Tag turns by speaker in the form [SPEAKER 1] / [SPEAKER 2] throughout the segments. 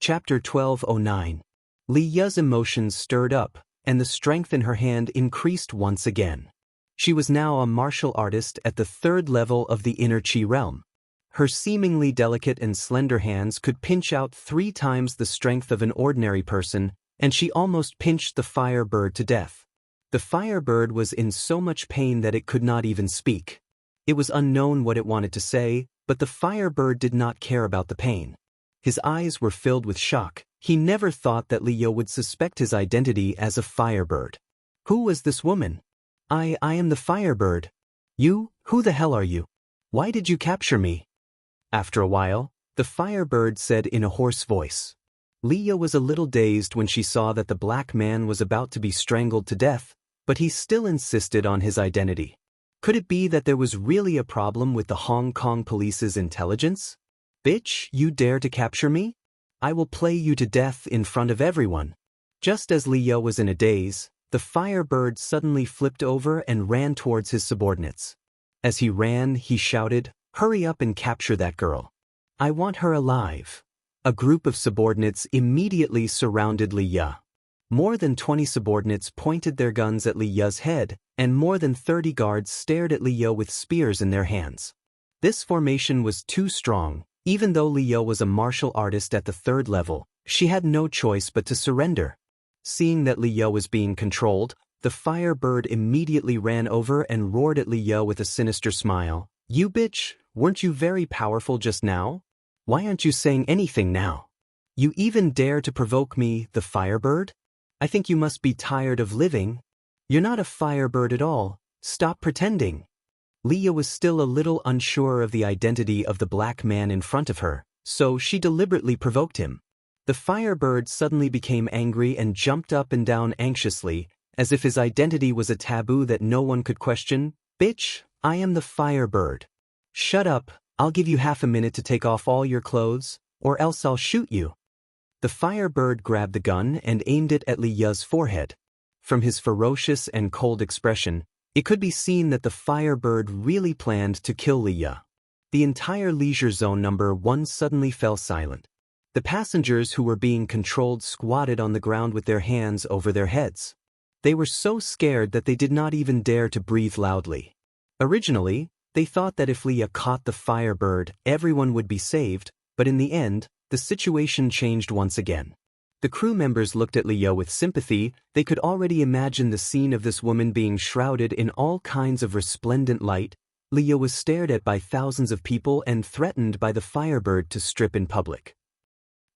[SPEAKER 1] Chapter 1209. Li Ya's emotions stirred up, and the strength in her hand increased once again. She was now a martial artist at the 3rd level of the inner chi realm. Her seemingly delicate and slender hands could pinch out 3 times the strength of an ordinary person, and she almost pinched the fire bird to death. The fire bird was in so much pain that it could not even speak. It was unknown what it wanted to say, but the fire bird did not care about the pain. His eyes were filled with shock. He never thought that Li Ya would suspect his identity as a fire bird. Who was this woman? I am the fire bird. You? Who the hell are you? Why did you capture me? After a while, the fire bird said in a hoarse voice. Li Ya was a little dazed when she saw that the black man was about to be strangled to death, but he still insisted on his identity. Could it be that there was really a problem with the Hong Kong police's intelligence? Bitch, you dare to capture me? I will play you to death in front of everyone. Just as Li Ya was in a daze, the fire bird suddenly flipped over and ran towards his subordinates. As he ran, he shouted, "Hurry up and capture that girl. I want her alive." A group of subordinates immediately surrounded Li Ya. More than 20 subordinates pointed their guns at Li Ya's head, and more than 30 guards stared at Li Ya with spears in their hands. This formation was too strong. Even though Li Ya was a martial artist at the 3rd level, she had no choice but to surrender. Seeing that Li Ya was being controlled, the fire bird immediately ran over and roared at Li Ya with a sinister smile. "You bitch, weren't you very powerful just now? Why aren't you saying anything now? You even dare to provoke me, the fire bird? I think you must be tired of living. You're not a fire bird at all. Stop pretending." Li Ya was still a little unsure of the identity of the black man in front of her, so she deliberately provoked him. The fire bird suddenly became angry and jumped up and down anxiously, as if his identity was a taboo that no one could question. "Bitch, I am the fire bird. Shut up, I'll give you half a minute to take off all your clothes, or else I'll shoot you." The fire bird grabbed the gun and aimed it at Li Ya's forehead. From his ferocious and cold expression, it could be seen that the fire bird really planned to kill Li Ya. The entire leisure zone number 1 suddenly fell silent. The passengers who were being controlled squatted on the ground with their hands over their heads. They were so scared that they did not even dare to breathe loudly. Originally, they thought that if Li Ya caught the fire bird, everyone would be saved, but in the end, the situation changed once again. The crew members looked at Li Ya with sympathy. They could already imagine the scene of this woman being shrouded in all kinds of resplendent light. Li Ya was stared at by thousands of people and threatened by the firebird to strip in public.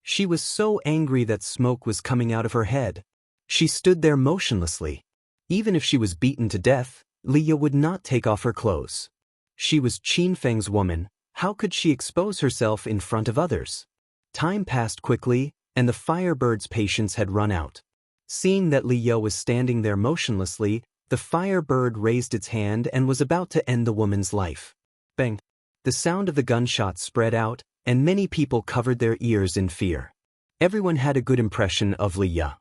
[SPEAKER 1] She was so angry that smoke was coming out of her head. She stood there motionlessly. Even if she was beaten to death, Li Ya would not take off her clothes. She was Qin Feng's woman. How could she expose herself in front of others? Time passed quickly, and the firebird's patience had run out. Seeing that Li Ya was standing there motionlessly, the firebird raised its hand and was about to end the woman's life. Bang! The sound of the gunshot spread out, and many people covered their ears in fear. Everyone had a good impression of Li Ya.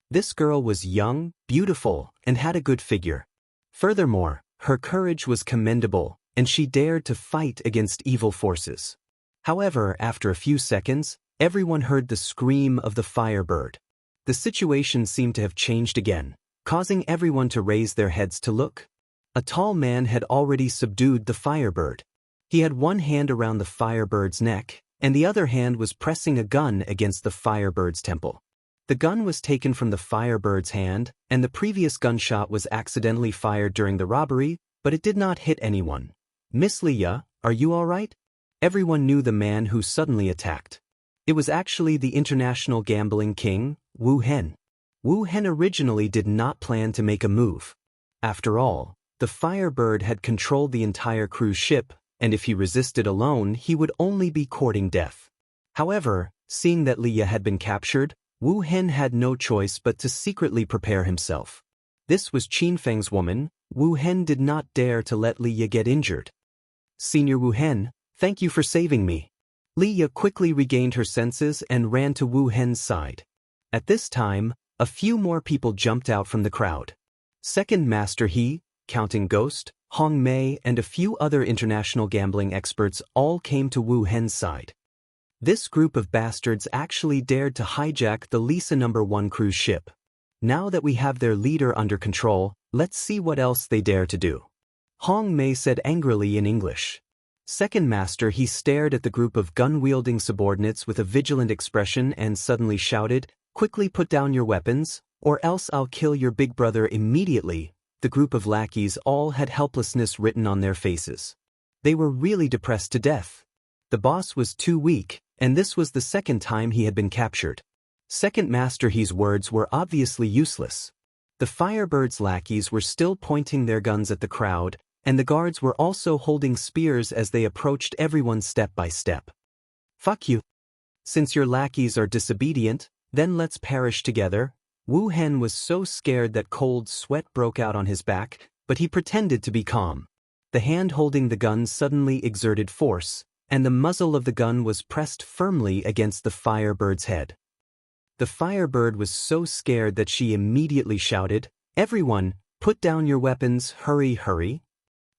[SPEAKER 1] This girl was young, beautiful, and had a good figure. Furthermore, her courage was commendable, and she dared to fight against evil forces. However, after a few seconds, everyone heard the scream of the firebird. The situation seemed to have changed again, causing everyone to raise their heads to look. A tall man had already subdued the firebird. He had one hand around the firebird's neck, and the other hand was pressing a gun against the firebird's temple. The gun was taken from the firebird's hand, and the previous gunshot was accidentally fired during the robbery, but it did not hit anyone. "Miss Li Ya, are you all right?" Everyone knew the man who suddenly attacked. It was actually the international gambling king, Wu Hen. Wu Hen originally did not plan to make a move. After all, the firebird had controlled the entire cruise ship, and if he resisted alone, he would only be courting death. However, seeing that Li Ya had been captured, Wu Hen had no choice but to secretly prepare himself. This was Qin Feng's woman. Wu Hen did not dare to let Li Ya get injured. "Senior Wu Hen, thank you for saving me." Li Ya quickly regained her senses and ran to Wu Hen's side. At this time, a few more people jumped out from the crowd. Second Master He, Counting Ghost, Hong Mei, and a few other international gambling experts all came to Wu Hen's side. This group of bastards actually dared to hijack the Lisa #1 cruise ship. Now that we have their leader under control, let's see what else they dare to do. Hong Mei said angrily in English. Second Master he stared at the group of gun-wielding subordinates with a vigilant expression and suddenly shouted, "Quickly put down your weapons, or else I'll kill your big brother immediately." The group of lackeys all had helplessness written on their faces. They were really depressed to death. The boss was too weak, and this was the second time he had been captured. Second Master He's words were obviously useless. The Firebird's lackeys were still pointing their guns at the crowd, and the guards were also holding spears as they approached everyone step by step. "Fuck you. Since your lackeys are disobedient, then let's perish together." Wu Hen was so scared that cold sweat broke out on his back, but he pretended to be calm. The hand holding the gun suddenly exerted force, and the muzzle of the gun was pressed firmly against the Firebird's head. The Firebird was so scared that she immediately shouted, "Everyone, put down your weapons, hurry, hurry."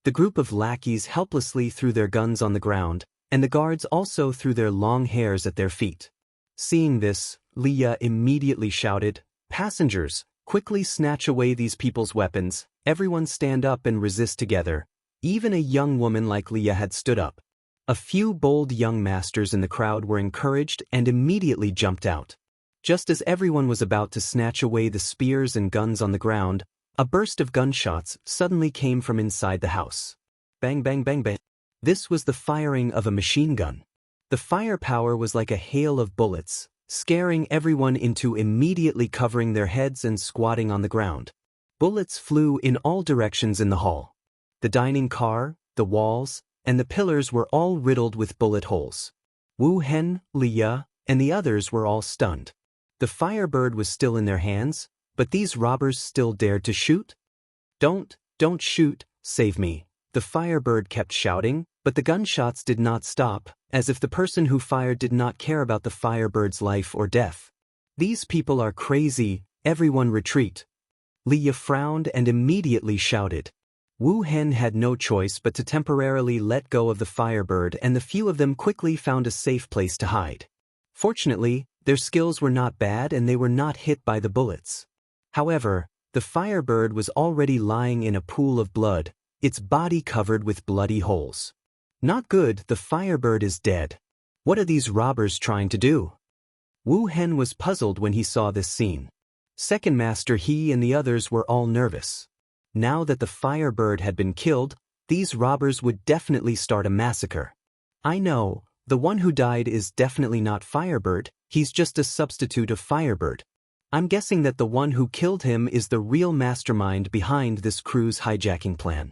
[SPEAKER 1] The group of lackeys helplessly threw their guns on the ground, and the guards also threw their long hairs at their feet. Seeing this, Leah immediately shouted, "Passengers, quickly snatch away these people's weapons, everyone stand up and resist together." Even a young woman like Leah had stood up. A few bold young masters in the crowd were encouraged and immediately jumped out. Just as everyone was about to snatch away the spears and guns on the ground, a burst of gunshots suddenly came from inside the house. Bang bang bang bang. This was the firing of a machine gun. The firepower was like a hail of bullets, scaring everyone into immediately covering their heads and squatting on the ground. Bullets flew in all directions in the hall. The dining car, the walls, and the pillars were all riddled with bullet holes. Wu Hen, Leah, and the others were all stunned. The Firebird was still in their hands, but these robbers still dared to shoot? Don't shoot, save me." The Firebird kept shouting, but the gunshots did not stop, as if the person who fired did not care about the Firebird's life or death. "These people are crazy, everyone retreat." Leah frowned and immediately shouted. Wu Hen had no choice but to temporarily let go of the Firebird, and the few of them quickly found a safe place to hide. Fortunately, their skills were not bad and they were not hit by the bullets. However, the Firebird was already lying in a pool of blood, its body covered with bloody holes. "Not good, the Firebird is dead. What are these robbers trying to do?" Wu Hen was puzzled when he saw this scene. Second Master he and the others were all nervous. Now that the Firebird had been killed, these robbers would definitely start a massacre. "I know, the one who died is definitely not Firebird, he's just a substitute of Firebird. I'm guessing that the one who killed him is the real mastermind behind this cruise hijacking plan.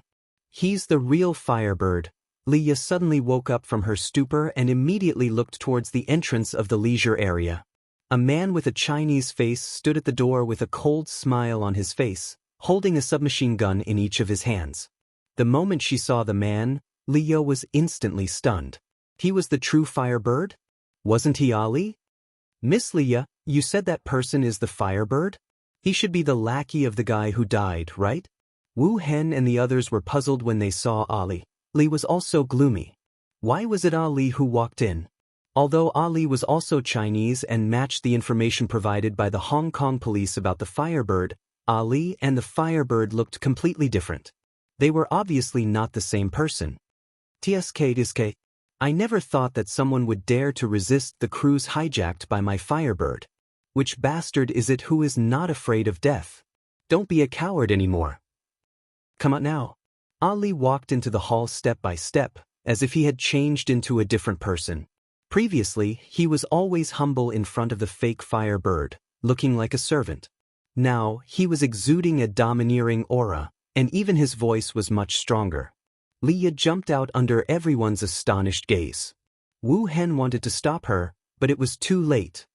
[SPEAKER 1] He's the real Firebird." Leah suddenly woke up from her stupor and immediately looked towards the entrance of the leisure area. A man with a Chinese face stood at the door with a cold smile on his face, holding a submachine gun in each of his hands. The moment she saw the man, Leah was instantly stunned. He was the true Firebird? Wasn't he Ali? "Miss Leah, you said that person is the Firebird? He should be the lackey of the guy who died, right?" Wu Hen and the others were puzzled when they saw Ali. Li was also gloomy. Why was it Ali who walked in? Although Ali was also Chinese and matched the information provided by the Hong Kong police about the Firebird, Ali and the Firebird looked completely different. They were obviously not the same person. TSK. I never thought that someone would dare to resist the cruise hijacked by my Firebird. Which bastard is it who is not afraid of death? Don't be a coward anymore. Come on now. Ali walked into the hall step by step, as if he had changed into a different person. Previously, he was always humble in front of the fake Firebird, looking like a servant. Now, he was exuding a domineering aura, and even his voice was much stronger. Leah jumped out under everyone's astonished gaze. Wu Hen wanted to stop her, but it was too late.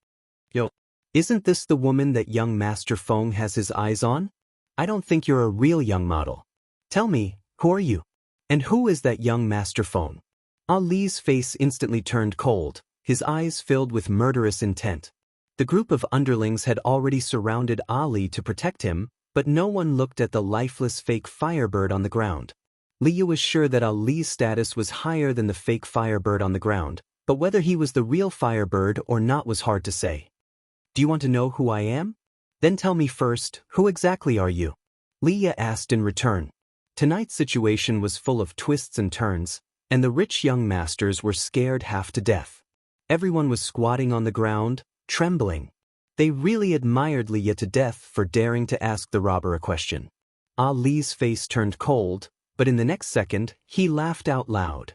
[SPEAKER 1] Yo, isn't this the woman that young Master Feng has his eyes on? I don't think you're a real young model. Tell me, who are you? And who is that young Master Feng? Ali's face instantly turned cold, his eyes filled with murderous intent. The group of underlings had already surrounded Ali to protect him, but no one looked at the lifeless fake Firebird on the ground. Leah was sure that Ali's status was higher than the fake Firebird on the ground, But whether he was the real Firebird or not was hard to say. Do you want to know who I am? Then tell me first, who exactly are you? Leah asked in return. Tonight's situation was full of twists and turns, and the rich young masters were scared half to death. Everyone was squatting on the ground, trembling. They really admired Leah to death for daring to ask the robber a question. Ali's face turned cold, but in the next second, he laughed out loud.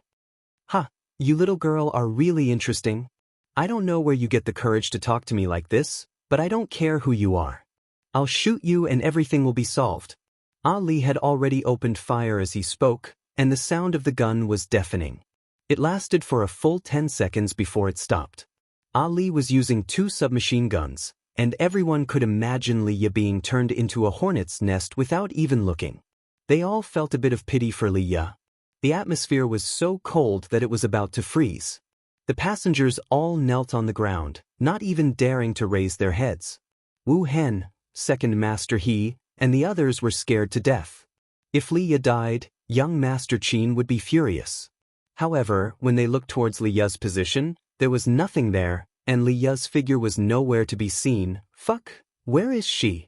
[SPEAKER 1] "Ha, you little girl are really interesting. I don't know where you get the courage to talk to me like this, but I don't care who you are. I'll shoot you and everything will be solved." Ali had already opened fire as he spoke, and the sound of the gun was deafening. It lasted for a full 10 seconds before it stopped. Ali was using 2 submachine guns, and everyone could imagine Leah being turned into a hornet's nest without even looking. They all felt a bit of pity for Leah. The atmosphere was so cold that it was about to freeze. The passengers all knelt on the ground, not even daring to raise their heads. Wu Hen, second Master He, and the others were scared to death. If Leah died, young Master Qin would be furious. However, when they looked towards Leah's position, there was nothing there, and Leah's figure was nowhere to be seen. Fuck, where is she?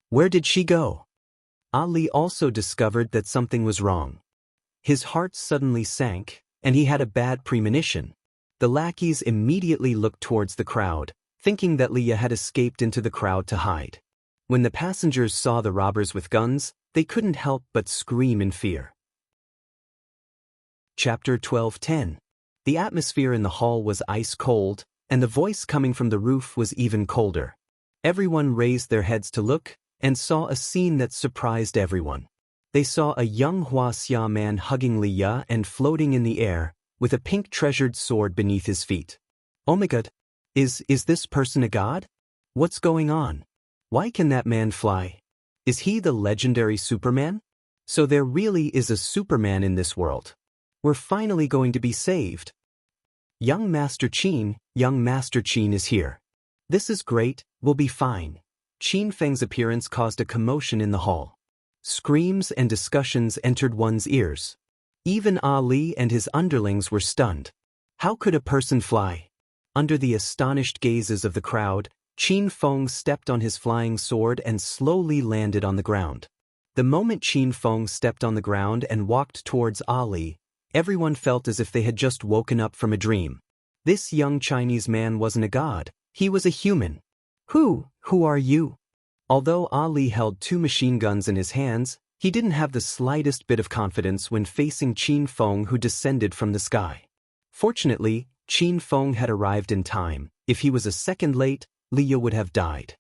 [SPEAKER 1] Where did she go? Ali also discovered that something was wrong. His heart suddenly sank, and he had a bad premonition. The lackeys immediately looked towards the crowd, thinking that Leah had escaped into the crowd to hide. When the passengers saw the robbers with guns, they couldn't help but scream in fear. Chapter 12:10. The atmosphere in the hall was ice cold, and the voice coming from the roof was even colder. Everyone raised their heads to look, and saw a scene that surprised everyone. They saw a young Huaxia man hugging Leah and floating in the air, with a pink treasured sword beneath his feet. Oh my god, is this person a god? What's going on? Why can that man fly? Is he the legendary Superman? So there really is a Superman in this world. We're finally going to be saved. Young Master Qin is here. This is great, we'll be fine. Qin Feng's appearance caused a commotion in the hall. Screams and discussions entered one's ears. Even Ali and his underlings were stunned. How could a person fly? Under the astonished gazes of the crowd, Qin Feng stepped on his flying sword and slowly landed on the ground. The moment Qin Feng stepped on the ground and walked towards Ali, everyone felt as if they had just woken up from a dream. This young Chinese man wasn't a god, he was a human. Who are you? Although Ali held 2 machine guns in his hands, he didn't have the slightest bit of confidence when facing Qin Feng, who descended from the sky. Fortunately, Qin Feng had arrived in time. If he was a second late, Leah would have died.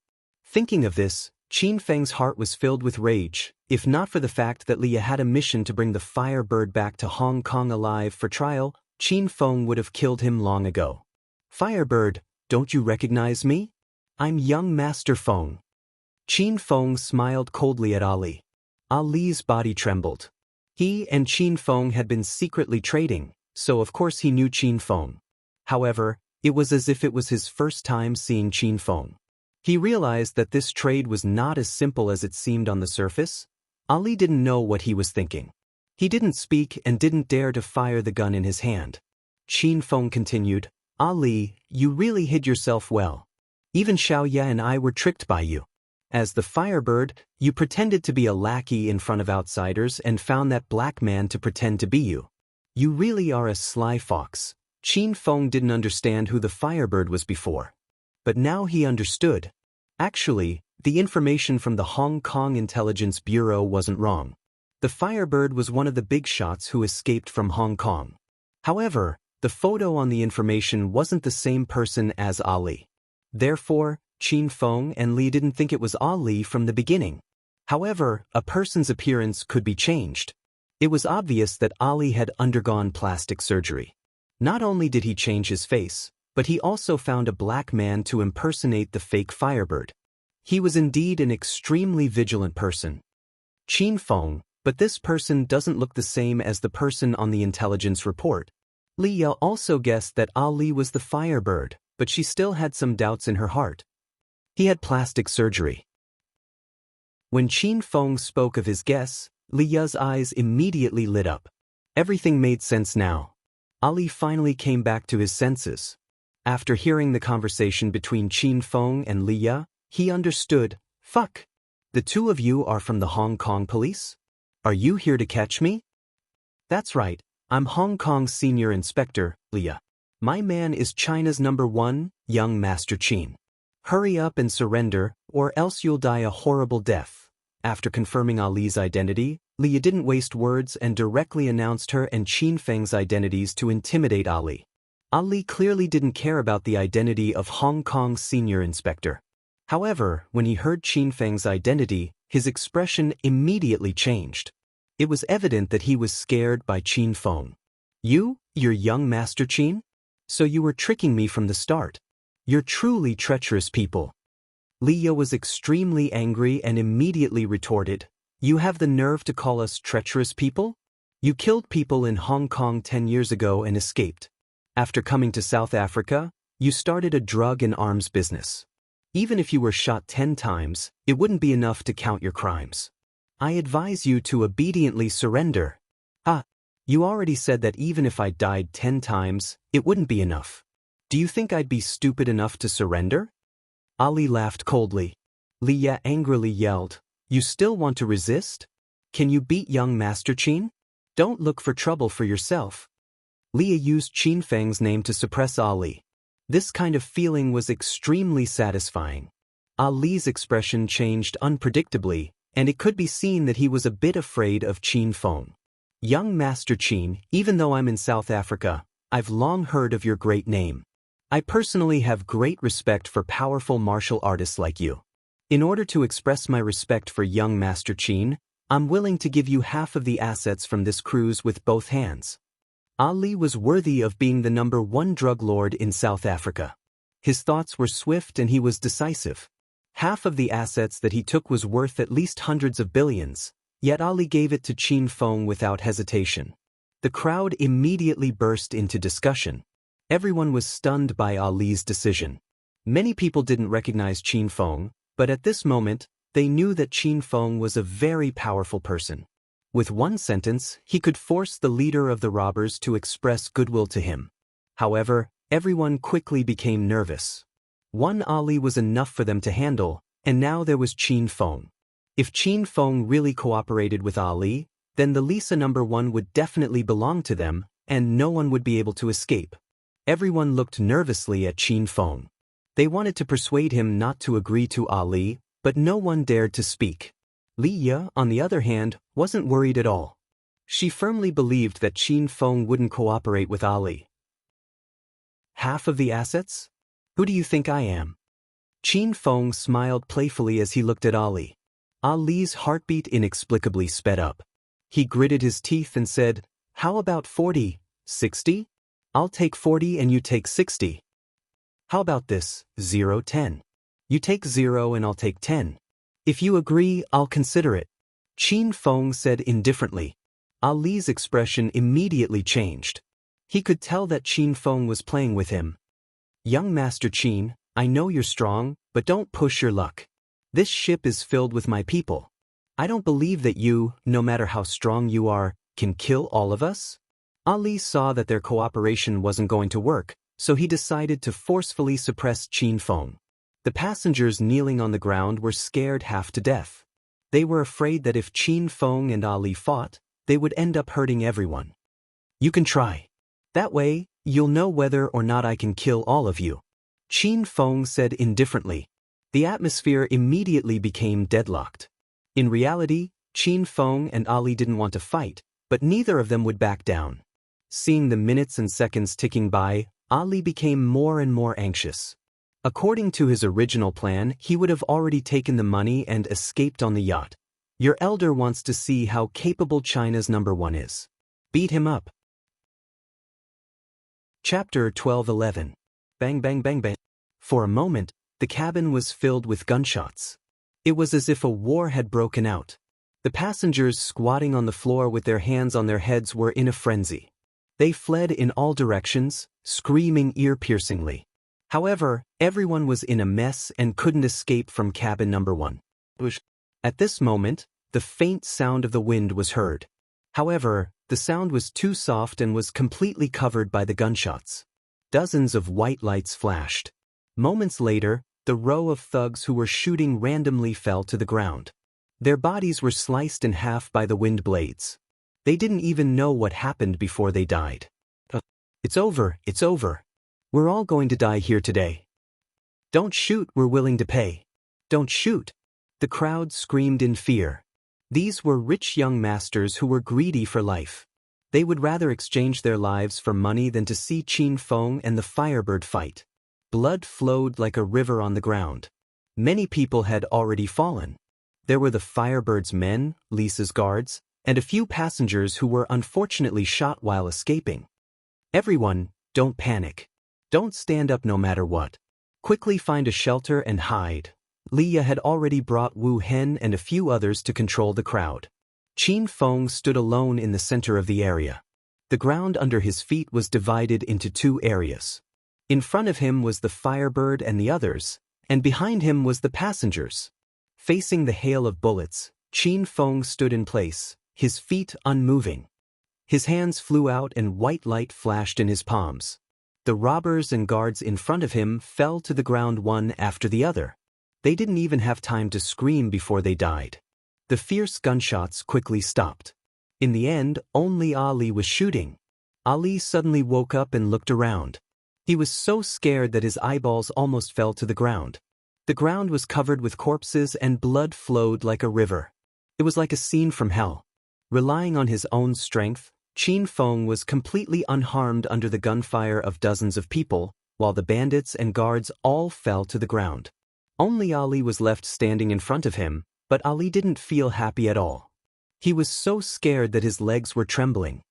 [SPEAKER 1] Thinking of this, Qin Feng's heart was filled with rage. If not for the fact that Leah had a mission to bring the Firebird back to Hong Kong alive for trial, Qin Feng would have killed him long ago. Firebird, don't you recognize me? I'm young Master Feng. Qin Feng smiled coldly at Ali. Ali's body trembled. He and Qin Feng had been secretly trading, so of course he knew Qin Feng. However, it was as if it was his first time seeing Qin Feng. He realized that this trade was not as simple as it seemed on the surface. Ali didn't know what he was thinking. He didn't speak and didn't dare to fire the gun in his hand. Qin Feng continued, Ali, you really hid yourself well. Even Xiaoya and I were tricked by you. As the Firebird, you pretended to be a lackey in front of outsiders and found that black man to pretend to be you. You really are a sly fox. Qin Feng didn't understand who the Firebird was before. But now he understood. Actually, the information from the Hong Kong Intelligence Bureau wasn't wrong. The Firebird was one of the big shots who escaped from Hong Kong. However, the photo on the information wasn't the same person as Ali. Therefore, Qin Feng and Li didn't think it was Ali from the beginning. However, a person's appearance could be changed. It was obvious that Ali had undergone plastic surgery. Not only did he change his face, but he also found a black man to impersonate the fake Firebird. He was indeed an extremely vigilant person. Qin Feng, but this person doesn't look the same as the person on the intelligence report. Leah also guessed that Ali was the Firebird, but she still had some doubts in her heart. He had plastic surgery. When Qin Feng spoke of his guess, Leah's eyes immediately lit up. Everything made sense now. Ali finally came back to his senses. After hearing the conversation between Qin Feng and Li Ya, he understood. Fuck. The two of you are from the Hong Kong police? Are you here to catch me? That's right, I'm Hong Kong's senior inspector, Li Ya. My man is China's #1, young Master Qin. Hurry up and surrender, or else you'll die a horrible death. After confirming Ali's identity, Li Ya didn't waste words and directly announced her and Qin Feng's identities to intimidate Ali. Ali clearly didn't care about the identity of Hong Kong's senior inspector. However, when he heard Qin Feng's identity, his expression immediately changed. It was evident that he was scared by Qin Feng. You're young Master Qin? So you were tricking me from the start. You're truly treacherous people. Li Ya was extremely angry and immediately retorted, You have the nerve to call us treacherous people? You killed people in Hong Kong 10 years ago and escaped. After coming to South Africa, you started a drug and arms business. Even if you were shot 10 times, it wouldn't be enough to count your crimes. I advise you to obediently surrender. You already said that even if I died 10 times, it wouldn't be enough. Do you think I'd be stupid enough to surrender? Ali laughed coldly. Li Ya angrily yelled, You still want to resist? Can you beat young Master Qin? Don't look for trouble for yourself. Li Ya used Qin Feng's name to suppress Ali. This kind of feeling was extremely satisfying. Ali's expression changed unpredictably, and it could be seen that he was a bit afraid of Qin Feng. Young Master Qin, even though I'm in South Africa, I've long heard of your great name. I personally have great respect for powerful martial artists like you. In order to express my respect for young Master Qin, I'm willing to give you half of the assets from this cruise with both hands. Ali was worthy of being the #1 drug lord in South Africa. His thoughts were swift and he was decisive. Half of the assets that he took was worth at least hundreds of billions, yet Ali gave it to Qin Feng without hesitation. The crowd immediately burst into discussion. Everyone was stunned by Ali's decision. Many people didn't recognize Qin Feng, but at this moment, they knew that Qin Feng was a very powerful person. With one sentence, he could force the leader of the robbers to express goodwill to him. However, everyone quickly became nervous. One Ali was enough for them to handle, and now there was Qin Feng. If Qin Feng really cooperated with Ali, then the Lisa #1 would definitely belong to them, and no one would be able to escape. Everyone looked nervously at Qin Feng. They wanted to persuade him not to agree to Ali, but no one dared to speak. Li Ya, on the other hand, wasn't worried at all. She firmly believed that Qin Feng wouldn't cooperate with Ali. Half of the assets? Who do you think I am? Qin Feng smiled playfully as he looked at Ali. Ali's heartbeat inexplicably sped up. He gritted his teeth and said, How about 40, 60? I'll take 40 and you take 60. How about this, 0, 10? You take 0 and I'll take 10. If you agree, I'll consider it. Qin Feng said indifferently. Ali's expression immediately changed. He could tell that Qin Feng was playing with him. Young Master Qin, I know you're strong, but don't push your luck. This ship is filled with my people. I don't believe that you, no matter how strong you are, can kill all of us. Ali saw that their cooperation wasn't going to work, so he decided to forcefully suppress Qin Feng. The passengers kneeling on the ground were scared half to death. They were afraid that if Qin Feng and Ali fought, they would end up hurting everyone. You can try. That way, you'll know whether or not I can kill all of you. Qin Feng said indifferently. The atmosphere immediately became deadlocked. In reality, Qin Feng and Ali didn't want to fight, but neither of them would back down. Seeing the minutes and seconds ticking by, Ali became more and more anxious. According to his original plan, he would have already taken the money and escaped on the yacht. Your elder wants to see how capable China's #1 is. Beat him up. Chapter 12:11. Bang bang bang bang. For a moment, the cabin was filled with gunshots. It was as if a war had broken out. The passengers squatting on the floor with their hands on their heads were in a frenzy. They fled in all directions, screaming ear-piercingly. However, everyone was in a mess and couldn't escape from cabin #1. At this moment, the faint sound of the wind was heard. However, the sound was too soft and was completely covered by the gunshots. Dozens of white lights flashed. Moments later, the row of thugs who were shooting randomly fell to the ground. Their bodies were sliced in half by the wind blades. They didn't even know what happened before they died. It's over, it's over. We're all going to die here today. Don't shoot, we're willing to pay. Don't shoot. The crowd screamed in fear. These were rich young masters who were greedy for life. They would rather exchange their lives for money than to see Qin Feng and the Firebird fight. Blood flowed like a river on the ground. Many people had already fallen. There were the Firebird's men, Lisa's guards, and a few passengers who were unfortunately shot while escaping. Everyone, don't panic. Don't stand up no matter what. Quickly find a shelter and hide. Leah had already brought Wu Hen and a few others to control the crowd. Qin Feng stood alone in the center of the area. The ground under his feet was divided into two areas. In front of him was the Firebird and the others, and behind him was the passengers. Facing the hail of bullets, Qin Feng stood in place, his feet unmoving. His hands flew out and white light flashed in his palms. The robbers and guards in front of him fell to the ground one after the other. They didn't even have time to scream before they died. The fierce gunshots quickly stopped. In the end, only Ali was shooting. Ali suddenly woke up and looked around. He was so scared that his eyeballs almost fell to the ground. The ground was covered with corpses and blood flowed like a river. It was like a scene from hell. Relying on his own strength, Qin Feng was completely unharmed under the gunfire of dozens of people, while the bandits and guards all fell to the ground. Only Ali was left standing in front of him, but Ali didn't feel happy at all. He was so scared that his legs were trembling.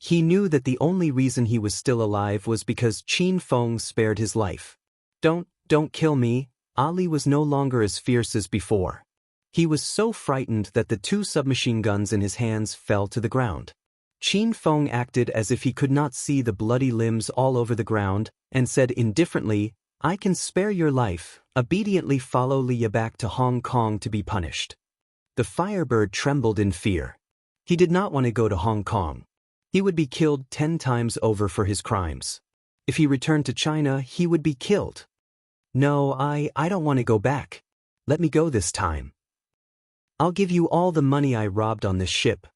[SPEAKER 1] He knew that the only reason he was still alive was because Qin Feng spared his life. Don't kill me. Ali was no longer as fierce as before. He was so frightened that the two submachine guns in his hands fell to the ground. Qin Feng acted as if he could not see the bloody limbs all over the ground, and said indifferently, "I can spare your life. Obediently follow Leah back to Hong Kong to be punished." The Firebird trembled in fear. He did not want to go to Hong Kong. He would be killed 10 times over for his crimes. If he returned to China, he would be killed. "No, I don't want to go back. Let me go this time. I'll give you all the money I robbed on this ship.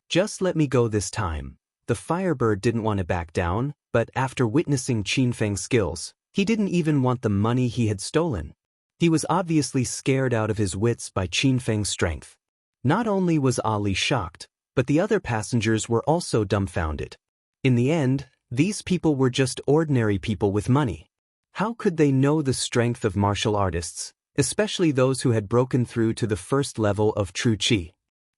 [SPEAKER 1] Just let me go this time." The Firebird didn't want to back down, but after witnessing Qin Feng's skills, he didn't even want the money he had stolen. He was obviously scared out of his wits by Qin Feng's strength. Not only was Ali shocked, but the other passengers were also dumbfounded. In the end, these people were just ordinary people with money. How could they know the strength of martial artists, especially those who had broken through to the first level of true Qi?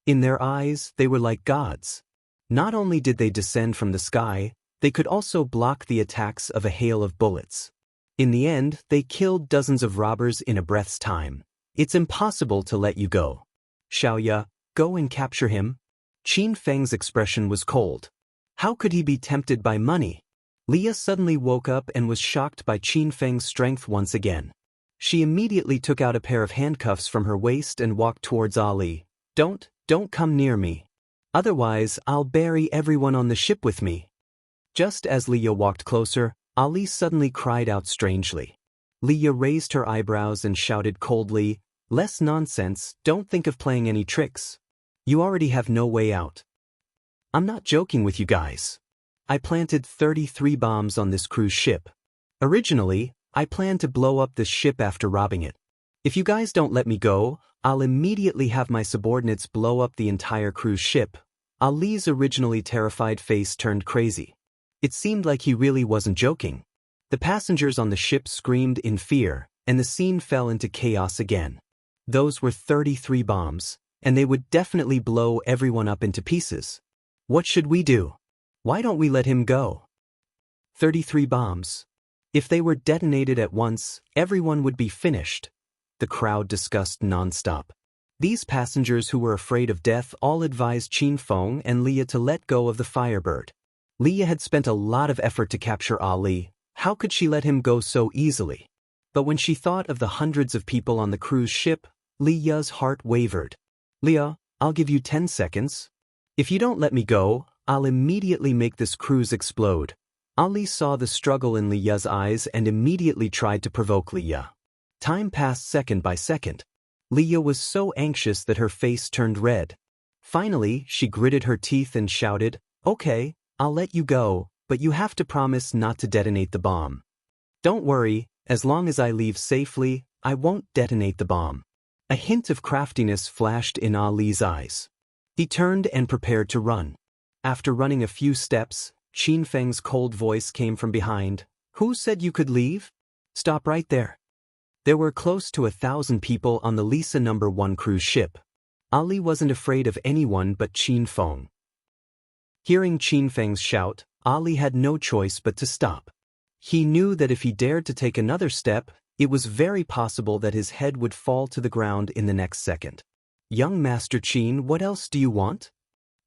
[SPEAKER 1] In their eyes, they were like gods. Not only did they descend from the sky, they could also block the attacks of a hail of bullets. In the end, they killed dozens of robbers in a breath's time. It's impossible to let you go. Xiaoya, go and capture him. Qin Feng's expression was cold. How could he be tempted by money? Leah suddenly woke up and was shocked by Qin Feng's strength once again. She immediately took out a pair of handcuffs from her waist and walked towards Ali. Don't come near me. Otherwise, I'll bury everyone on the ship with me." Just as Leah walked closer, Ali suddenly cried out strangely. Leah raised her eyebrows and shouted coldly, "Less nonsense, don't think of playing any tricks. You already have no way out. I'm not joking with you guys. I planted 33 bombs on this cruise ship. Originally, I planned to blow up this ship after robbing it. If you guys don't let me go, I'll immediately have my subordinates blow up the entire cruise ship." Ali's originally terrified face turned crazy. It seemed like he really wasn't joking. The passengers on the ship screamed in fear, and the scene fell into chaos again. Those were 33 bombs, and they would definitely blow everyone up into pieces. What should we do? Why don't we let him go? 33 bombs. If they were detonated at once, everyone would be finished. The crowd discussed nonstop. These passengers who were afraid of death all advised Qin Feng and Leah to let go of the Firebird. Leah had spent a lot of effort to capture Ali. How could she let him go so easily? But when she thought of the hundreds of people on the cruise ship, Leah's heart wavered. "Leah, I'll give you 10 seconds. If you don't let me go, I'll immediately make this cruise explode. Ali saw the struggle in Li Ya's eyes and immediately tried to provoke Li Ya. Time passed second by second. Li Ya was so anxious that her face turned red. Finally, she gritted her teeth and shouted, "Okay, I'll let you go, but you have to promise not to detonate the bomb." "Don't worry, as long as I leave safely, I won't detonate the bomb." A hint of craftiness flashed in Ali's eyes. He turned and prepared to run. After running a few steps, Qin Feng's cold voice came from behind. "Who said you could leave? Stop right there." There were close to 1,000 people on the Lisa No. 1 cruise ship. Ali wasn't afraid of anyone but Qin Feng. Hearing Qin Feng's shout, Ali had no choice but to stop. He knew that if he dared to take another step, it was very possible that his head would fall to the ground in the next second. "Young Master Qin, what else do you want?"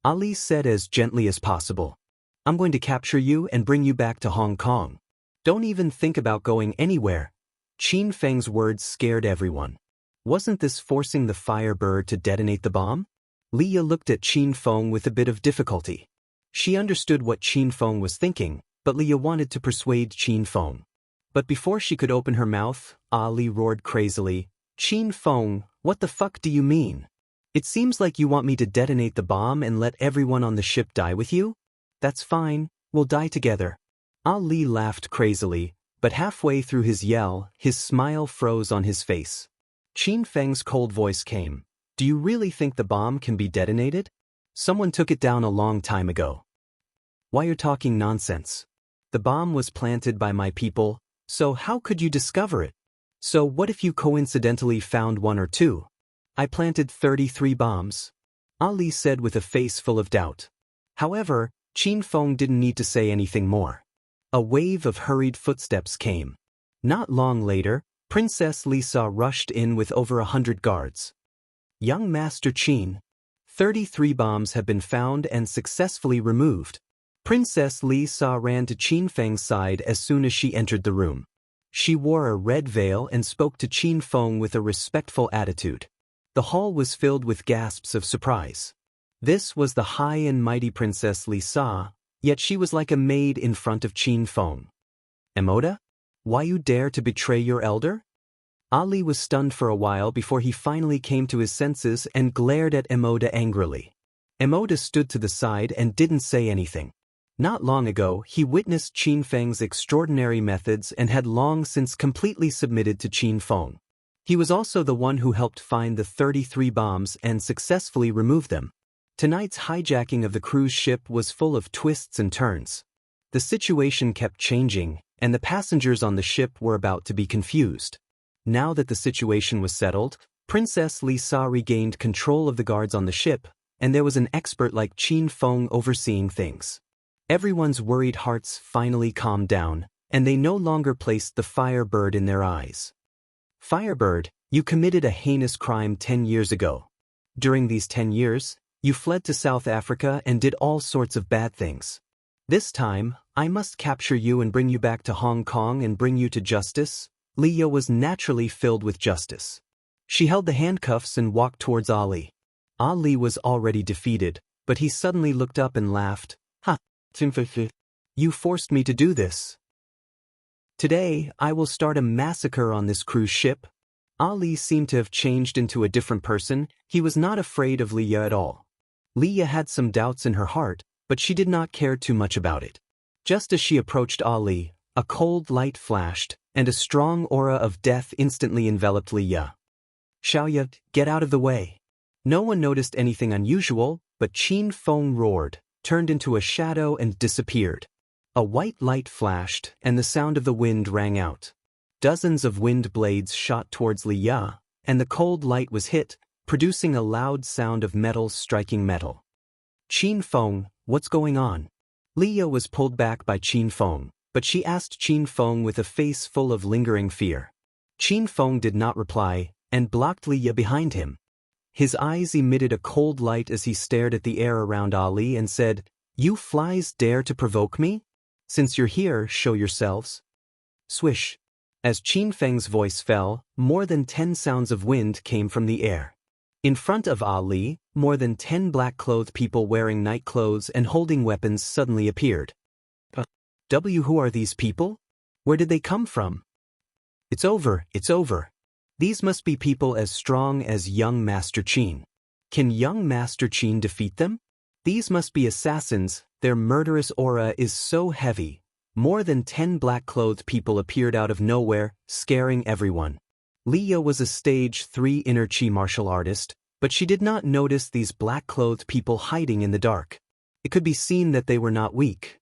[SPEAKER 1] Ali said as gently as possible. "I'm going to capture you and bring you back to Hong Kong. Don't even think about going anywhere." Qin Feng's words scared everyone. Wasn't this forcing the Firebird to detonate the bomb? Li Ya looked at Qin Feng with a bit of difficulty. She understood what Qin Feng was thinking, but Li Ya wanted to persuade Qin Feng. But before she could open her mouth, Ali roared crazily, "Qin Feng, what the fuck do you mean? It seems like you want me to detonate the bomb and let everyone on the ship die with you? That's fine, we'll die together." Ali laughed crazily, but halfway through his yell, his smile froze on his face. Qin Feng's cold voice came. "Do you really think the bomb can be detonated? Someone took it down a long time ago. Why you're talking nonsense? The bomb was planted by my people, so how could you discover it? So what if you coincidentally found one or two? I planted 33 bombs," Ali said with a face full of doubt. However, Qin Feng didn't need to say anything more. A wave of hurried footsteps came. Not long later, Princess Lisa rushed in with over 100 guards. "Young Master Qin, 33 bombs have been found and successfully removed." Princess Lisa ran to Qin Feng's side as soon as she entered the room. She wore a red veil and spoke to Qin Feng with a respectful attitude. The hall was filled with gasps of surprise. This was the high and mighty Princess Lisa, yet she was like a maid in front of Qin Feng. "Emoda? Why you dare to betray your elder?" Ali was stunned for a while before he finally came to his senses and glared at Emoda angrily. Emoda stood to the side and didn't say anything. Not long ago, he witnessed Qin Feng's extraordinary methods and had long since completely submitted to Qin Feng. He was also the one who helped find the 33 bombs and successfully remove them. Tonight's hijacking of the cruise ship was full of twists and turns. The situation kept changing, and the passengers on the ship were about to be confused. Now that the situation was settled, Princess Lisa regained control of the guards on the ship, and there was an expert like Qin Feng overseeing things. Everyone's worried hearts finally calmed down, and they no longer placed the Firebird in their eyes. "Firebird, you committed a heinous crime 10 years ago. During these 10 years, you fled to South Africa and did all sorts of bad things. This time, I must capture you and bring you back to Hong Kong and bring you to justice." Li Ya was naturally filled with justice. She held the handcuffs and walked towards Ali. Ali was already defeated, but he suddenly looked up and laughed. "Ha! You forced me to do this. Today, I will start a massacre on this cruise ship." Ali seemed to have changed into a different person. He was not afraid of Li Ya at all. Li Ya had some doubts in her heart, but she did not care too much about it. Just as she approached Ali, a cold light flashed, and a strong aura of death instantly enveloped Li Ya. "Xiaoya, get out of the way." No one noticed anything unusual, but Qin Feng roared, turned into a shadow and disappeared. A white light flashed, and the sound of the wind rang out. Dozens of wind blades shot towards Li Ya, and the cold light was hit, producing a loud sound of metal striking metal. "Qin Feng, what's going on?" Li Ya was pulled back by Qin Feng, but she asked Qin Feng with a face full of lingering fear. Qin Feng did not reply, and blocked Li Ya behind him. His eyes emitted a cold light as he stared at the air around Ali and said, "You flies dare to provoke me? Since you're here, show yourselves." Swish. As Qin Feng's voice fell, more than 10 sounds of wind came from the air. In front of Ali, more than 10 black-clothed people wearing night clothes and holding weapons suddenly appeared. Who are these people? Where did they come from? It's over, it's over. These must be people as strong as young Master Qin. Can young Master Qin defeat them? These must be assassins, their murderous aura is so heavy. More than 10 black-clothed people appeared out of nowhere, scaring everyone. Leah was a stage 3 inner chi martial artist, but she did not notice these black-clothed people hiding in the dark. It could be seen that they were not weak.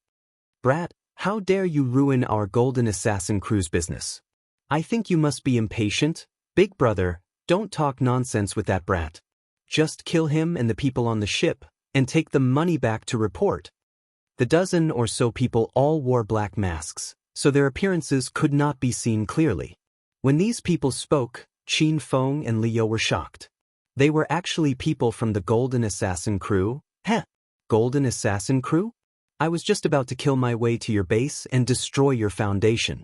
[SPEAKER 1] Brat, how dare you ruin our golden assassin crew's business? I think you must be impatient. Big brother, don't talk nonsense with that brat. Just kill him and the people on the ship, and take the money back to report. The dozen or so people all wore black masks, so their appearances could not be seen clearly. When these people spoke, Qin Feng and Liu were shocked. They were actually people from the Golden Assassin crew. Heh! Golden Assassin crew? I was just about to kill my way to your base and destroy your foundation.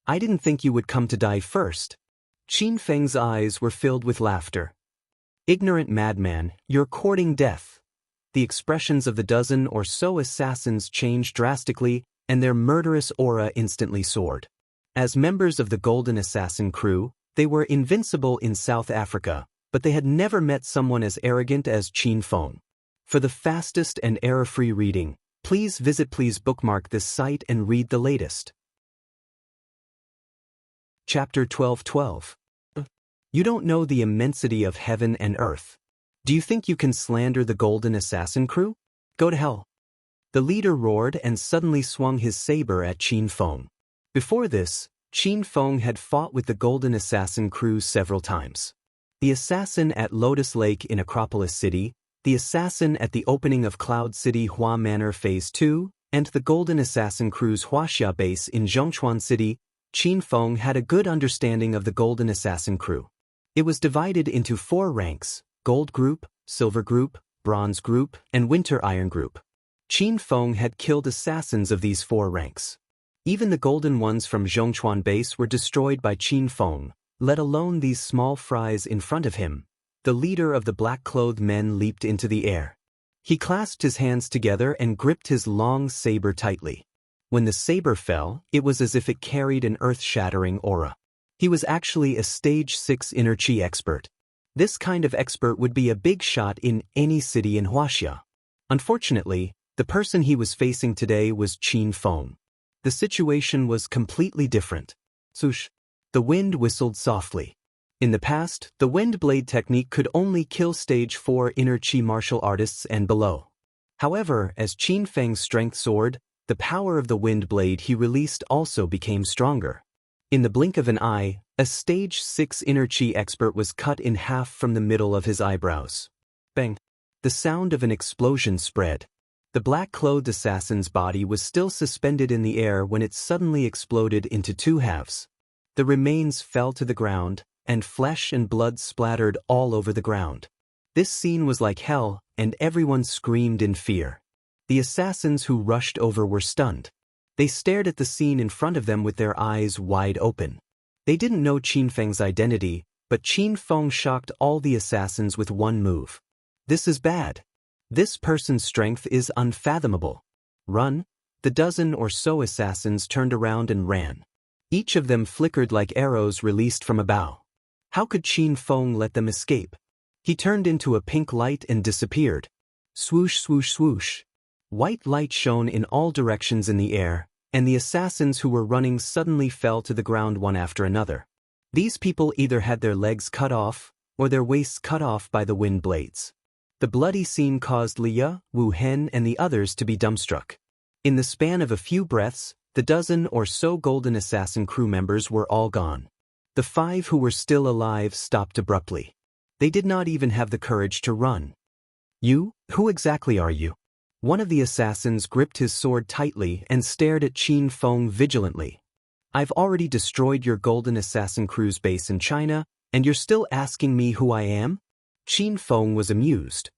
[SPEAKER 1] I didn't think you would come to die first. Qin Feng's eyes were filled with laughter. Ignorant madman, you're courting death. The expressions of the dozen or so assassins changed drastically, and their murderous aura instantly soared. As members of the Golden Assassin crew, they were invincible in South Africa, but they had never met someone as arrogant as Qin Feng. For the fastest and error-free reading, please bookmark this site and read the latest. Chapter 12:12. You don't know the immensity of heaven and earth. Do you think you can slander the Golden Assassin crew? Go to hell. The leader roared and suddenly swung his saber at Qin Feng. Before this, Qin Feng had fought with the Golden Assassin crew several times. The assassin at Lotus Lake in Acropolis City, the assassin at the opening of Cloud City Hua Manor Phase 2, and the Golden Assassin crew's Huaxia base in Zhongchuan City, Qin Feng had a good understanding of the Golden Assassin crew. It was divided into 4 ranks: Gold Group, Silver Group, Bronze Group, and Winter Iron Group. Qin Feng had killed assassins of these 4 ranks. Even the golden ones from Zhongchuan base were destroyed by Qin Feng, let alone these small fries in front of him. The leader of the black-clothed men leaped into the air. He clasped his hands together and gripped his long saber tightly. When the saber fell, it was as if it carried an earth-shattering aura. He was actually a stage 6 inner chi expert. This kind of expert would be a big shot in any city in Huaxia. Unfortunately, the person he was facing today was Qin Feng. The situation was completely different. Swoosh! The wind whistled softly. In the past, the wind blade technique could only kill stage 4 inner chi martial artists and below. However, as Qin Feng's strength soared, the power of the wind blade he released also became stronger. In the blink of an eye, a stage 6 inner chi expert was cut in half from the middle of his eyebrows. Bang! The sound of an explosion spread. The black-clothed assassin's body was still suspended in the air when it suddenly exploded into 2 halves. The remains fell to the ground, and flesh and blood splattered all over the ground. This scene was like hell, and everyone screamed in fear. The assassins who rushed over were stunned. They stared at the scene in front of them with their eyes wide open. They didn't know Qin Feng's identity, but Qin Feng shocked all the assassins with one move. This is bad. This person's strength is unfathomable. Run! The dozen or so assassins turned around and ran. Each of them flickered like arrows released from a bow. How could Qin Feng let them escape? He turned into a pink light and disappeared. Swoosh, swoosh, swoosh. White light shone in all directions in the air, and the assassins who were running suddenly fell to the ground one after another. These people either had their legs cut off, or their waists cut off by the wind blades. The bloody scene caused Liya, Wu Hen and the others to be dumbstruck. In the span of a few breaths, the dozen or so Golden Assassin crew members were all gone. The 5 who were still alive stopped abruptly. They did not even have the courage to run. You? Who exactly are you? One of the assassins gripped his sword tightly and stared at Qin Feng vigilantly. I've already destroyed your Golden Assassin crew's base in China, and you're still asking me who I am? Qin Feng was amused.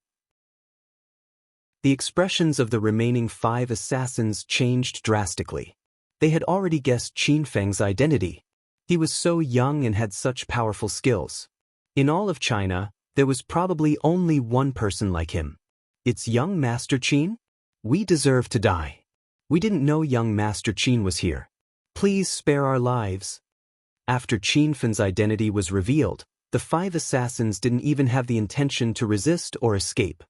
[SPEAKER 1] The expressions of the remaining 5 assassins changed drastically. They had already guessed Qin Feng's identity. He was so young and had such powerful skills. In all of China, There was probably only one person like him. It's young Master Qin? We deserve to die. We didn't know young Master Qin was here. Please spare our lives. After Qin Fen's identity was revealed, the 5 assassins didn't even have the intention to resist or escape.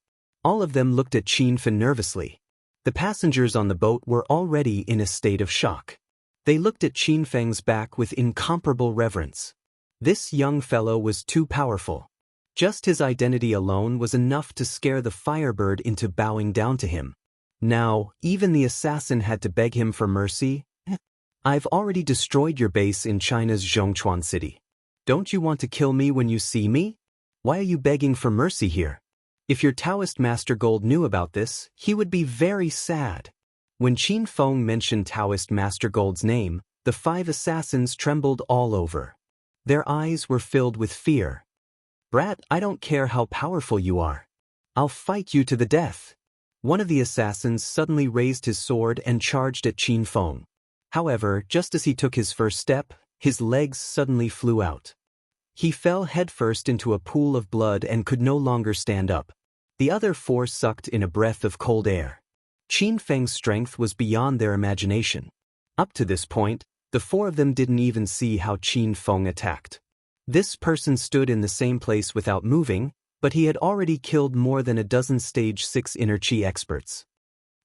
[SPEAKER 1] All of them looked at Qin Fen nervously. The passengers on the boat were already in a state of shock. They looked at Qin Feng's back with incomparable reverence. This young fellow was too powerful. Just his identity alone was enough to scare the Firebird into bowing down to him. Now, even the assassin had to beg him for mercy. I've already destroyed your base in China's Zhongchuan city. Don't you want to kill me when you see me? Why are you begging for mercy here? If your Taoist Master Gold knew about this, he would be very sad. When Qin Feng mentioned Taoist Master Gold's name, the 5 assassins trembled all over. Their eyes were filled with fear. Brat, I don't care how powerful you are. I'll fight you to the death. One of the assassins suddenly raised his sword and charged at Qin Feng. However, just as he took his first step, his legs suddenly flew out. He fell headfirst into a pool of blood and could no longer stand up. The other 4 sucked in a breath of cold air. Qin Feng's strength was beyond their imagination. Up to this point, the 4 of them didn't even see how Qin Feng attacked. This person stood in the same place without moving, but he had already killed more than a dozen Stage 6 inner chi experts.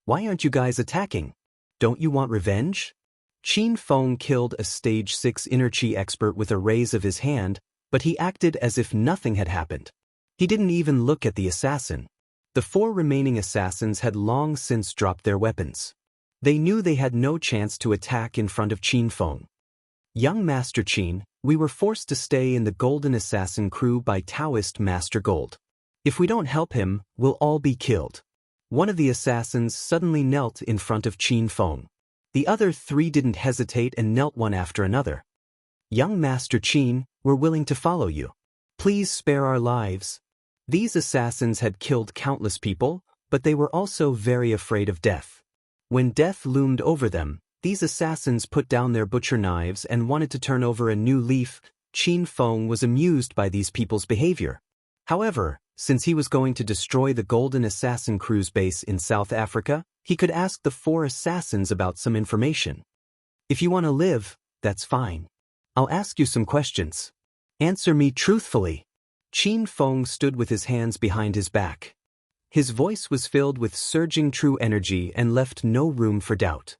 [SPEAKER 1] Why aren't you guys attacking? Don't you want revenge? Qin Feng killed a Stage 6 inner chi expert with a raise of his hand, but he acted as if nothing had happened. He didn't even look at the assassin. The 4 remaining assassins had long since dropped their weapons. They knew they had no chance to attack in front of Qin Feng. Young Master Qin, we were forced to stay in the Golden Assassin crew by Taoist Master Gold. If we don't help him, we'll all be killed. One of the assassins suddenly knelt in front of Qin Feng. The other 3 didn't hesitate and knelt one after another. Young Master Qin, we're willing to follow you. Please spare our lives. These assassins had killed countless people, but they were also very afraid of death. When death loomed over them, these assassins put down their butcher knives and wanted to turn over a new leaf. Qin Feng was amused by these people's behavior. However, since he was going to destroy the Golden Assassin crew's base in South Africa, he could ask the 4 assassins about some information. If you want to live, that's fine. I'll ask you some questions. Answer me truthfully. Qin Feng stood with his hands behind his back. His voice was filled with surging true energy and left no room for doubt.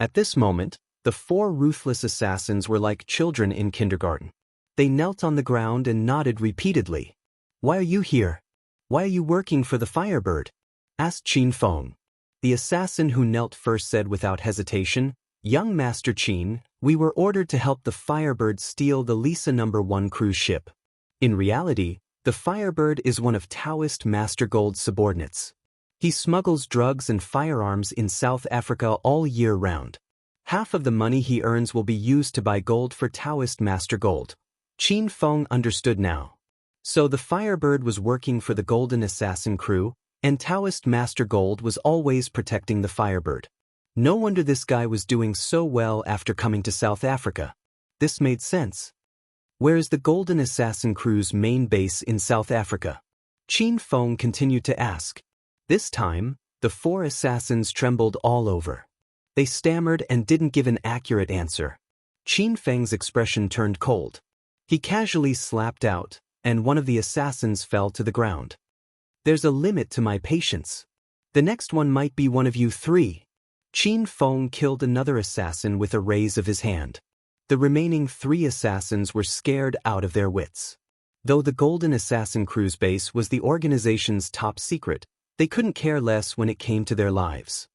[SPEAKER 1] At this moment, the 4 ruthless assassins were like children in kindergarten. They knelt on the ground and nodded repeatedly. Why are you here? Why are you working for the Firebird? Asked Qin Feng. The assassin who knelt first said without hesitation, Young Master Qin, we were ordered to help the Firebird steal the Lisa No. 1 cruise ship. In reality, the Firebird is one of Taoist Master Gold's subordinates. He smuggles drugs and firearms in South Africa all year round. Half of the money he earns will be used to buy gold for Taoist Master Gold. Qin Feng understood now. So the Firebird was working for the Golden Assassin crew, and Taoist Master Gold was always protecting the Firebird. No wonder this guy was doing so well after coming to South Africa. This made sense. Where is the Golden Assassin crew's main base in South Africa? Qin Feng continued to ask. This time, the 4 assassins trembled all over. They stammered and didn't give an accurate answer. Qin Feng's expression turned cold. He casually slapped out, and one of the assassins fell to the ground. There's a limit to my patience. The next one might be one of you 3. Qin Feng killed another assassin with a raise of his hand. The remaining 3 assassins were scared out of their wits. Though the Golden Assassin crew's base was the organization's top secret, they couldn't care less when it came to their lives.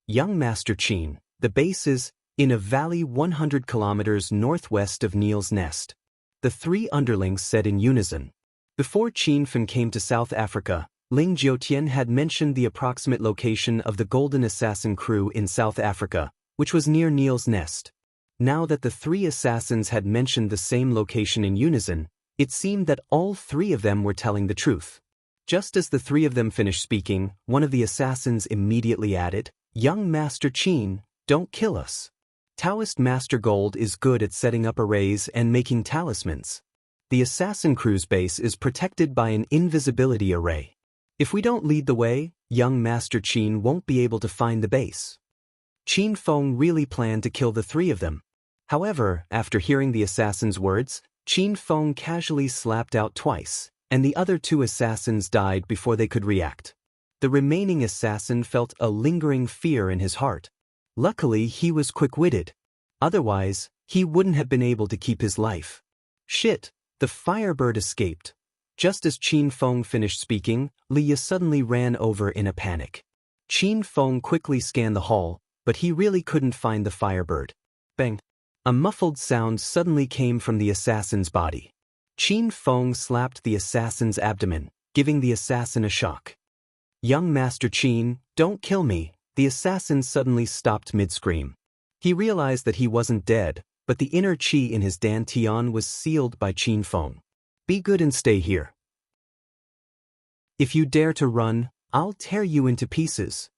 [SPEAKER 1] Young Master Qin, the base is in a valley 100 kilometers northwest of Neil's Nest. The 3 underlings said in unison. Before Qin Fen came to South Africa, Ling Jiutian had mentioned the approximate location of the Golden Assassin crew in South Africa, which was near Neil's Nest. Now that the 3 assassins had mentioned the same location in unison, it seemed that all 3 of them were telling the truth. Just as the 3 of them finished speaking, one of the assassins immediately added, Young Master Qin, don't kill us. Taoist Master Gold is good at setting up arrays and making talismans. The assassin crew's base is protected by an invisibility array. If we don't lead the way, young Master Qin won't be able to find the base. Qin Feng really planned to kill the three of them. However, after hearing the assassin's words, Qin Feng casually slapped out twice, and the other two assassins died before they could react. The remaining assassin felt a lingering fear in his heart. Luckily, he was quick-witted. Otherwise, he wouldn't have been able to keep his life. Shit, the Firebird escaped. Just as Qin Feng finished speaking, Liya suddenly ran over in a panic. Qin Feng quickly scanned the hall, but he really couldn't find the Firebird. Bang! A muffled sound suddenly came from the assassin's body. Qin Feng slapped the assassin's abdomen, giving the assassin a shock. Young Master Qin, don't kill me, the assassin suddenly stopped mid-scream. He realized that he wasn't dead, but the inner qi in his dantian was sealed by Qin Feng. Be good and stay here. If you dare to run, I'll tear you into pieces.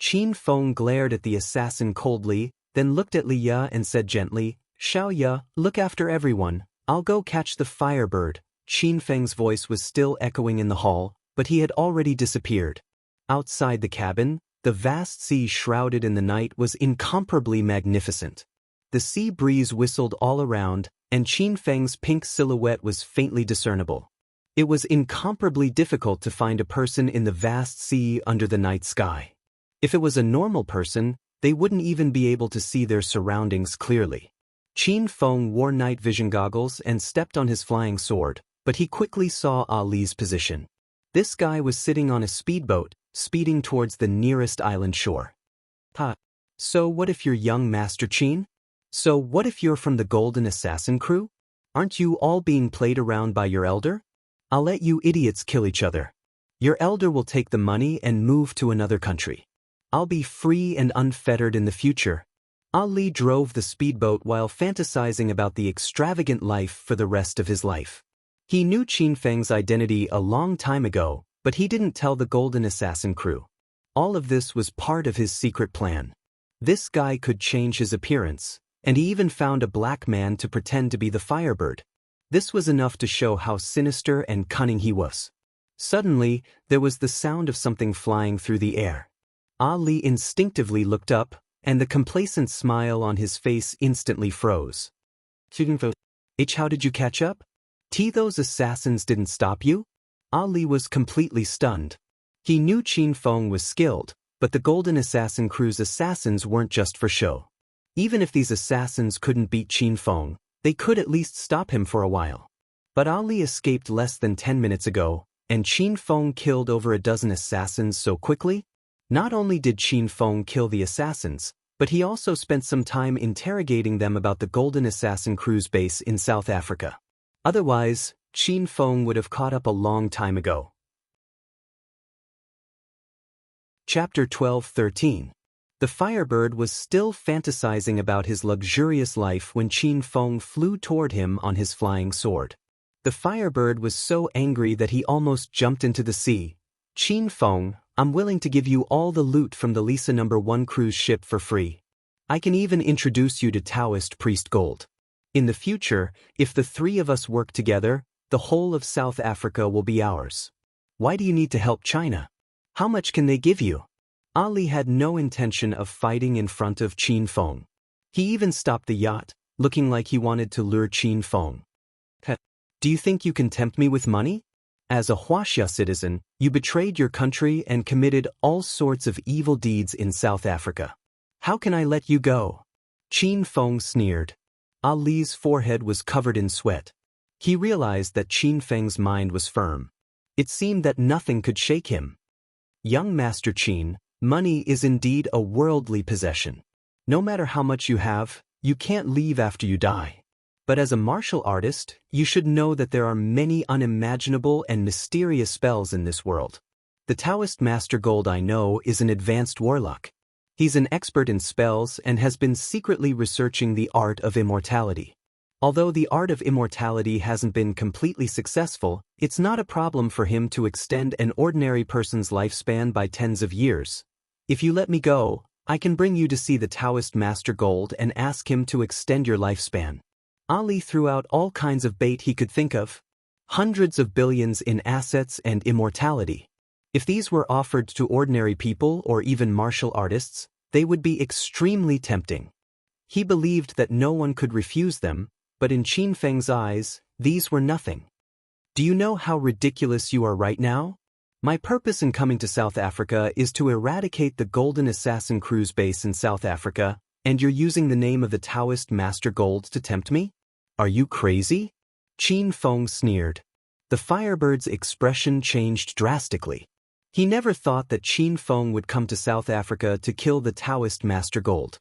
[SPEAKER 1] Qin Feng glared at the assassin coldly, then looked at Liya and said gently, Xiao Ya, look after everyone, I'll go catch the Firebird. Qin Feng's voice was still echoing in the hall, but he had already disappeared. Outside the cabin, the vast sea shrouded in the night was incomparably magnificent. The sea breeze whistled all around, and Qin Feng's pink silhouette was faintly discernible. It was incomparably difficult to find a person in the vast sea under the night sky. If it was a normal person, they wouldn't even be able to see their surroundings clearly. Qin Feng wore night vision goggles and stepped on his flying sword, but he quickly saw Ali's position. This guy was sitting on a speedboat, speeding towards the nearest island shore. So what if you're young Master Qin? So what if you're from the Golden Assassin crew? Aren't you all being played around by your elder? I'll let you idiots kill each other. Your elder will take the money and move to another country. I'll be free and unfettered in the future. Ali drove the speedboat while fantasizing about the extravagant life for the rest of his life. He knew Qin Feng's identity a long time ago, but he didn't tell the Golden Assassin crew. All of this was part of his secret plan. This guy could change his appearance, and he even found a black man to pretend to be the Firebird. This was enough to show how sinister and cunning he was. Suddenly, there was the sound of something flying through the air. Ali instinctively looked up, and the complacent smile on his face instantly froze. How did you catch up? Those assassins didn't stop you? Ali was completely stunned. He knew Qin Feng was skilled, but the Golden Assassin crew's assassins weren't just for show. Even if these assassins couldn't beat Qin Feng, they could at least stop him for a while. But Ali escaped less than 10 minutes ago, and Qin Feng killed over a dozen assassins so quickly? Not only did Qin Feng kill the assassins, but he also spent some time interrogating them about the Golden Assassin crew's base in South Africa. Otherwise, Qin Feng would have caught up a long time ago. Chapter 12-13. The Firebird was still fantasizing about his luxurious life when Qin Feng flew toward him on his flying sword. The Firebird was so angry that he almost jumped into the sea. Qin Feng, I'm willing to give you all the loot from the Lisa No. 1 cruise ship for free. I can even introduce you to Taoist priest gold. In the future, if the three of us work together, the whole of South Africa will be ours. Why do you need to help China? How much can they give you? Ali had no intention of fighting in front of Qin Feng. He even stopped the yacht, looking like he wanted to lure Qin Feng. Do you think you can tempt me with money? As a Huaxia citizen, you betrayed your country and committed all sorts of evil deeds in South Africa. How can I let you go? Qin Feng sneered. Ali's forehead was covered in sweat. He realized that Qin Feng's mind was firm. It seemed that nothing could shake him. Young Master Qin, money is indeed a worldly possession. No matter how much you have, you can't leave after you die. But as a martial artist, you should know that there are many unimaginable and mysterious spells in this world. The Taoist Master Gold I know is an advanced warlock. He's an expert in spells and has been secretly researching the art of immortality. Although the art of immortality hasn't been completely successful, it's not a problem for him to extend an ordinary person's lifespan by tens of years. If you let me go, I can bring you to see the Taoist Master Gold and ask him to extend your lifespan. Ali threw out all kinds of bait he could think of. Hundreds of billions in assets and immortality. If these were offered to ordinary people or even martial artists, they would be extremely tempting. He believed that no one could refuse them, but in Qin Feng's eyes, these were nothing. Do you know how ridiculous you are right now? My purpose in coming to South Africa is to eradicate the Golden Assassin cruise base in South Africa, and you're using the name of the Taoist Master Gold to tempt me? Are you crazy? Qin Feng sneered. The Firebird's expression changed drastically. He never thought that Qin Feng would come to South Africa to kill the Taoist Master Gold.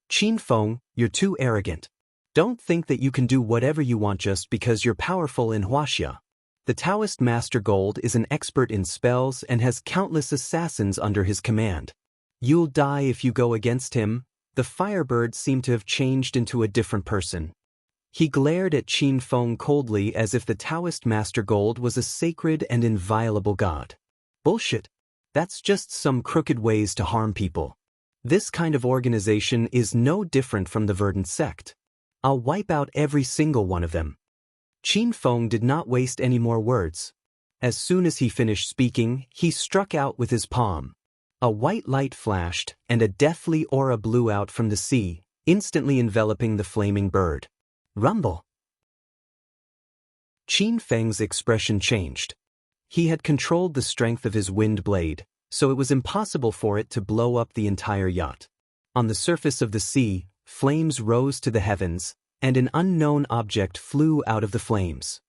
[SPEAKER 1] Qin Feng, you're too arrogant. Don't think that you can do whatever you want just because you're powerful in Huaxia. The Taoist Master Gold is an expert in spells and has countless assassins under his command. You'll die if you go against him. The Firebird seemed to have changed into a different person. He glared at Qin Feng coldly as if the Taoist Master Gold was a sacred and inviolable god. Bullshit. That's just some crooked ways to harm people. This kind of organization is no different from the Verdant sect. I'll wipe out every single one of them. Qin Feng did not waste any more words. As soon as he finished speaking, he struck out with his palm. A white light flashed, and a deathly aura blew out from the sea, instantly enveloping the flaming bird. Rumble! Qin Feng's expression changed. He had controlled the strength of his wind blade, so it was impossible for it to blow up the entire yacht. On the surface of the sea, flames rose to the heavens, and an unknown object flew out of the flames.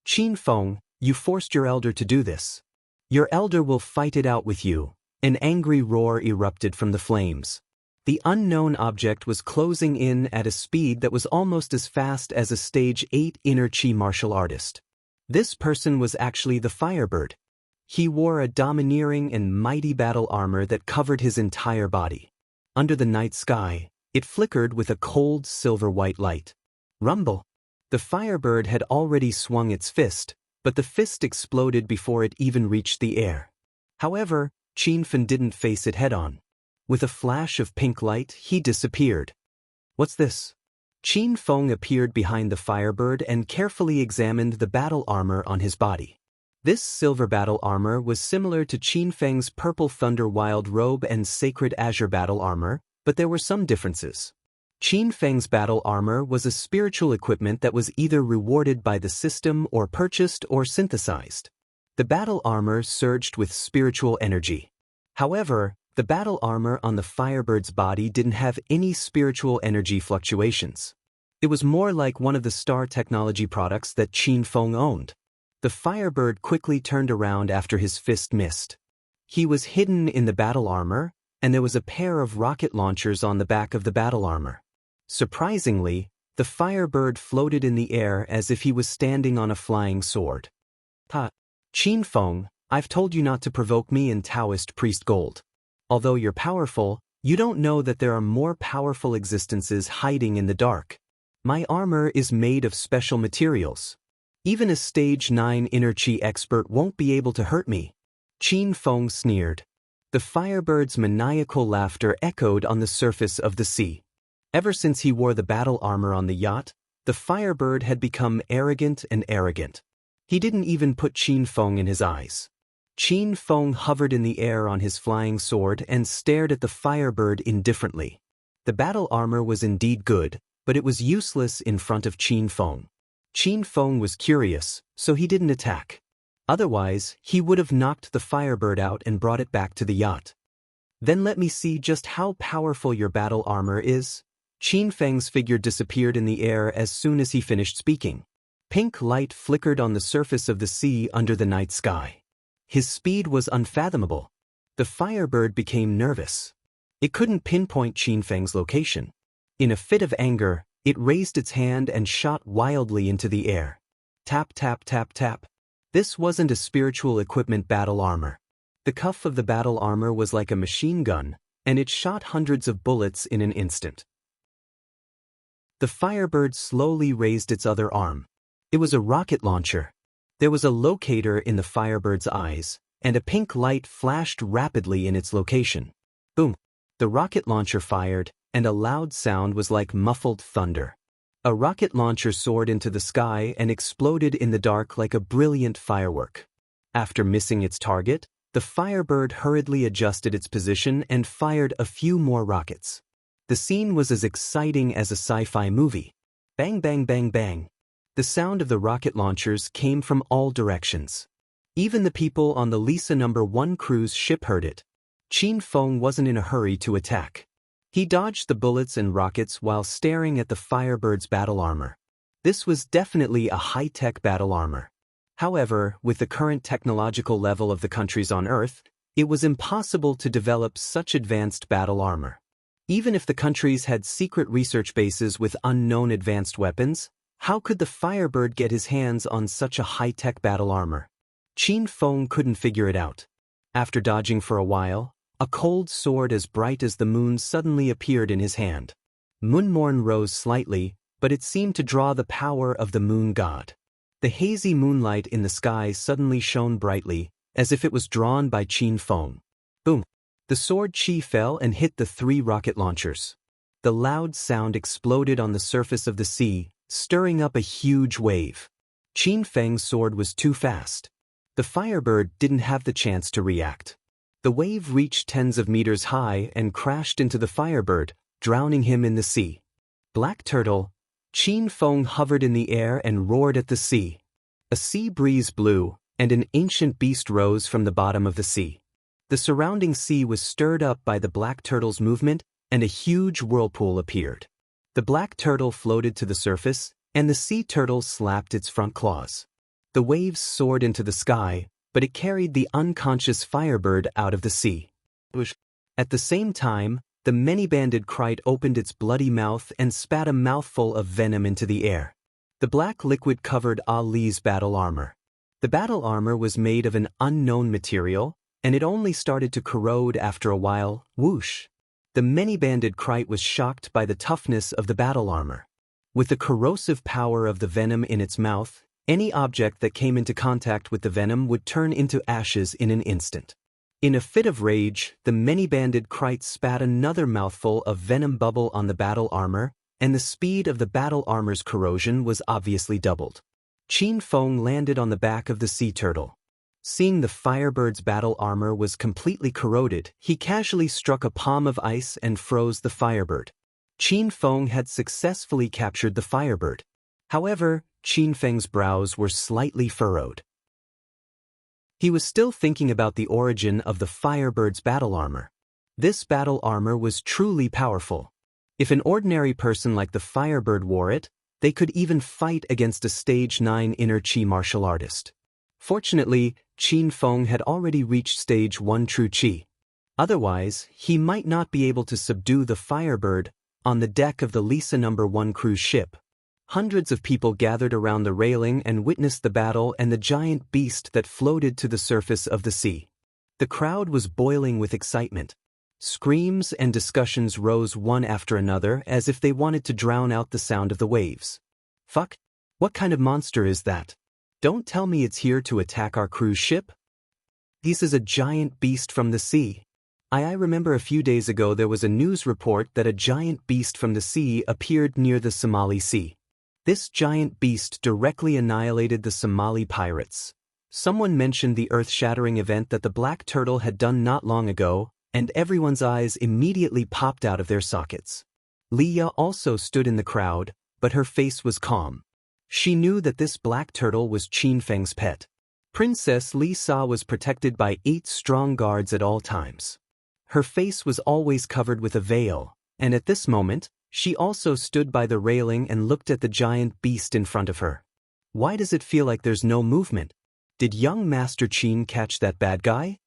[SPEAKER 1] Qin Feng, you forced your elder to do this. Your elder will fight it out with you. An angry roar erupted from the flames. The unknown object was closing in at a speed that was almost as fast as a stage 8 inner chi martial artist. This person was actually the Firebird. He wore a domineering and mighty battle armor that covered his entire body. Under the night sky, it flickered with a cold silver-white light. Rumble! The Firebird had already swung its fist, but the fist exploded before it even reached the air. However, Qin Feng didn't face it head-on. With a flash of pink light, he disappeared. What's this? Qin Feng appeared behind the Firebird and carefully examined the battle armor on his body. This silver battle armor was similar to Qin Feng's purple Thunder Wild Robe and Sacred Azure battle armor, but there were some differences. Qin Feng's battle armor was a spiritual equipment that was either rewarded by the system or purchased or synthesized. The battle armor surged with spiritual energy. However, the battle armor on the Firebird's body didn't have any spiritual energy fluctuations. It was more like one of the Star Technology products that Qin Feng owned. The Firebird quickly turned around after his fist missed. He was hidden in the battle armor, and there was a pair of rocket launchers on the back of the battle armor. Surprisingly, the Firebird floated in the air as if he was standing on a flying sword. Qin Feng, I've told you not to provoke me in Taoist Priest Gold. Although you're powerful, you don't know that there are more powerful existences hiding in the dark. My armor is made of special materials. Even a stage 9 inner chi expert won't be able to hurt me. Qin Feng sneered. The Firebird's maniacal laughter echoed on the surface of the sea. Ever since he wore the battle armor on the yacht, the Firebird had become arrogant and arrogant. He didn't even put Qin Feng in his eyes. Qin Feng hovered in the air on his flying sword and stared at the Firebird indifferently. The battle armor was indeed good, but it was useless in front of Qin Feng. Qin Feng was curious, so he didn't attack. Otherwise, he would have knocked the Firebird out and brought it back to the yacht. Then let me see just how powerful your battle armor is. Qin Feng's figure disappeared in the air as soon as he finished speaking. Pink light flickered on the surface of the sea under the night sky. His speed was unfathomable. The Firebird became nervous. It couldn't pinpoint Qin Feng's location. In a fit of anger, it raised its hand and shot wildly into the air. Tap, tap, tap, tap. This wasn't a spiritual equipment battle armor. The cuff of the battle armor was like a machine gun, and it shot hundreds of bullets in an instant. The Firebird slowly raised its other arm. It was a rocket launcher. There was a locator in the Firebird's eyes, and a pink light flashed rapidly in its location. Boom! The rocket launcher fired, and a loud sound was like muffled thunder. A rocket launcher soared into the sky and exploded in the dark like a brilliant firework. After missing its target, the Firebird hurriedly adjusted its position and fired a few more rockets. The scene was as exciting as a sci-fi movie. Bang, bang, bang, bang. The sound of the rocket launchers came from all directions. Even the people on the Lisa No. 1 cruise ship heard it. Qin Feng wasn't in a hurry to attack. He dodged the bullets and rockets while staring at the Firebird's battle armor. This was definitely a high-tech battle armor. However, with the current technological level of the countries on Earth, it was impossible to develop such advanced battle armor. Even if the countries had secret research bases with unknown advanced weapons, how could the Firebird get his hands on such a high-tech battle armor? Qin Feng couldn't figure it out. After dodging for a while, a cold sword as bright as the moon suddenly appeared in his hand. Moonmorn rose slightly, but it seemed to draw the power of the moon god. The hazy moonlight in the sky suddenly shone brightly, as if it was drawn by Qin Feng. Boom! The sword Qi fell and hit the 3 rocket launchers. The loud sound exploded on the surface of the sea, stirring up a huge wave. Qin Feng's sword was too fast. The Firebird didn't have the chance to react. The wave reached tens of meters high and crashed into the Firebird, drowning him in the sea. Black Turtle. Qin Feng hovered in the air and roared at the sea. A sea breeze blew, and an ancient beast rose from the bottom of the sea. The surrounding sea was stirred up by the Black Turtle's movement, and a huge whirlpool appeared. The Black Turtle floated to the surface, and the Sea Turtle slapped its front claws. The waves soared into the sky, but it carried the unconscious Firebird out of the sea. At the same time, the many-banded Krite opened its bloody mouth and spat a mouthful of venom into the air. The black liquid covered Ali's battle armor. The battle armor was made of an unknown material, and it only started to corrode after a while. Whoosh! The many-banded Krite was shocked by the toughness of the battle armor. With the corrosive power of the venom in its mouth, any object that came into contact with the venom would turn into ashes in an instant. In a fit of rage, the many-banded Krite spat another mouthful of venom bubble on the battle armor, and the speed of the battle armor's corrosion was obviously doubled. Qin Feng landed on the back of the Sea Turtle. Seeing the Firebird's battle armor was completely corroded, he casually struck a palm of ice and froze the Firebird. Qin Feng had successfully captured the Firebird. However, Qin Feng's brows were slightly furrowed. He was still thinking about the origin of the Firebird's battle armor. This battle armor was truly powerful. If an ordinary person like the Firebird wore it, they could even fight against a Stage 9 inner Qi martial artist. Fortunately, Qin Feng had already reached Stage 1 True Qi. Otherwise, he might not be able to subdue the Firebird on the deck of the Lisa No. 1 cruise ship. Hundreds of people gathered around the railing and witnessed the battle and the giant beast that floated to the surface of the sea. The crowd was boiling with excitement. Screams and discussions rose one after another as if they wanted to drown out the sound of the waves. Fuck? What kind of monster is that? Don't tell me it's here to attack our cruise ship? This is a giant beast from the sea. I remember a few days ago there was a news report that a giant beast from the sea appeared near the Somali Sea. This giant beast directly annihilated the Somali pirates. Someone mentioned the earth-shattering event that the Black Turtle had done not long ago, and everyone's eyes immediately popped out of their sockets. Leah also stood in the crowd, but her face was calm. She knew that this Black Turtle was Qin Feng's pet. Princess Lisa was protected by 8 strong guards at all times. Her face was always covered with a veil, and at this moment, she also stood by the railing and looked at the giant beast in front of her. Why does it feel like there's no movement? Did young Master Qin catch that bad guy?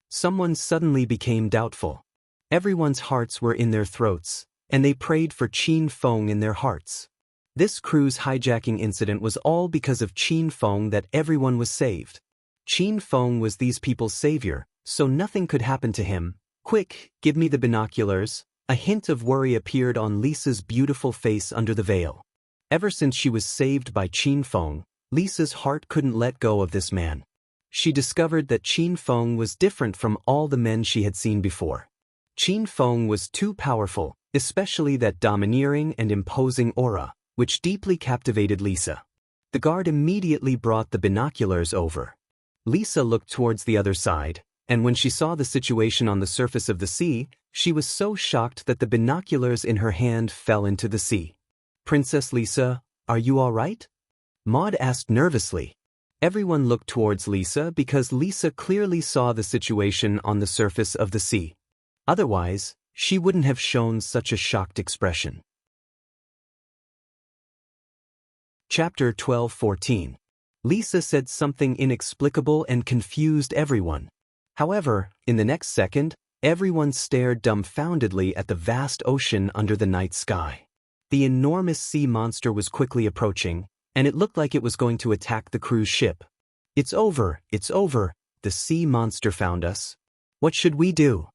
[SPEAKER 1] Someone suddenly became doubtful. Everyone's hearts were in their throats, and they prayed for Qin Feng in their hearts. This cruise hijacking incident was all because of Qin Feng that everyone was saved. Qin Feng was these people's savior, so nothing could happen to him. Quick, give me the binoculars. A hint of worry appeared on Lisa's beautiful face under the veil. Ever since she was saved by Qin Feng, Lisa's heart couldn't let go of this man. She discovered that Qin Feng was different from all the men she had seen before. Qin Feng was too powerful, especially that domineering and imposing aura. which deeply captivated Lisa. The guard immediately brought the binoculars over. Lisa looked towards the other side, and when she saw the situation on the surface of the sea, she was so shocked that the binoculars in her hand fell into the sea. "Princess Lisa, are you all right?" Maud asked nervously. Everyone looked towards Lisa because Lisa clearly saw the situation on the surface of the sea. Otherwise, she wouldn't have shown such a shocked expression. Chapter 12:14. Lisa said something inexplicable and confused everyone. However, in the next second, everyone stared dumbfoundedly at the vast ocean under the night sky. The enormous sea monster was quickly approaching, and it looked like it was going to attack the cruise ship. It's over, the sea monster found us. What should we do?"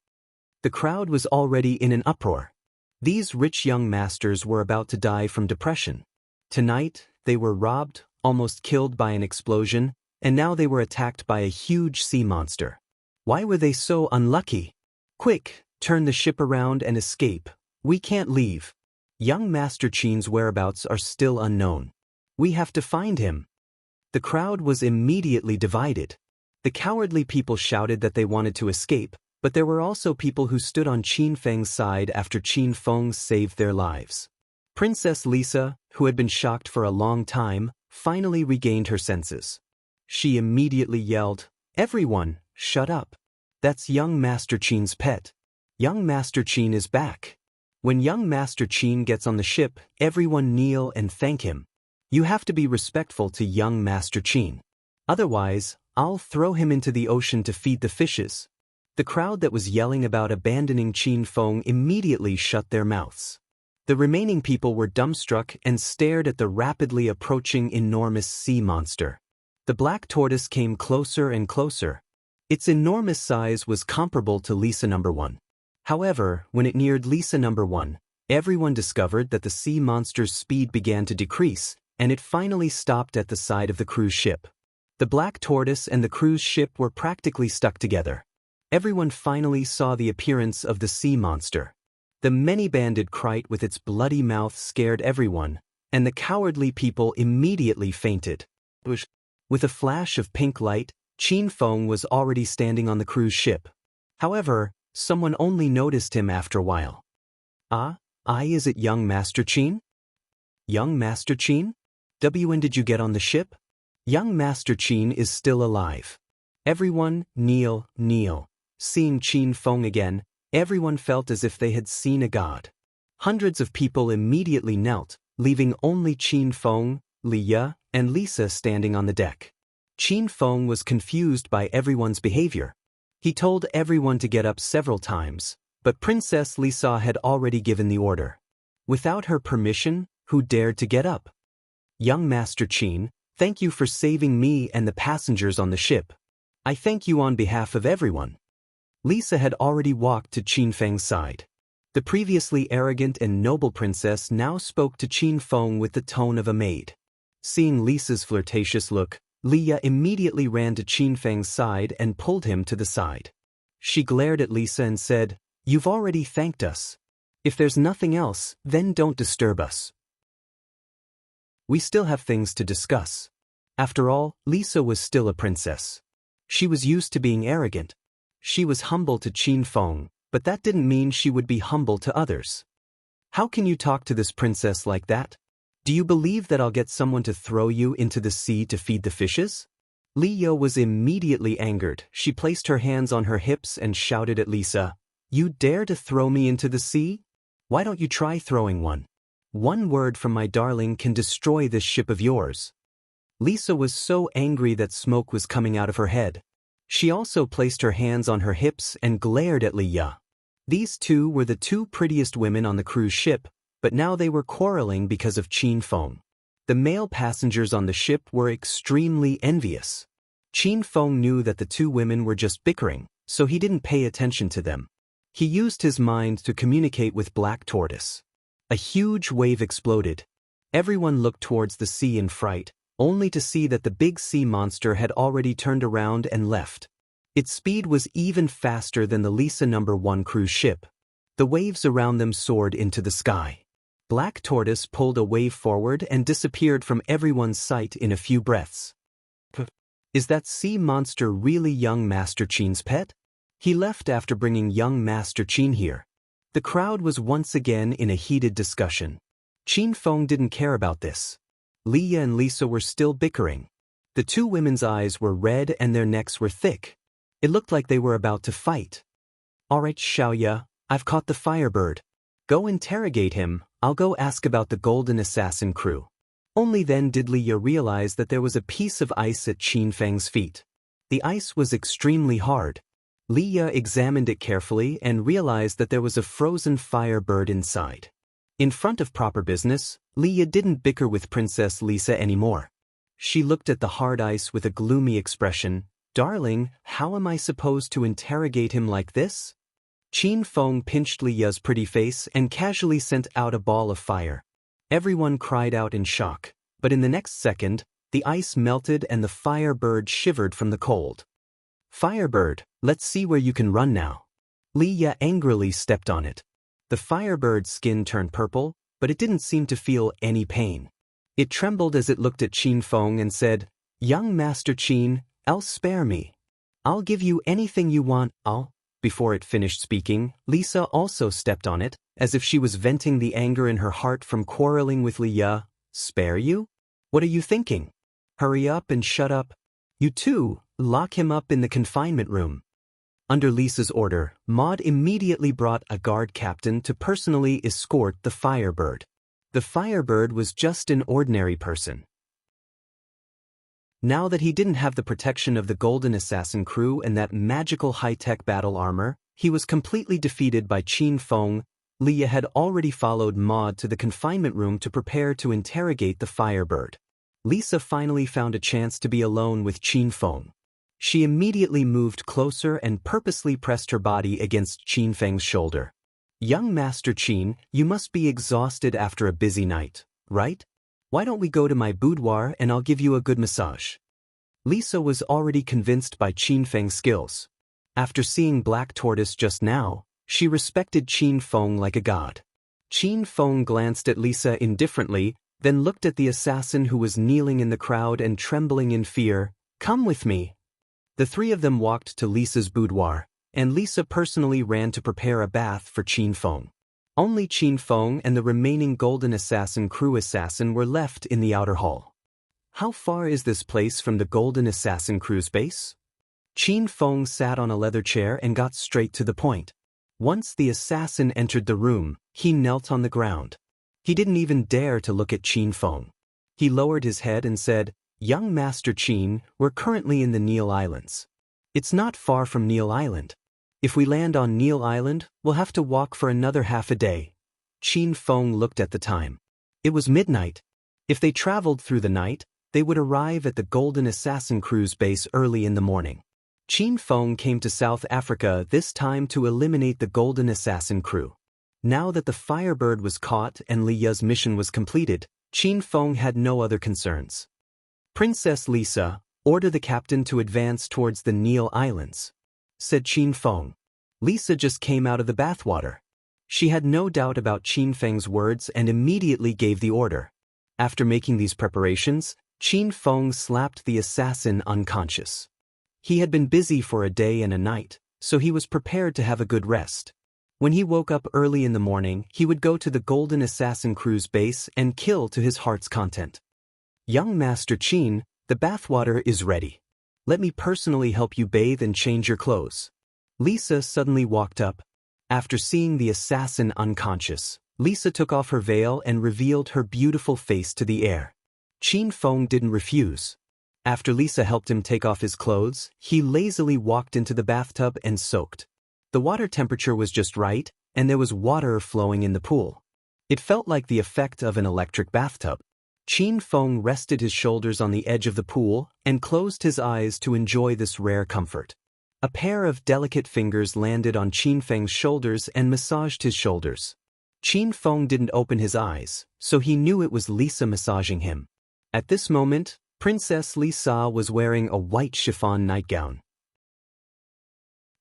[SPEAKER 1] The crowd was already in an uproar. These rich young masters were about to die from depression. Tonight, they were robbed, almost killed by an explosion, and now they were attacked by a huge sea monster. Why were they so unlucky? "Quick, turn the ship around and escape. We can't leave. Young Master Chin's whereabouts are still unknown. We have to find him." The crowd was immediately divided. The cowardly people shouted that they wanted to escape, but there were also people who stood on Qin Feng's side after Qin Feng saved their lives. Princess Lisa, who had been shocked for a long time, finally regained her senses. She immediately yelled, "Everyone, shut up. That's young Master Qin's pet. Young Master Qin is back. When young Master Qin gets on the ship, everyone kneel and thank him. You have to be respectful to young Master Qin. Otherwise, I'll throw him into the ocean to feed the fishes." The crowd that was yelling about abandoning Qin Feng immediately shut their mouths. The remaining people were dumbstruck and stared at the rapidly approaching enormous sea monster. The black tortoise came closer and closer. Its enormous size was comparable to Lisa number 1. However, when it neared Lisa number 1, everyone discovered that the sea monster's speed began to decrease, and it finally stopped at the side of the cruise ship. The black tortoise and the cruise ship were practically stuck together. Everyone finally saw the appearance of the sea monster. The many-banded kite with its bloody mouth scared everyone, and the cowardly people immediately fainted. With a flash of pink light, Qin Feng was already standing on the cruise ship. However, someone only noticed him after a while. Is it young Master Qin? Young Master Qin? When did you get on the ship? Young Master Qin is still alive. Everyone, kneel. Seeing Qin Feng again, everyone felt as if they had seen a god. Hundreds of people immediately knelt, leaving only Qin Feng, Liya, and Lisa standing on the deck. Qin Feng was confused by everyone's behavior. He told everyone to get up several times, but Princess Lisa had already given the order. Without her permission, who dared to get up? Young Master Qin, thank you for saving me and the passengers on the ship. I thank you on behalf of everyone. Lisa had already walked to Qin Feng's side. The previously arrogant and noble princess now spoke to Qin Feng with the tone of a maid. Seeing Lisa's flirtatious look, Liya immediately ran to Qin Feng's side and pulled him to the side. She glared at Lisa and said, "You've already thanked us. If there's nothing else, then don't disturb us. We still have things to discuss." After all, Lisa was still a princess. She was used to being arrogant. She was humble to Qin Feng, but that didn't mean she would be humble to others. "How can you talk to this princess like that? Do you believe that I'll get someone to throw you into the sea to feed the fishes?" Liya was immediately angered. She placed her hands on her hips and shouted at Lisa, "You dare to throw me into the sea? Why don't you try throwing one? One word from my darling can destroy this ship of yours." Lisa was so angry that smoke was coming out of her head. She also placed her hands on her hips and glared at Liya. These two were the two prettiest women on the cruise ship, but now they were quarreling because of Qin Feng. The male passengers on the ship were extremely envious. Qin Feng knew that the two women were just bickering, so he didn't pay attention to them. He used his mind to communicate with Black Tortoise. A huge wave exploded. Everyone looked towards the sea in fright, only to see that the big sea monster had already turned around and left. Its speed was even faster than the Lisa No. 1 cruise ship. The waves around them soared into the sky. Black Tortoise pulled a wave forward and disappeared from everyone's sight in a few breaths. Is that sea monster really young Master Qin's pet? He left after bringing young Master Qin here. The crowd was once again in a heated discussion. Qin Feng didn't care about this. Leah and Lisa were still bickering. The two women's eyes were red and their necks were thick. It looked like they were about to fight. Alright, Xiaoya, I've caught the Firebird. Go interrogate him, I'll go ask about the Golden Assassin crew. Only then did Leah realize that there was a piece of ice at Qin Feng's feet. The ice was extremely hard. Leah examined it carefully and realized that there was a frozen Firebird inside. In front of proper business, Leah didn't bicker with Princess Lisa anymore. She looked at the hard ice with a gloomy expression. Darling, how am I supposed to interrogate him like this? Qin Feng pinched Leah's pretty face and casually sent out a ball of fire. Everyone cried out in shock, but in the next second, the ice melted and the Firebird shivered from the cold. Firebird, let's see where you can run now. Leah angrily stepped on it. The Firebird's skin turned purple, but it didn't seem to feel any pain. It trembled as it looked at Qin Feng and said, Young Master Qin, else spare me. I'll give you anything you want, Before it finished speaking, Lisa also stepped on it, as if she was venting the anger in her heart from quarreling with Leah. Spare you? What are you thinking? Hurry up and shut up. You two, lock him up in the confinement room. Under Lisa's order, Maud immediately brought a guard captain to personally escort the Firebird. The Firebird was just an ordinary person. Now that he didn't have the protection of the Golden Assassin crew and that magical high-tech battle armor, he was completely defeated by Qin Feng. Leah had already followed Maud to the confinement room to prepare to interrogate the Firebird. Lisa finally found a chance to be alone with Qin Feng. She immediately moved closer and purposely pressed her body against Qin Feng's shoulder. Young Master Qin, you must be exhausted after a busy night, right? Why don't we go to my boudoir and I'll give you a good massage? Lisa was already convinced by Qin Feng's skills. After seeing Black Tortoise just now, she respected Qin Feng like a god. Qin Feng glanced at Lisa indifferently, then looked at the assassin who was kneeling in the crowd and trembling in fear. Come with me. The three of them walked to Lisa's boudoir, and Lisa personally ran to prepare a bath for Qin Feng. Only Qin Feng and the remaining Golden Assassin crew assassin were left in the outer hall. How far is this place from the Golden Assassin crew's base? Qin Feng sat on a leather chair and got straight to the point. Once the assassin entered the room, he knelt on the ground. He didn't even dare to look at Qin Feng. He lowered his head and said, Young Master Qin, we're currently in the Neil Islands. It's not far from Neil Island. If we land on Neil Island, we'll have to walk for another half a day. Qin Feng looked at the time. It was midnight. If they traveled through the night, they would arrive at the Golden Assassin crew's base early in the morning. Qin Feng came to South Africa this time to eliminate the Golden Assassin crew. Now that the Firebird was caught and Leah's mission was completed, Qin Feng had no other concerns. Princess Lisa, order the captain to advance towards the Neil Islands, said Qin Feng. Lisa just came out of the bathwater. She had no doubt about Qin Feng's words and immediately gave the order. After making these preparations, Qin Feng slapped the assassin unconscious. He had been busy for a day and a night, so he was prepared to have a good rest. When he woke up early in the morning, he would go to the Golden Assassin crew's base and kill to his heart's content. Young Master Qin, the bathwater is ready. Let me personally help you bathe and change your clothes. Lisa suddenly walked up. After seeing the assassin unconscious, Lisa took off her veil and revealed her beautiful face to the air. Qin Feng didn't refuse. After Lisa helped him take off his clothes, he lazily walked into the bathtub and soaked. The water temperature was just right, and there was water flowing in the pool. It felt like the effect of an electric bathtub. Qin Feng rested his shoulders on the edge of the pool and closed his eyes to enjoy this rare comfort. A pair of delicate fingers landed on Qin Feng's shoulders and massaged his shoulders. Qin Feng didn't open his eyes, so he knew it was Lisa massaging him. At this moment, Princess Lisa was wearing a white chiffon nightgown.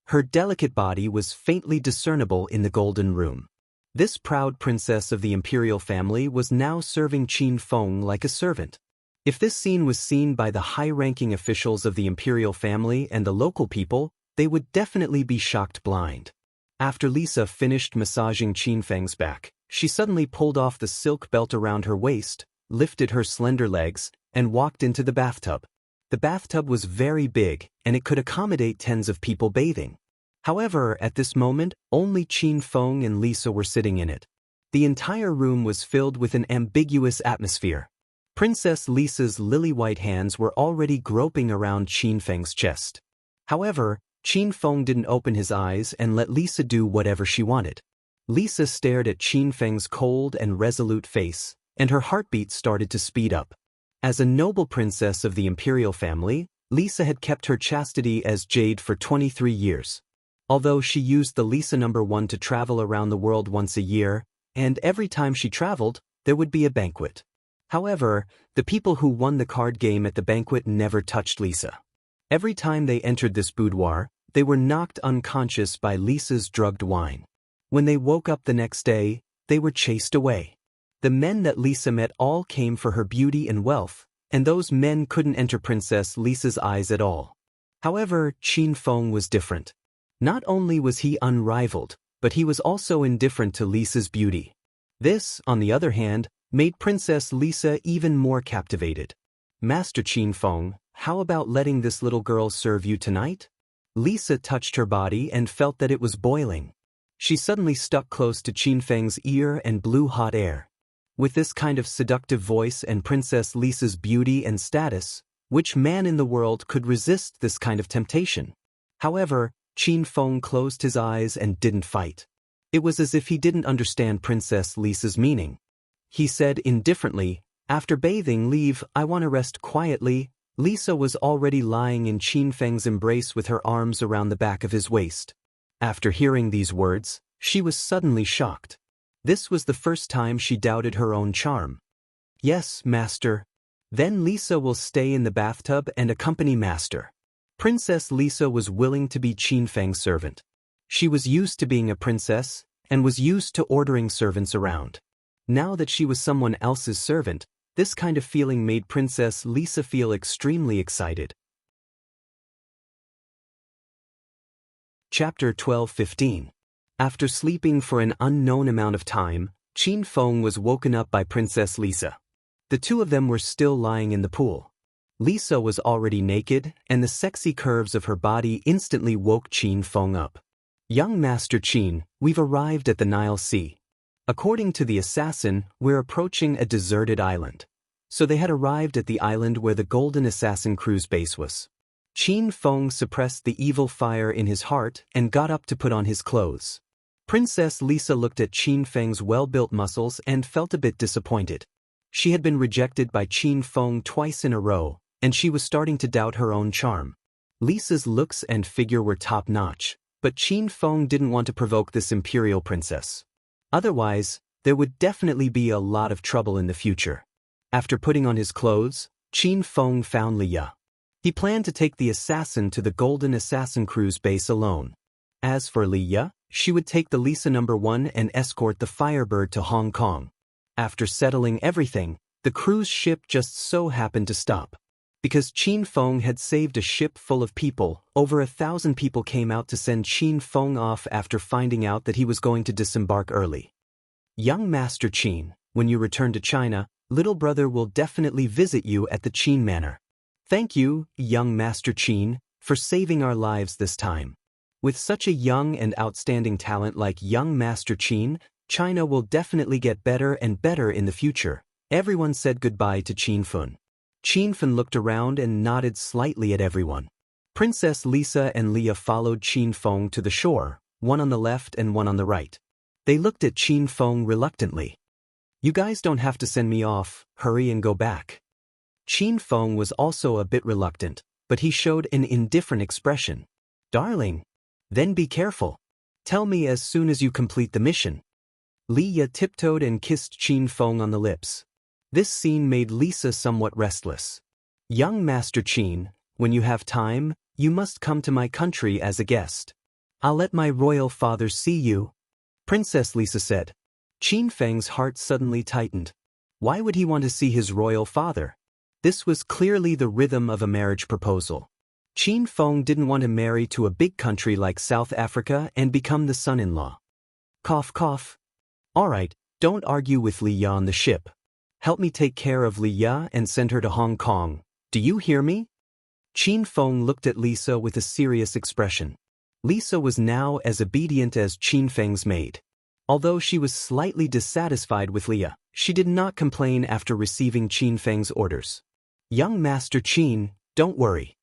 [SPEAKER 1] Her delicate body was faintly discernible in the golden room. This proud princess of the imperial family was now serving Qin Feng like a servant. If this scene was seen by the high-ranking officials of the imperial family and the local people, they would definitely be shocked blind. After Lisa finished massaging Qin Feng's back, she suddenly pulled off the silk belt around her waist, lifted her slender legs, and walked into the bathtub. The bathtub was very big, and it could accommodate tens of people bathing. However, at this moment, only Qin Feng and Lisa were sitting in it. The entire room was filled with an ambiguous atmosphere. Princess Lisa's lily-white hands were already groping around Qin Feng's chest. However, Qin Feng didn't open his eyes and let Lisa do whatever she wanted. Lisa stared at Qin Feng's cold and resolute face, and her heartbeat started to speed up. As a noble princess of the imperial family, Lisa had kept her chastity as jade for 23 years. Although she used the Lisa #1 to travel around the world once a year, and every time she traveled, there would be a banquet. However, the people who won the card game at the banquet never touched Lisa. Every time they entered this boudoir, they were knocked unconscious by Lisa's drugged wine. When they woke up the next day, they were chased away. The men that Lisa met all came for her beauty and wealth, and those men couldn't enter Princess Lisa's eyes at all. However, Qin Feng was different. Not only was he unrivaled, but he was also indifferent to Lisa's beauty. This, on the other hand, made Princess Lisa even more captivated. "Master Qin Feng, how about letting this little girl serve you tonight?" Lisa touched her body and felt that it was boiling. She suddenly stuck close to Qin Feng's ear and blew hot air. With this kind of seductive voice and Princess Lisa's beauty and status, which man in the world could resist this kind of temptation? However, Qin Feng closed his eyes and didn't fight. It was as if he didn't understand Princess Lisa's meaning. He said indifferently, "After bathing, leave, I want to rest quietly." Lisa was already lying in Qin Feng's embrace with her arms around the back of his waist. After hearing these words, she was suddenly shocked. This was the first time she doubted her own charm. "Yes, master." "Then Lisa will stay in the bathtub and accompany master." Princess Lisa was willing to be Qin Feng's servant. She was used to being a princess, and was used to ordering servants around. Now that she was someone else's servant, this kind of feeling made Princess Lisa feel extremely excited. Chapter 12:15. After sleeping for an unknown amount of time, Qin Feng was woken up by Princess Lisa. The two of them were still lying in the pool. Lisa was already naked, and the sexy curves of her body instantly woke Qin Feng up. "Young Master Qin, we've arrived at the Nile Sea. According to the assassin, we're approaching a deserted island." So they had arrived at the island where the Golden Assassin cruise base was. Qin Feng suppressed the evil fire in his heart and got up to put on his clothes. Princess Lisa looked at Qin Feng's well-built muscles and felt a bit disappointed. She had been rejected by Qin Feng twice in a row, and she was starting to doubt her own charm. Lisa's looks and figure were top-notch, but Qin Feng didn't want to provoke this imperial princess. Otherwise, there would definitely be a lot of trouble in the future. After putting on his clothes, Qin Feng found Liya. He planned to take the assassin to the Golden Assassin cruise base alone. As for Liya, she would take the Lisa #1 and escort the Firebird to Hong Kong. After settling everything, the cruise ship just so happened to stop. Because Qin Feng had saved a ship full of people, over 1,000 people came out to send Qin Feng off after finding out that he was going to disembark early. "Young Master Qin, when you return to China, little brother will definitely visit you at the Qin Manor. Thank you, young Master Qin, for saving our lives this time. With such a young and outstanding talent like young Master Qin, China will definitely get better and better in the future." Everyone said goodbye to Qin Feng. Qin Feng looked around and nodded slightly at everyone. Princess Lisa and Liya followed Qin Feng to the shore, one on the left and one on the right. They looked at Qin Feng reluctantly. "You guys don't have to send me off, hurry and go back." Qin Feng was also a bit reluctant, but he showed an indifferent expression. "Darling, then be careful. Tell me as soon as you complete the mission." Liya tiptoed and kissed Qin Feng on the lips. This scene made Lisa somewhat restless. "Young Master Qin, when you have time, you must come to my country as a guest. I'll let my royal father see you," Princess Lisa said. Qin Feng's heart suddenly tightened. Why would he want to see his royal father? This was clearly the rhythm of a marriage proposal. Qin Feng didn't want to marry to a big country like South Africa and become the son-in-law. Cough cough. Alright, don't argue with Li Ya on the ship. Help me take care of Li Ya and send her to Hong Kong. Do you hear me? Qin Feng looked at Lisa with a serious expression. Lisa was now as obedient as Qin Feng's maid. Although she was slightly dissatisfied with Li Ya, she did not complain after receiving Qin Feng's orders. Young Master Qin, don't worry.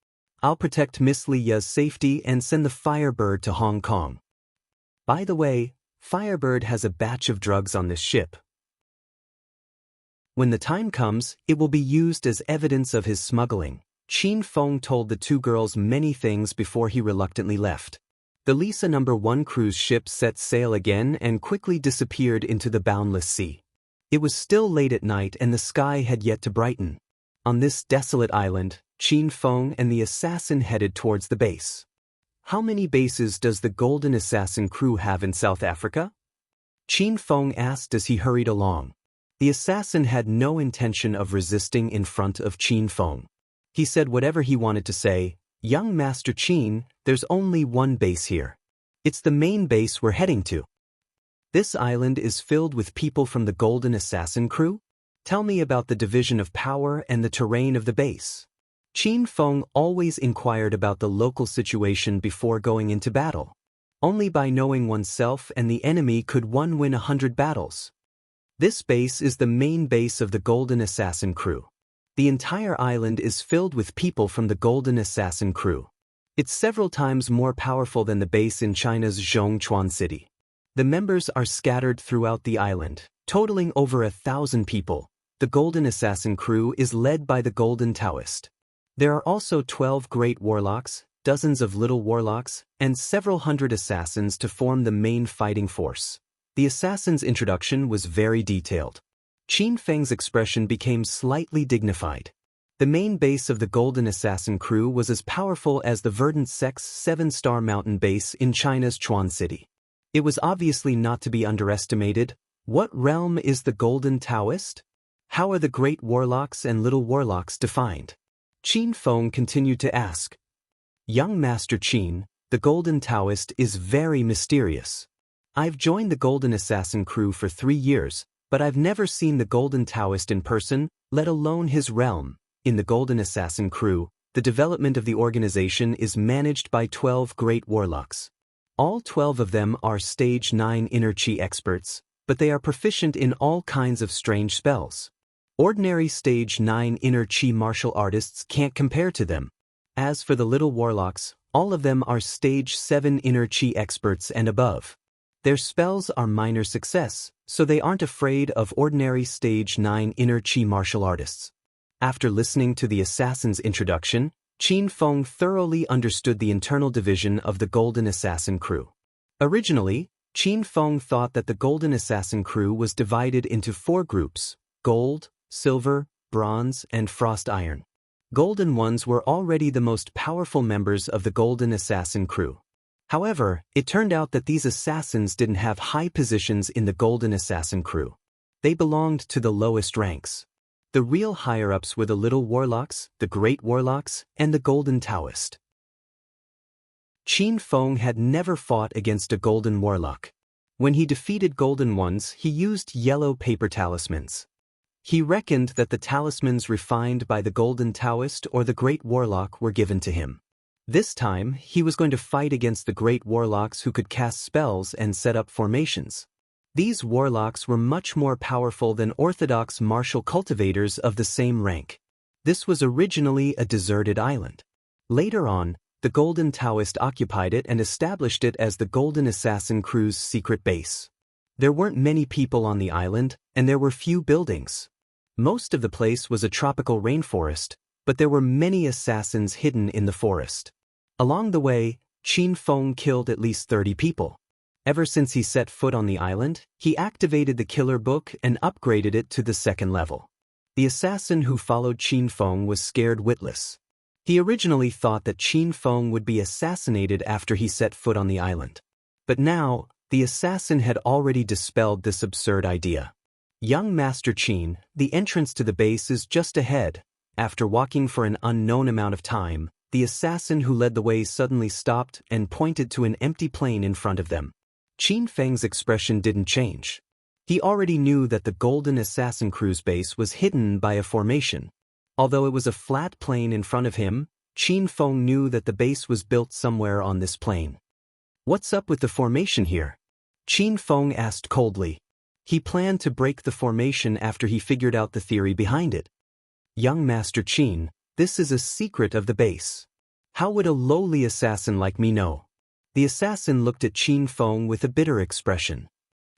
[SPEAKER 1] I'll protect Miss Li Ya's safety and send the Firebird to Hong Kong. By the way, Firebird has a batch of drugs on this ship. When the time comes, it will be used as evidence of his smuggling. Qin Feng told the two girls many things before he reluctantly left. The Lisa No. 1 cruise ship set sail again and quickly disappeared into the boundless sea. It was still late at night and the sky had yet to brighten. On this desolate island, Qin Feng and the assassin headed towards the base. How many bases does the Golden Assassin crew have in South Africa? Qin Feng asked as he hurried along. The assassin had no intention of resisting in front of Qin Feng. He said whatever he wanted to say. Young Master Qin, there's only one base here. It's the main base we're heading to. This island is filled with people from the Golden Assassin crew? Tell me about the division of power and the terrain of the base. Qin Feng always inquired about the local situation before going into battle. Only by knowing oneself and the enemy could one win 100 battles. This base is the main base of the Golden Assassin crew. The entire island is filled with people from the Golden Assassin crew. It's several times more powerful than the base in China's Zhongchuan city. The members are scattered throughout the island, totaling over 1,000 people. The Golden Assassin crew is led by the Golden Taoist. There are also 12 great warlocks, dozens of little warlocks, and several hundred assassins to form the main fighting force. The assassin's introduction was very detailed. Qin Feng's expression became slightly dignified. The main base of the Golden Assassin crew was as powerful as the Verdant Sect's 7-star mountain base in China's Chuan City. It was obviously not to be underestimated. What realm is the Golden Taoist? How are the great warlocks and little warlocks defined? Qin Feng continued to ask. Young Master Qin, the Golden Taoist is very mysterious. I've joined the Golden Assassin crew for 3 years, but I've never seen the Golden Taoist in person, let alone his realm. In the Golden Assassin crew, the development of the organization is managed by 12 great warlocks. All 12 of them are Stage 9 Inner Chi experts, but they are proficient in all kinds of strange spells. Ordinary Stage 9 Inner Chi martial artists can't compare to them. As for the little warlocks, all of them are Stage 7 Inner Chi experts and above. Their spells are minor success, so they aren't afraid of ordinary Stage 9 Inner Chi martial artists. After listening to the assassin's introduction, Qin Feng thoroughly understood the internal division of the Golden Assassin crew. Originally, Qin Feng thought that the Golden Assassin crew was divided into 4 groups: gold, silver, bronze, and frost iron. Golden ones were already the most powerful members of the Golden Assassin crew. However, it turned out that these assassins didn't have high positions in the Golden Assassin crew. They belonged to the lowest ranks. The real higher-ups were the little warlocks, the great warlocks, and the Golden Taoist. Qin Feng had never fought against a golden warlock. When he defeated golden ones, he used yellow paper talismans. He reckoned that the talismans refined by the Golden Taoist or the great warlock were given to him. This time, he was going to fight against the great warlocks who could cast spells and set up formations. These warlocks were much more powerful than orthodox martial cultivators of the same rank. This was originally a deserted island. Later on, the Golden Taoist occupied it and established it as the Golden Assassin crew's secret base. There weren't many people on the island, and there were few buildings. Most of the place was a tropical rainforest, but there were many assassins hidden in the forest. Along the way, Qin Feng killed at least 30 people. Ever since he set foot on the island, he activated the killer book and upgraded it to the 2nd level. The assassin who followed Qin Feng was scared witless. He originally thought that Qin Feng would be assassinated after he set foot on the island. But now, The assassin had already dispelled this absurd idea. Young Master Qin, the entrance to the base is just ahead. After walking for an unknown amount of time, the assassin who led the way suddenly stopped and pointed to an empty plain in front of them. Qin Feng's expression didn't change. He already knew that the Golden Assassin Crew's base was hidden by a formation. Although it was a flat plain in front of him, Qin Feng knew that the base was built somewhere on this plain. What's up with the formation here? Qin Feng asked coldly. He planned to break the formation after he figured out the theory behind it. Young Master Qin, this is a secret of the base. How would a lowly assassin like me know? The assassin looked at Qin Feng with a bitter expression.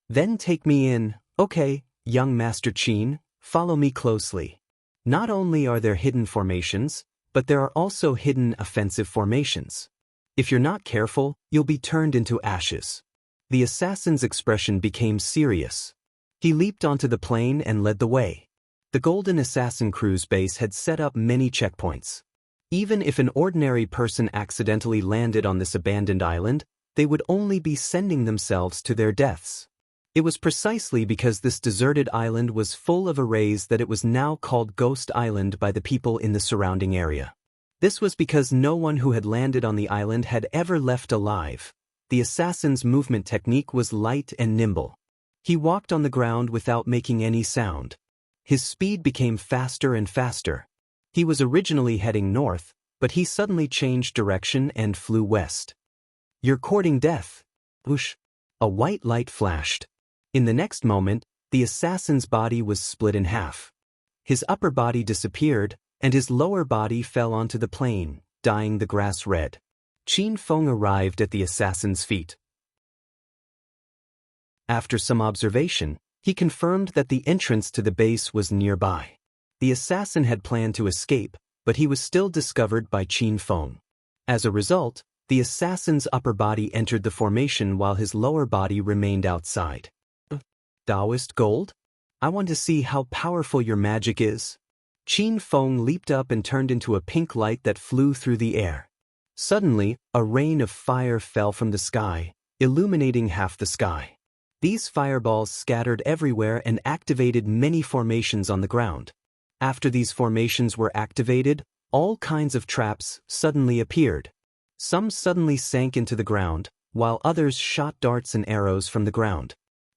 [SPEAKER 1] Then take me in. Okay, young Master Qin, follow me closely. Not only are there hidden formations, but there are also hidden offensive formations. If you're not careful, you'll be turned into ashes. The assassin's expression became serious. He leaped onto the plain and led the way. The Golden Assassin Crew's base had set up many checkpoints. Even if an ordinary person accidentally landed on this abandoned island, they would only be sending themselves to their deaths. It was precisely because this deserted island was full of arrays that it was now called Ghost Island by the people in the surrounding area. This was because no one who had landed on the island had ever left alive. The assassin's movement technique was light and nimble. He walked on the ground without making any sound. His speed became faster and faster. He was originally heading north, but he suddenly changed direction and flew west. You're courting death. Whoosh! A white light flashed. In the next moment, the assassin's body was split in half. His upper body disappeared, and his lower body fell onto the plain, dyeing the grass red. Qin Feng arrived at the assassin's feet. After some observation, he confirmed that the entrance to the base was nearby. The assassin had planned to escape, but he was still discovered by Qin Feng. As a result, the assassin's upper body entered the formation while his lower body remained outside. Taoist gold? I want to see how powerful your magic is. Qin Feng leaped up and turned into a pink light that flew through the air. Suddenly, a rain of fire fell from the sky, illuminating half the sky. These fireballs scattered everywhere and activated many formations on the ground. After these formations were activated, all kinds of traps suddenly appeared. Some suddenly sank into the ground, while others shot darts and arrows from the ground.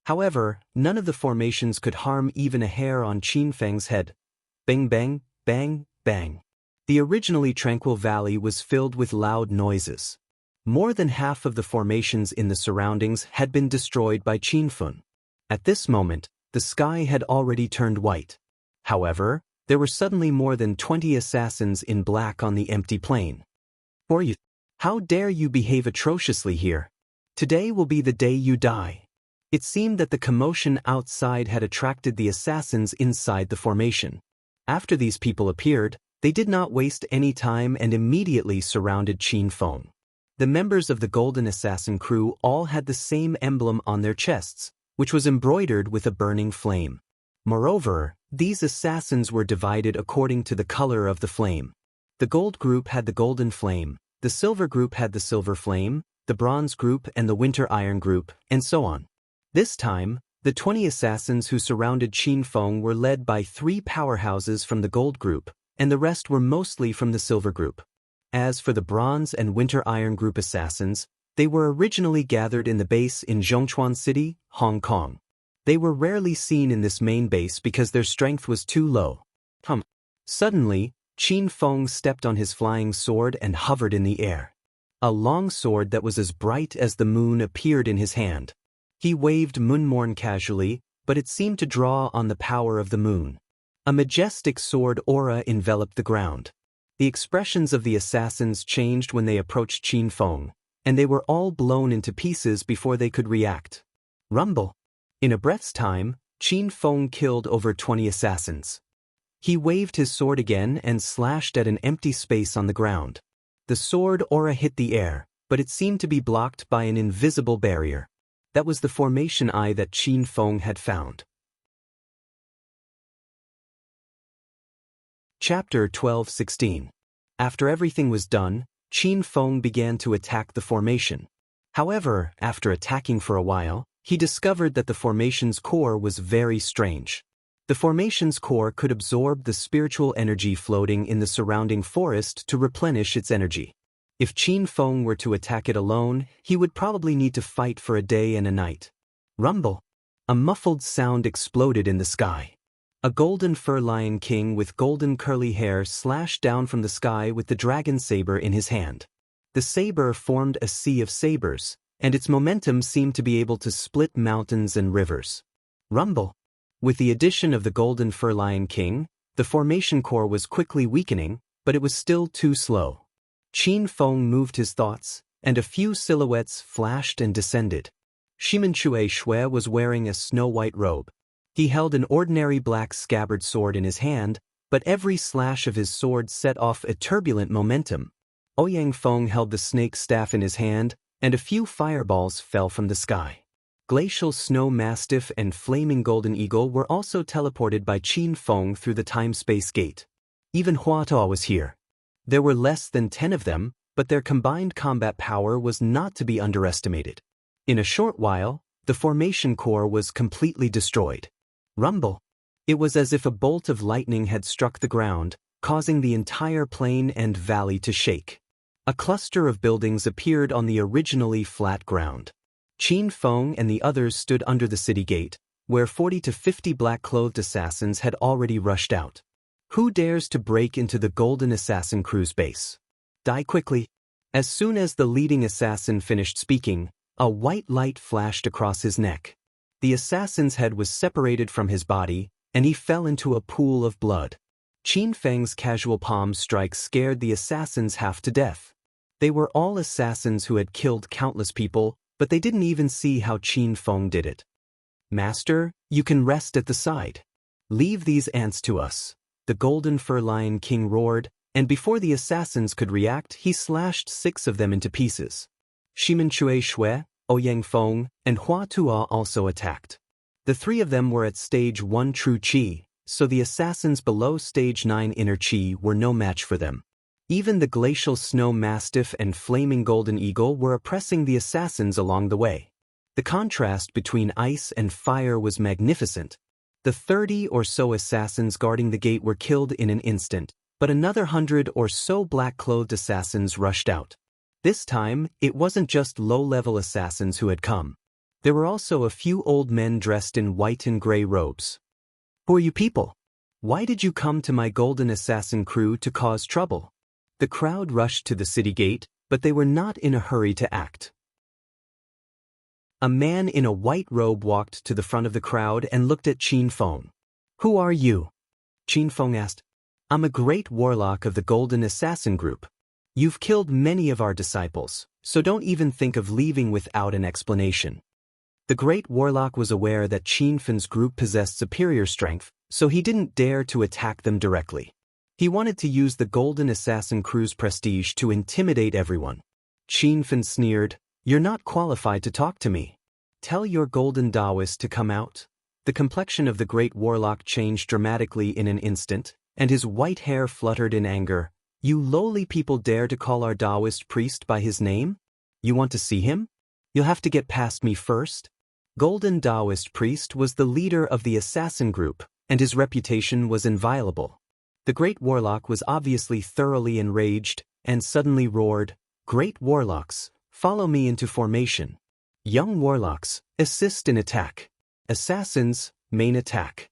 [SPEAKER 1] However, none of the formations could harm even a hair on Qin Feng's head. Bang bang, bang, bang. The originally tranquil valley was filled with loud noises. More than half of the formations in the surroundings had been destroyed by Qin Feng. At this moment, the sky had already turned white. However, there were suddenly more than 20 assassins in black on the empty plain. For you, how dare you behave atrociously here? Today will be the day you die. It seemed that the commotion outside had attracted the assassins inside the formation. After these people appeared, they did not waste any time and immediately surrounded Qin Feng. The members of the Golden Assassin Crew all had the same emblem on their chests, which was embroidered with a burning flame. Moreover, these assassins were divided according to the color of the flame. The gold group had the golden flame, the silver group had the silver flame, the bronze group and the winter iron group, and so on. This time, the 20 assassins who surrounded Qin Feng were led by 3 powerhouses from the gold group, and the rest were mostly from the silver group. As for the bronze and winter iron group assassins, they were originally gathered in the base in Zhongchuan City, Hong Kong. They were rarely seen in this main base because their strength was too low. Suddenly, Qin Feng stepped on his flying sword and hovered in the air. A long sword that was as bright as the moon appeared in his hand. He waved Moonmorn casually, but it seemed to draw on the power of the moon. A majestic sword aura enveloped the ground. The expressions of the assassins changed when they approached Qin Feng, and they were all blown into pieces before they could react. Rumble! In a breath's time, Qin Feng killed over 20 assassins. He waved his sword again and slashed at an empty space on the ground. The sword aura hit the air, but it seemed to be blocked by an invisible barrier. That was the formation eye that Qin Feng had found. Chapter 12:16. After everything was done, Qin Feng began to attack the formation. However, after attacking for a while, he discovered that the formation's core was very strange. The formation's core could absorb the spiritual energy floating in the surrounding forest to replenish its energy. If Qin Feng were to attack it alone, he would probably need to fight for a day and a night. Rumble! A muffled sound exploded in the sky. A golden fur lion king with golden curly hair slashed down from the sky with the dragon saber in his hand. The saber formed a sea of sabers, and its momentum seemed to be able to split mountains and rivers. Rumble! With the addition of the golden fur lion king, the formation core was quickly weakening, but it was still too slow. Qin Feng moved his thoughts, and a few silhouettes flashed and descended. Shimenchui Shui was wearing a snow-white robe. He held an ordinary black scabbard sword in his hand, but every slash of his sword set off a turbulent momentum. Ouyang Feng held the snake staff in his hand, and a few fireballs fell from the sky. Glacial Snow Mastiff and Flaming Golden Eagle were also teleported by Qin Feng through the time-space gate. Even Huatuo was here. There were less than 10 of them, but their combined combat power was not to be underestimated. In a short while, the formation core was completely destroyed. Rumble! It was as if a bolt of lightning had struck the ground, causing the entire plain and valley to shake. A cluster of buildings appeared on the originally flat ground. Qin Feng and the others stood under the city gate, where 40 to 50 black-clothed assassins had already rushed out. Who dares to break into the Golden Assassin crew's base? Die quickly! As soon as the leading assassin finished speaking, a white light flashed across his neck. The assassin's head was separated from his body, and he fell into a pool of blood. Qin Feng's casual palm strike scared the assassins half to death. They were all assassins who had killed countless people, but they didn't even see how Qin Feng did it. Master, you can rest at the side. Leave these ants to us. The Golden Fur Lion King roared, and before the assassins could react, he slashed 6 of them into pieces. Shimenchui Shui, Ouyang Feng, and Huatuo also attacked. The 3 of them were at stage 1 true qi, so the assassins below stage 9 inner qi were no match for them. Even the Glacial Snow Mastiff and Flaming Golden Eagle were oppressing the assassins along the way. The contrast between ice and fire was magnificent. The 30 or so assassins guarding the gate were killed in an instant, but another 100 or so black-clothed assassins rushed out. This time, it wasn't just low-level assassins who had come. There were also a few old men dressed in white and gray robes. Who are you people? Why did you come to my Golden Assassin crew to cause trouble? The crowd rushed to the city gate, but they were not in a hurry to act. A man in a white robe walked to the front of the crowd and looked at Qin Feng. Who are you? Qin Feng asked. I'm a great warlock of the Golden Assassin group. You've killed many of our disciples, so don't even think of leaving without an explanation. The great warlock was aware that Qin Feng's group possessed superior strength, so he didn't dare to attack them directly. He wanted to use the Golden Assassin crew's prestige to intimidate everyone. Qin Feng sneered, You're not qualified to talk to me. Tell your Golden Taoist to come out. The complexion of the great warlock changed dramatically in an instant, and his white hair fluttered in anger. You lowly people dare to call our Taoist priest by his name? You want to see him? You'll have to get past me first. Golden Taoist priest was the leader of the assassin group, and his reputation was inviolable. The great warlock was obviously thoroughly enraged, and suddenly roared, Great warlocks, follow me into formation. Young warlocks, assist in attack. Assassins, main attack.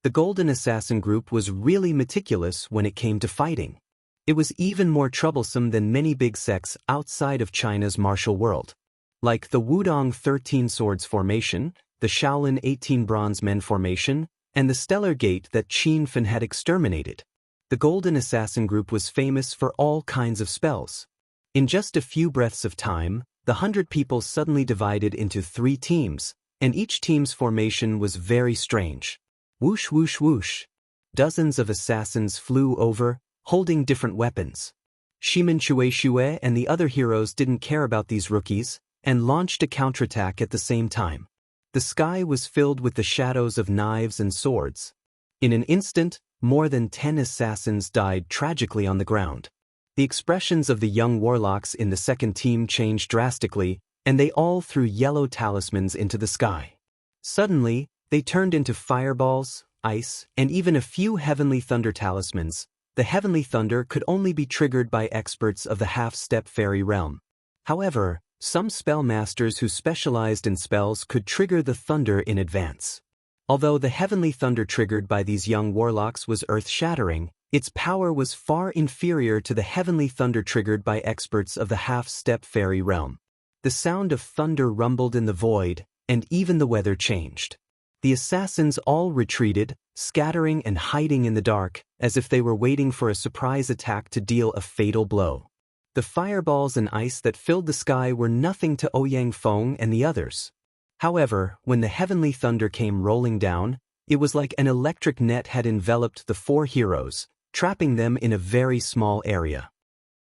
[SPEAKER 1] The Golden Assassin group was really meticulous when it came to fighting. It was even more troublesome than many big sects outside of China's martial world. Like the Wudong 13 Swords formation, the Shaolin 18 Bronze Men formation, and the Stellar Gate that Qin Feng had exterminated. The Golden Assassin group was famous for all kinds of spells. In just a few breaths of time, the 100 people suddenly divided into 3 teams, and each team's formation was very strange. Whoosh whoosh whoosh. Dozens of assassins flew over, holding different weapons. Shimenchui Shui and the other heroes didn't care about these rookies, and launched a counterattack at the same time. The sky was filled with the shadows of knives and swords. In an instant, more than 10 assassins died tragically on the ground. The expressions of the young warlocks in the second team changed drastically, and they all threw yellow talismans into the sky. Suddenly, they turned into fireballs, ice, and even a few heavenly thunder talismans. The heavenly thunder could only be triggered by experts of the half-step fairy realm. However, some spellmasters who specialized in spells could trigger the thunder in advance. Although the heavenly thunder triggered by these young warlocks was earth-shattering, its power was far inferior to the heavenly thunder triggered by experts of the half-step fairy realm. The sound of thunder rumbled in the void, and even the weather changed. The assassins all retreated, scattering and hiding in the dark, as if they were waiting for a surprise attack to deal a fatal blow. The fireballs and ice that filled the sky were nothing to Ouyang Feng and the others. However, when the heavenly thunder came rolling down, it was like an electric net had enveloped the four heroes, trapping them in a very small area.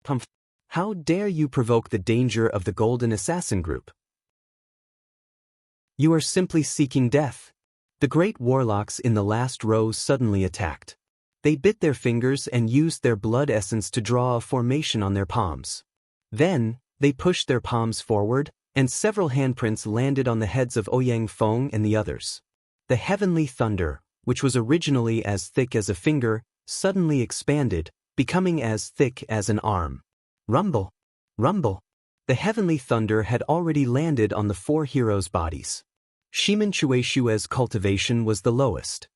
[SPEAKER 1] Pumph! How dare you provoke the danger of the Golden Assassin Group? You are simply seeking death. The great warlocks in the last row suddenly attacked. They bit their fingers and used their blood essence to draw a formation on their palms. Then, they pushed their palms forward, and several handprints landed on the heads of Ouyang Feng and the others. The heavenly thunder, which was originally as thick as a finger, suddenly expanded, becoming as thick as an arm. Rumble! Rumble! The heavenly thunder had already landed on the four heroes' bodies. Shimin Chueshue's cultivation was the lowest.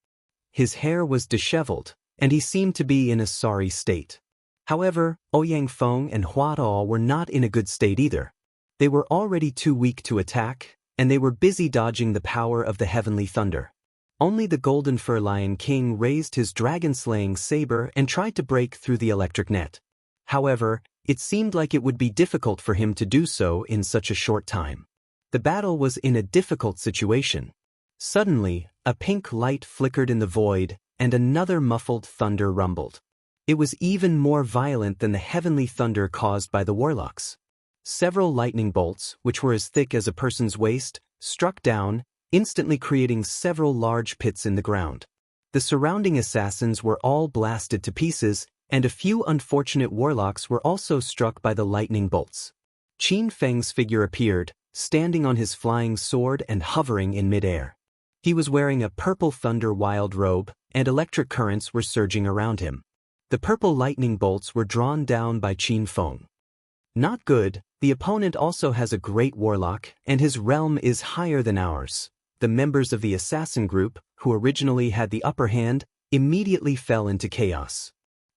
[SPEAKER 1] His hair was disheveled, and he seemed to be in a sorry state. However, Ouyang Feng and Hua Tuo were not in a good state either. They were already too weak to attack, and they were busy dodging the power of the heavenly thunder. Only the Golden Fur Lion King raised his dragon-slaying saber and tried to break through the electric net. However, it seemed like it would be difficult for him to do so in such a short time. The battle was in a difficult situation. Suddenly, a pink light flickered in the void, and another muffled thunder rumbled. It was even more violent than the heavenly thunder caused by the warlocks. Several lightning bolts, which were as thick as a person's waist, struck down, instantly creating several large pits in the ground. The surrounding assassins were all blasted to pieces, and a few unfortunate warlocks were also struck by the lightning bolts. Qin Feng's figure appeared, standing on his flying sword and hovering in midair. He was wearing a purple thunder wild robe, and electric currents were surging around him. The purple lightning bolts were drawn down by Qin Feng. Not good, the opponent also has a great warlock, and his realm is higher than ours. The members of the assassin group, who originally had the upper hand, immediately fell into chaos.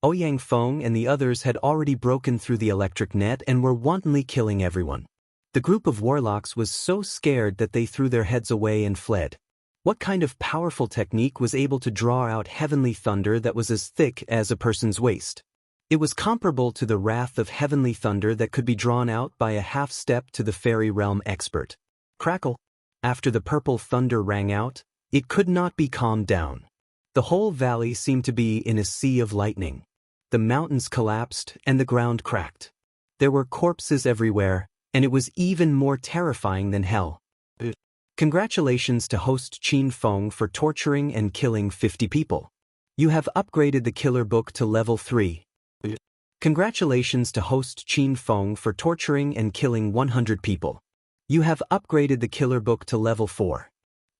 [SPEAKER 1] Ouyang Feng and the others had already broken through the electric net and were wantonly killing everyone. The group of warlocks was so scared that they threw their heads away and fled. What kind of powerful technique was able to draw out heavenly thunder that was as thick as a person's waist? It was comparable to the wrath of heavenly thunder that could be drawn out by a half-step to the fairy realm expert. Crackle! After the purple thunder rang out, it could not be calmed down. The whole valley seemed to be in a sea of lightning. The mountains collapsed and the ground cracked. There were corpses everywhere, and it was even more terrifying than hell. Congratulations to host Qin Feng for torturing and killing 50 people. You have upgraded the killer book to level 3. Congratulations to host Qin Feng for torturing and killing 100 people. You have upgraded the killer book to level 4.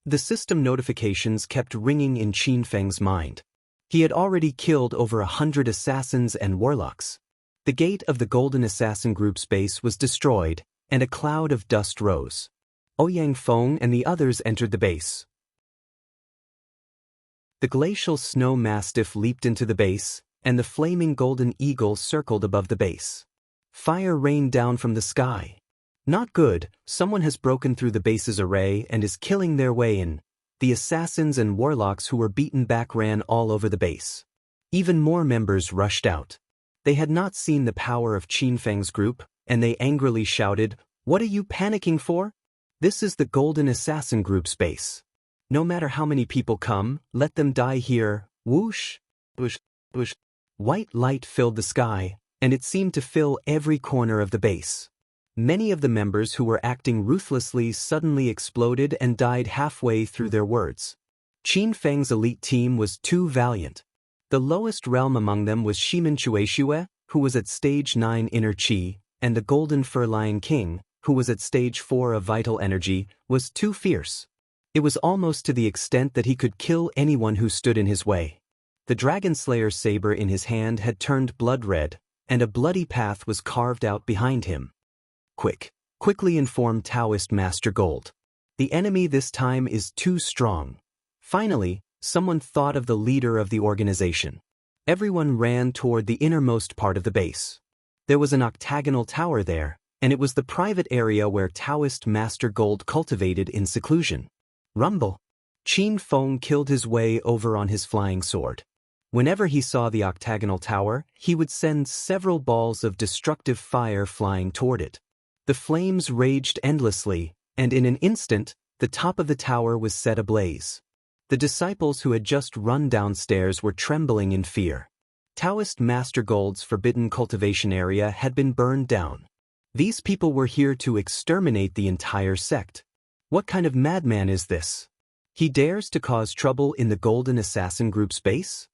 [SPEAKER 1] The system notifications kept ringing in Qin Feng's mind. He had already killed over 100 assassins and warlocks. The gate of the Golden Assassin Group's base was destroyed, and a cloud of dust rose. Ouyang Feng and the others entered the base. The glacial snow mastiff leaped into the base, and the flaming golden eagle circled above the base. Fire rained down from the sky. Not good, someone has broken through the base's array and is killing their way in. The assassins and warlocks who were beaten back ran all over the base. Even more members rushed out. They had not seen the power of Qin Feng's group, and they angrily shouted, "What are you panicking for? This is the Golden Assassin Group's base. No matter how many people come, let them die here." Whoosh! Whoosh! Whoosh! White light filled the sky, and it seemed to fill every corner of the base. Many of the members who were acting ruthlessly suddenly exploded and died halfway through their words. Qin Feng's elite team was too valiant. The lowest realm among them was Shimin Chueshue, who was at stage 9 inner chi, and the Golden Fur Lion King, who was at stage 4 of vital energy, was too fierce. It was almost to the extent that he could kill anyone who stood in his way. The Dragon Slayer's saber in his hand had turned blood red, and a bloody path was carved out behind him. Quickly informed Taoist Master Gold. The enemy this time is too strong. Finally, someone thought of the leader of the organization. Everyone ran toward the innermost part of the base. There was an octagonal tower there, and it was the private area where Taoist Master Gold cultivated in seclusion. Rumble! Qin Feng killed his way over on his flying sword. Whenever he saw the octagonal tower, he would send several balls of destructive fire flying toward it. The flames raged endlessly, and in an instant, the top of the tower was set ablaze. The disciples who had just run downstairs were trembling in fear. Taoist Master Gold's forbidden cultivation area had been burned down. These people were here to exterminate the entire sect. What kind of madman is this? He dares to cause trouble in the Golden Assassin Group's base?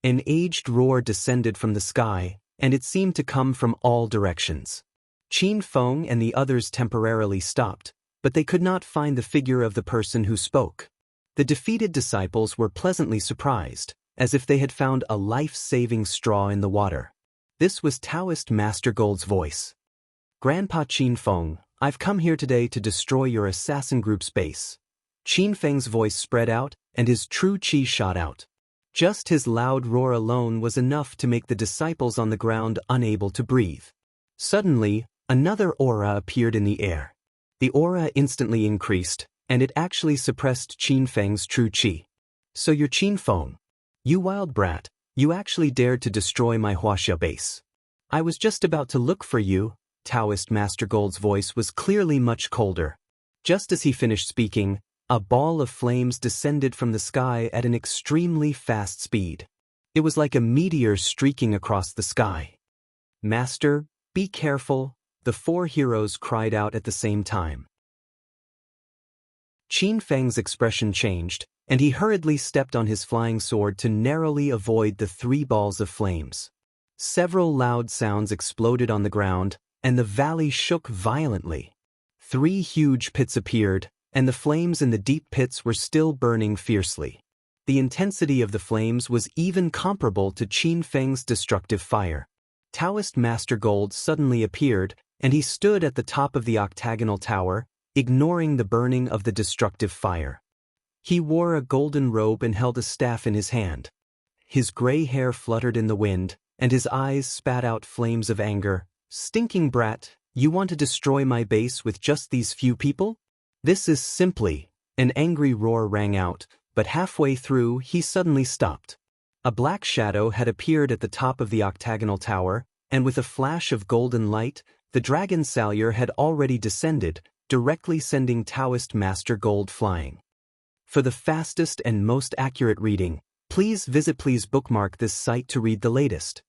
[SPEAKER 1] An aged roar descended from the sky, and it seemed to come from all directions. Qin Feng and the others temporarily stopped, but they could not find the figure of the person who spoke. The defeated disciples were pleasantly surprised, as if they had found a life-saving straw in the water. This was Taoist Master Gold's voice. Grandpa Qin Feng, I've come here today to destroy your assassin group's base. Qin Feng's voice spread out, and his true qi shot out. Just his loud roar alone was enough to make the disciples on the ground unable to breathe. Suddenly, another aura appeared in the air. The aura instantly increased, and it actually suppressed Qin Feng's true qi. So you're Qin Feng. You wild brat, you actually dared to destroy my Huaxia base. I was just about to look for you. Taoist Master Gold's voice was clearly much colder. Just as he finished speaking, a ball of flames descended from the sky at an extremely fast speed. It was like a meteor streaking across the sky. Master, be careful, the four heroes cried out at the same time. Qin Feng's expression changed, and he hurriedly stepped on his flying sword to narrowly avoid the 3 balls of flames. Several loud sounds exploded on the ground, and the valley shook violently. 3 huge pits appeared, and the flames in the deep pits were still burning fiercely. The intensity of the flames was even comparable to Qin Feng's destructive fire. Taoist Master Gold suddenly appeared, and he stood at the top of the octagonal tower, ignoring the burning of the destructive fire. He wore a golden robe and held a staff in his hand. His gray hair fluttered in the wind, and his eyes spat out flames of anger. Stinking brat, you want to destroy my base with just these few people? This is simply, an angry roar rang out, but halfway through he suddenly stopped. A black shadow had appeared at the top of the octagonal tower, and with a flash of golden light, the Dragon Salyer had already descended, directly sending Taoist Master Gold flying. For the fastest and most accurate reading, please bookmark this site to read the latest.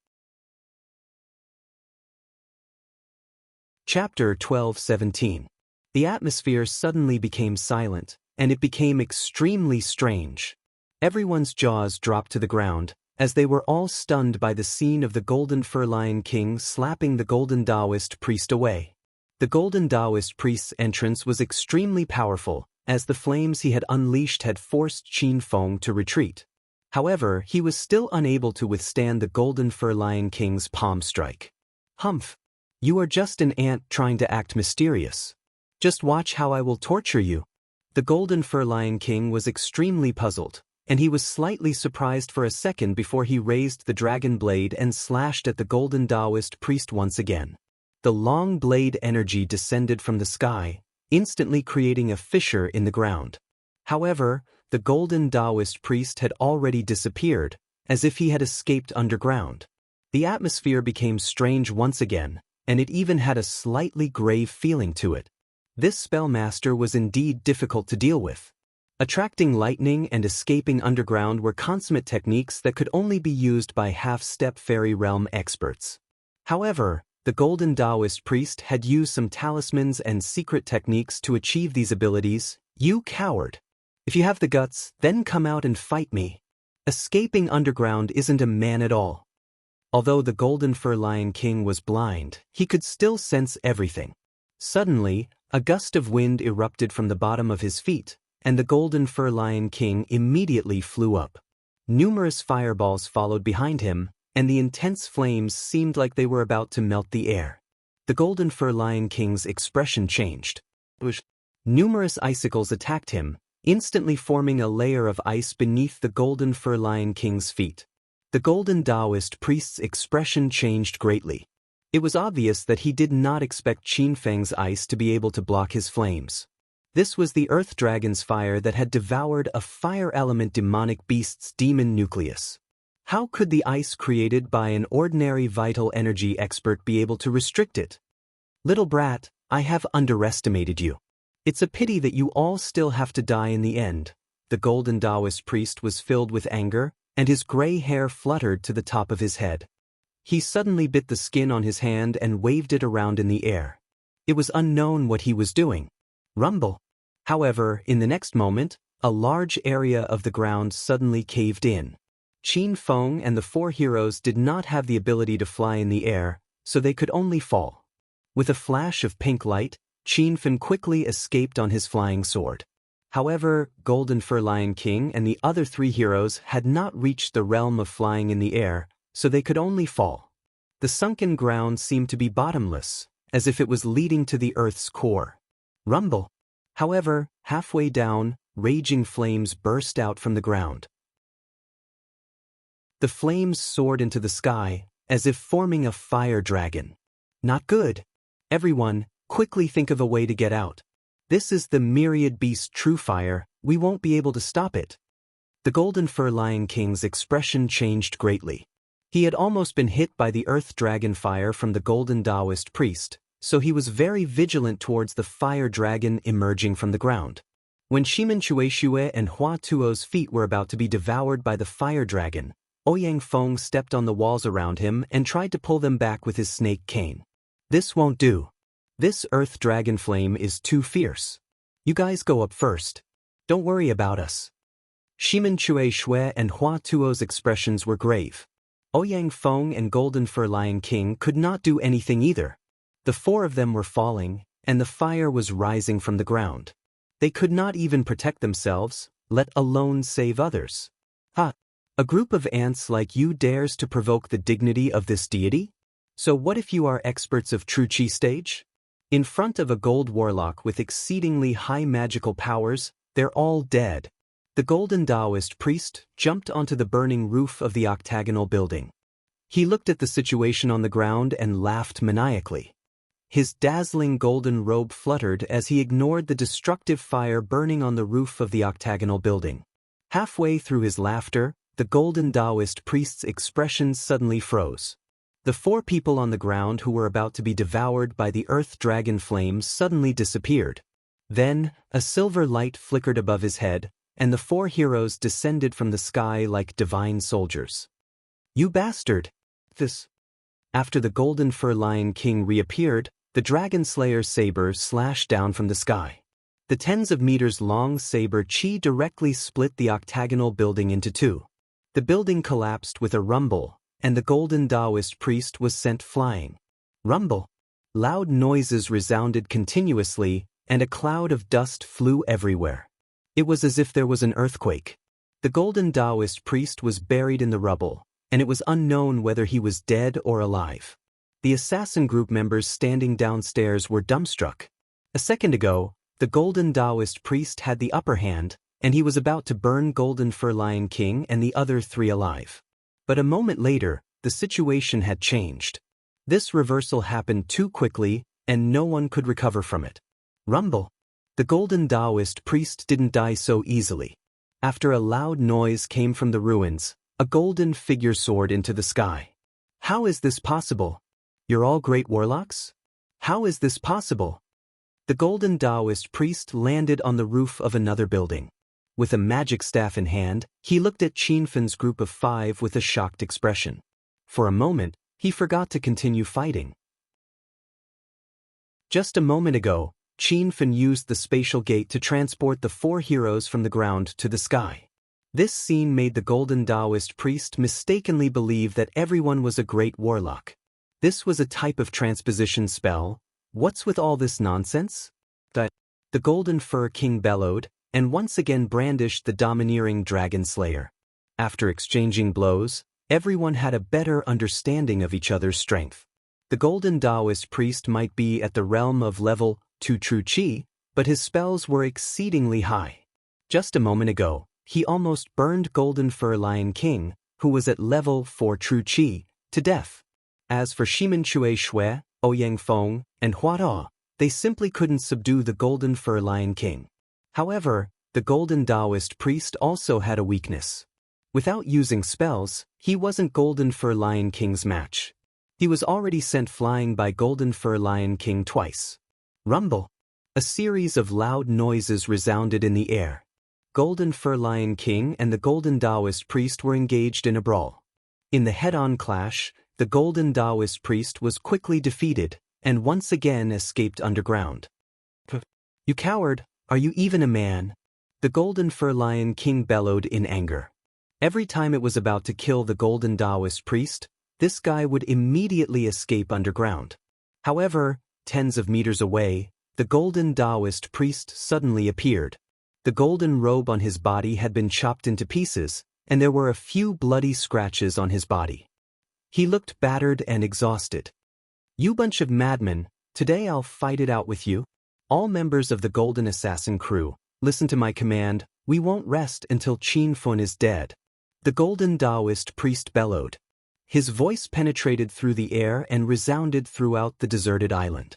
[SPEAKER 1] Chapter 12:17. The atmosphere suddenly became silent, and it became extremely strange. Everyone's jaws dropped to the ground, as they were all stunned by the scene of the Golden Fur Lion King slapping the Golden Taoist priest away. The Golden Taoist priest's entrance was extremely powerful, as the flames he had unleashed had forced Qin Feng to retreat. However, he was still unable to withstand the Golden Fur Lion King's palm strike. Humph! You are just an ant trying to act mysterious. Just watch how I will torture you. The Golden Fur Lion King was extremely puzzled, and he was slightly surprised for a second before he raised the dragon blade and slashed at the Golden Taoist priest once again. The long blade energy descended from the sky, instantly creating a fissure in the ground. However, the Golden Taoist priest had already disappeared, as if he had escaped underground. The atmosphere became strange once again, and it even had a slightly grave feeling to it. This spellmaster was indeed difficult to deal with. Attracting lightning and escaping underground were consummate techniques that could only be used by half-step fairy realm experts. However, the Golden Taoist priest had used some talismans and secret techniques to achieve these abilities. You coward! If you have the guts, then come out and fight me. Escaping underground isn't a man at all. Although the Golden Fur Lion King was blind, he could still sense everything. Suddenly, a gust of wind erupted from the bottom of his feet, and the Golden Fur Lion King immediately flew up. Numerous fireballs followed behind him, and the intense flames seemed like they were about to melt the air. The Golden Fur Lion King's expression changed. Numerous icicles attacked him, instantly forming a layer of ice beneath the Golden Fur Lion King's feet. The Golden Taoist priest's expression changed greatly. It was obvious that he did not expect Qin Feng's ice to be able to block his flames. This was the Earth Dragon's fire that had devoured a fire element demonic beast's demon nucleus. How could the ice created by an ordinary vital energy expert be able to restrict it? Little brat, I have underestimated you. It's a pity that you all still have to die in the end. The Golden Taoist priest was filled with anger, and his gray hair fluttered to the top of his head. He suddenly bit the skin on his hand and waved it around in the air. It was unknown what he was doing. Rumble. However, in the next moment, a large area of the ground suddenly caved in. Qin Feng and the four heroes did not have the ability to fly in the air, so they could only fall. With a flash of pink light, Qin Feng quickly escaped on his flying sword. However, Golden Fur Lion King and the other three heroes had not reached the realm of flying in the air, so they could only fall. The sunken ground seemed to be bottomless, as if it was leading to the Earth's core. Rumble. However, halfway down, raging flames burst out from the ground. The flames soared into the sky, as if forming a fire dragon. Not good. Everyone, quickly think of a way to get out. This is the myriad beast true fire, we won't be able to stop it. The Golden Fur Lion King's expression changed greatly. He had almost been hit by the Earth Dragon fire from the Golden Taoist priest, so he was very vigilant towards the fire dragon emerging from the ground. When Shimen Chueshue and Hua Tuo's feet were about to be devoured by the fire dragon, Ouyang Feng stepped on the walls around him and tried to pull them back with his snake cane. This won't do. This Earth Dragon flame is too fierce. You guys go up first. Don't worry about us. Shimen Chueshue and Hua Tuo's expressions were grave. Ouyang Feng and Golden Fur Lion King could not do anything either. The four of them were falling, and the fire was rising from the ground. They could not even protect themselves, let alone save others. A group of ants like you dares to provoke the dignity of this deity? So what if you are experts of true Qi stage? In front of a gold warlock with exceedingly high magical powers, they're all dead. The Golden Taoist priest jumped onto the burning roof of the octagonal building. He looked at the situation on the ground and laughed maniacally. His dazzling golden robe fluttered as he ignored the destructive fire burning on the roof of the octagonal building. Halfway through his laughter, the Golden Taoist priest's expression suddenly froze. The four people on the ground who were about to be devoured by the Earth Dragon flames suddenly disappeared. Then, a silver light flickered above his head, and the four heroes descended from the sky like divine soldiers. You bastard! After the Golden Fur Lion King reappeared, the Dragon Slayer's saber slashed down from the sky. The tens of meters long saber chi directly split the octagonal building into two. The building collapsed with a rumble, and the Golden Taoist priest was sent flying. Rumble. Loud noises resounded continuously, and a cloud of dust flew everywhere. It was as if there was an earthquake. The Golden Taoist priest was buried in the rubble, and it was unknown whether he was dead or alive. The assassin group members standing downstairs were dumbstruck. A second ago, the Golden Taoist priest had the upper hand, and he was about to burn Golden Fur Lion King and the other three alive. But a moment later, the situation had changed. This reversal happened too quickly, and no one could recover from it. Rumble. The Golden Taoist priest didn't die so easily. After a loud noise came from the ruins, a golden figure soared into the sky. How is this possible? You're all great warlocks? How is this possible? The Golden Taoist priest landed on the roof of another building. With a magic staff in hand, he looked at Qin Feng's group of 5 with a shocked expression. For a moment, he forgot to continue fighting. Just a moment ago, Qin Feng used the spatial gate to transport the 4 heroes from the ground to the sky. This scene made the Golden Taoist priest mistakenly believe that everyone was a great warlock. This was a type of transposition spell, What's with all this nonsense? The Golden Fur King bellowed, and once again brandished the domineering dragon slayer. After exchanging blows, everyone had a better understanding of each other's strength. The Golden Taoist priest might be at the realm of level 2 true chi, but his spells were exceedingly high. Just a moment ago, he almost burned Golden Fur Lion King, who was at level 4 true chi, to death. As for Shimen Chui Shui, Ouyang Feng, and Hua Da, they simply couldn't subdue the Golden Fur Lion King. However, the Golden Taoist priest also had a weakness. Without using spells, he wasn't Golden Fur Lion King's match. He was already sent flying by Golden Fur Lion King twice. Rumble! A series of loud noises resounded in the air. Golden Fur Lion King and the Golden Taoist priest were engaged in a brawl. In the head-on clash, the Golden Taoist priest was quickly defeated, and once again escaped underground. You coward, are you even a man? The Golden Fur Lion King bellowed in anger. Every time it was about to kill the Golden Taoist priest, this guy would immediately escape underground. However, tens of meters away, the Golden Taoist priest suddenly appeared. The golden robe on his body had been chopped into pieces, and there were a few bloody scratches on his body. He looked battered and exhausted. You bunch of madmen, today I'll fight it out with you. All members of the Golden Assassin crew, listen to my command, we won't rest until Qin Fun is dead. The Golden Taoist priest bellowed. His voice penetrated through the air and resounded throughout the deserted island.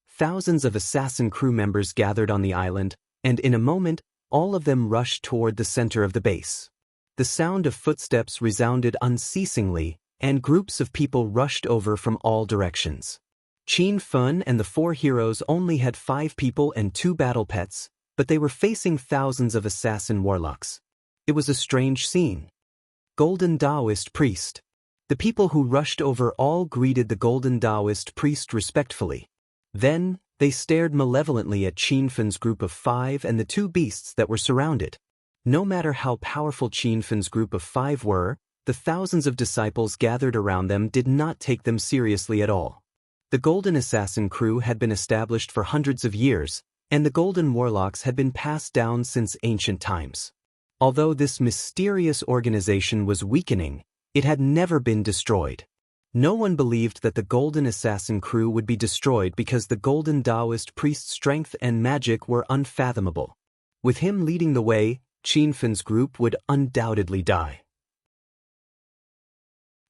[SPEAKER 1] Thousands of assassin crew members gathered on the island, and in a moment, all of them rushed toward the center of the base. The sound of footsteps resounded unceasingly, and groups of people rushed over from all directions. Qin Fun and the four heroes only had 5 people and 2 battle pets, but they were facing thousands of assassin warlocks. It was a strange scene. Golden Taoist priest. The people who rushed over all greeted the Golden Taoist priest respectfully. Then, they stared malevolently at Qin Fun's group of 5 and the 2 beasts that were surrounded. No matter how powerful Qin Fun's group of 5 were, the thousands of disciples gathered around them did not take them seriously at all. The Golden Assassin crew had been established for hundreds of years, and the Golden Warlocks had been passed down since ancient times. Although this mysterious organization was weakening, it had never been destroyed. No one believed that the Golden Assassin crew would be destroyed because the Golden Taoist priest's strength and magic were unfathomable. With him leading the way, Qin Fun's group would undoubtedly die.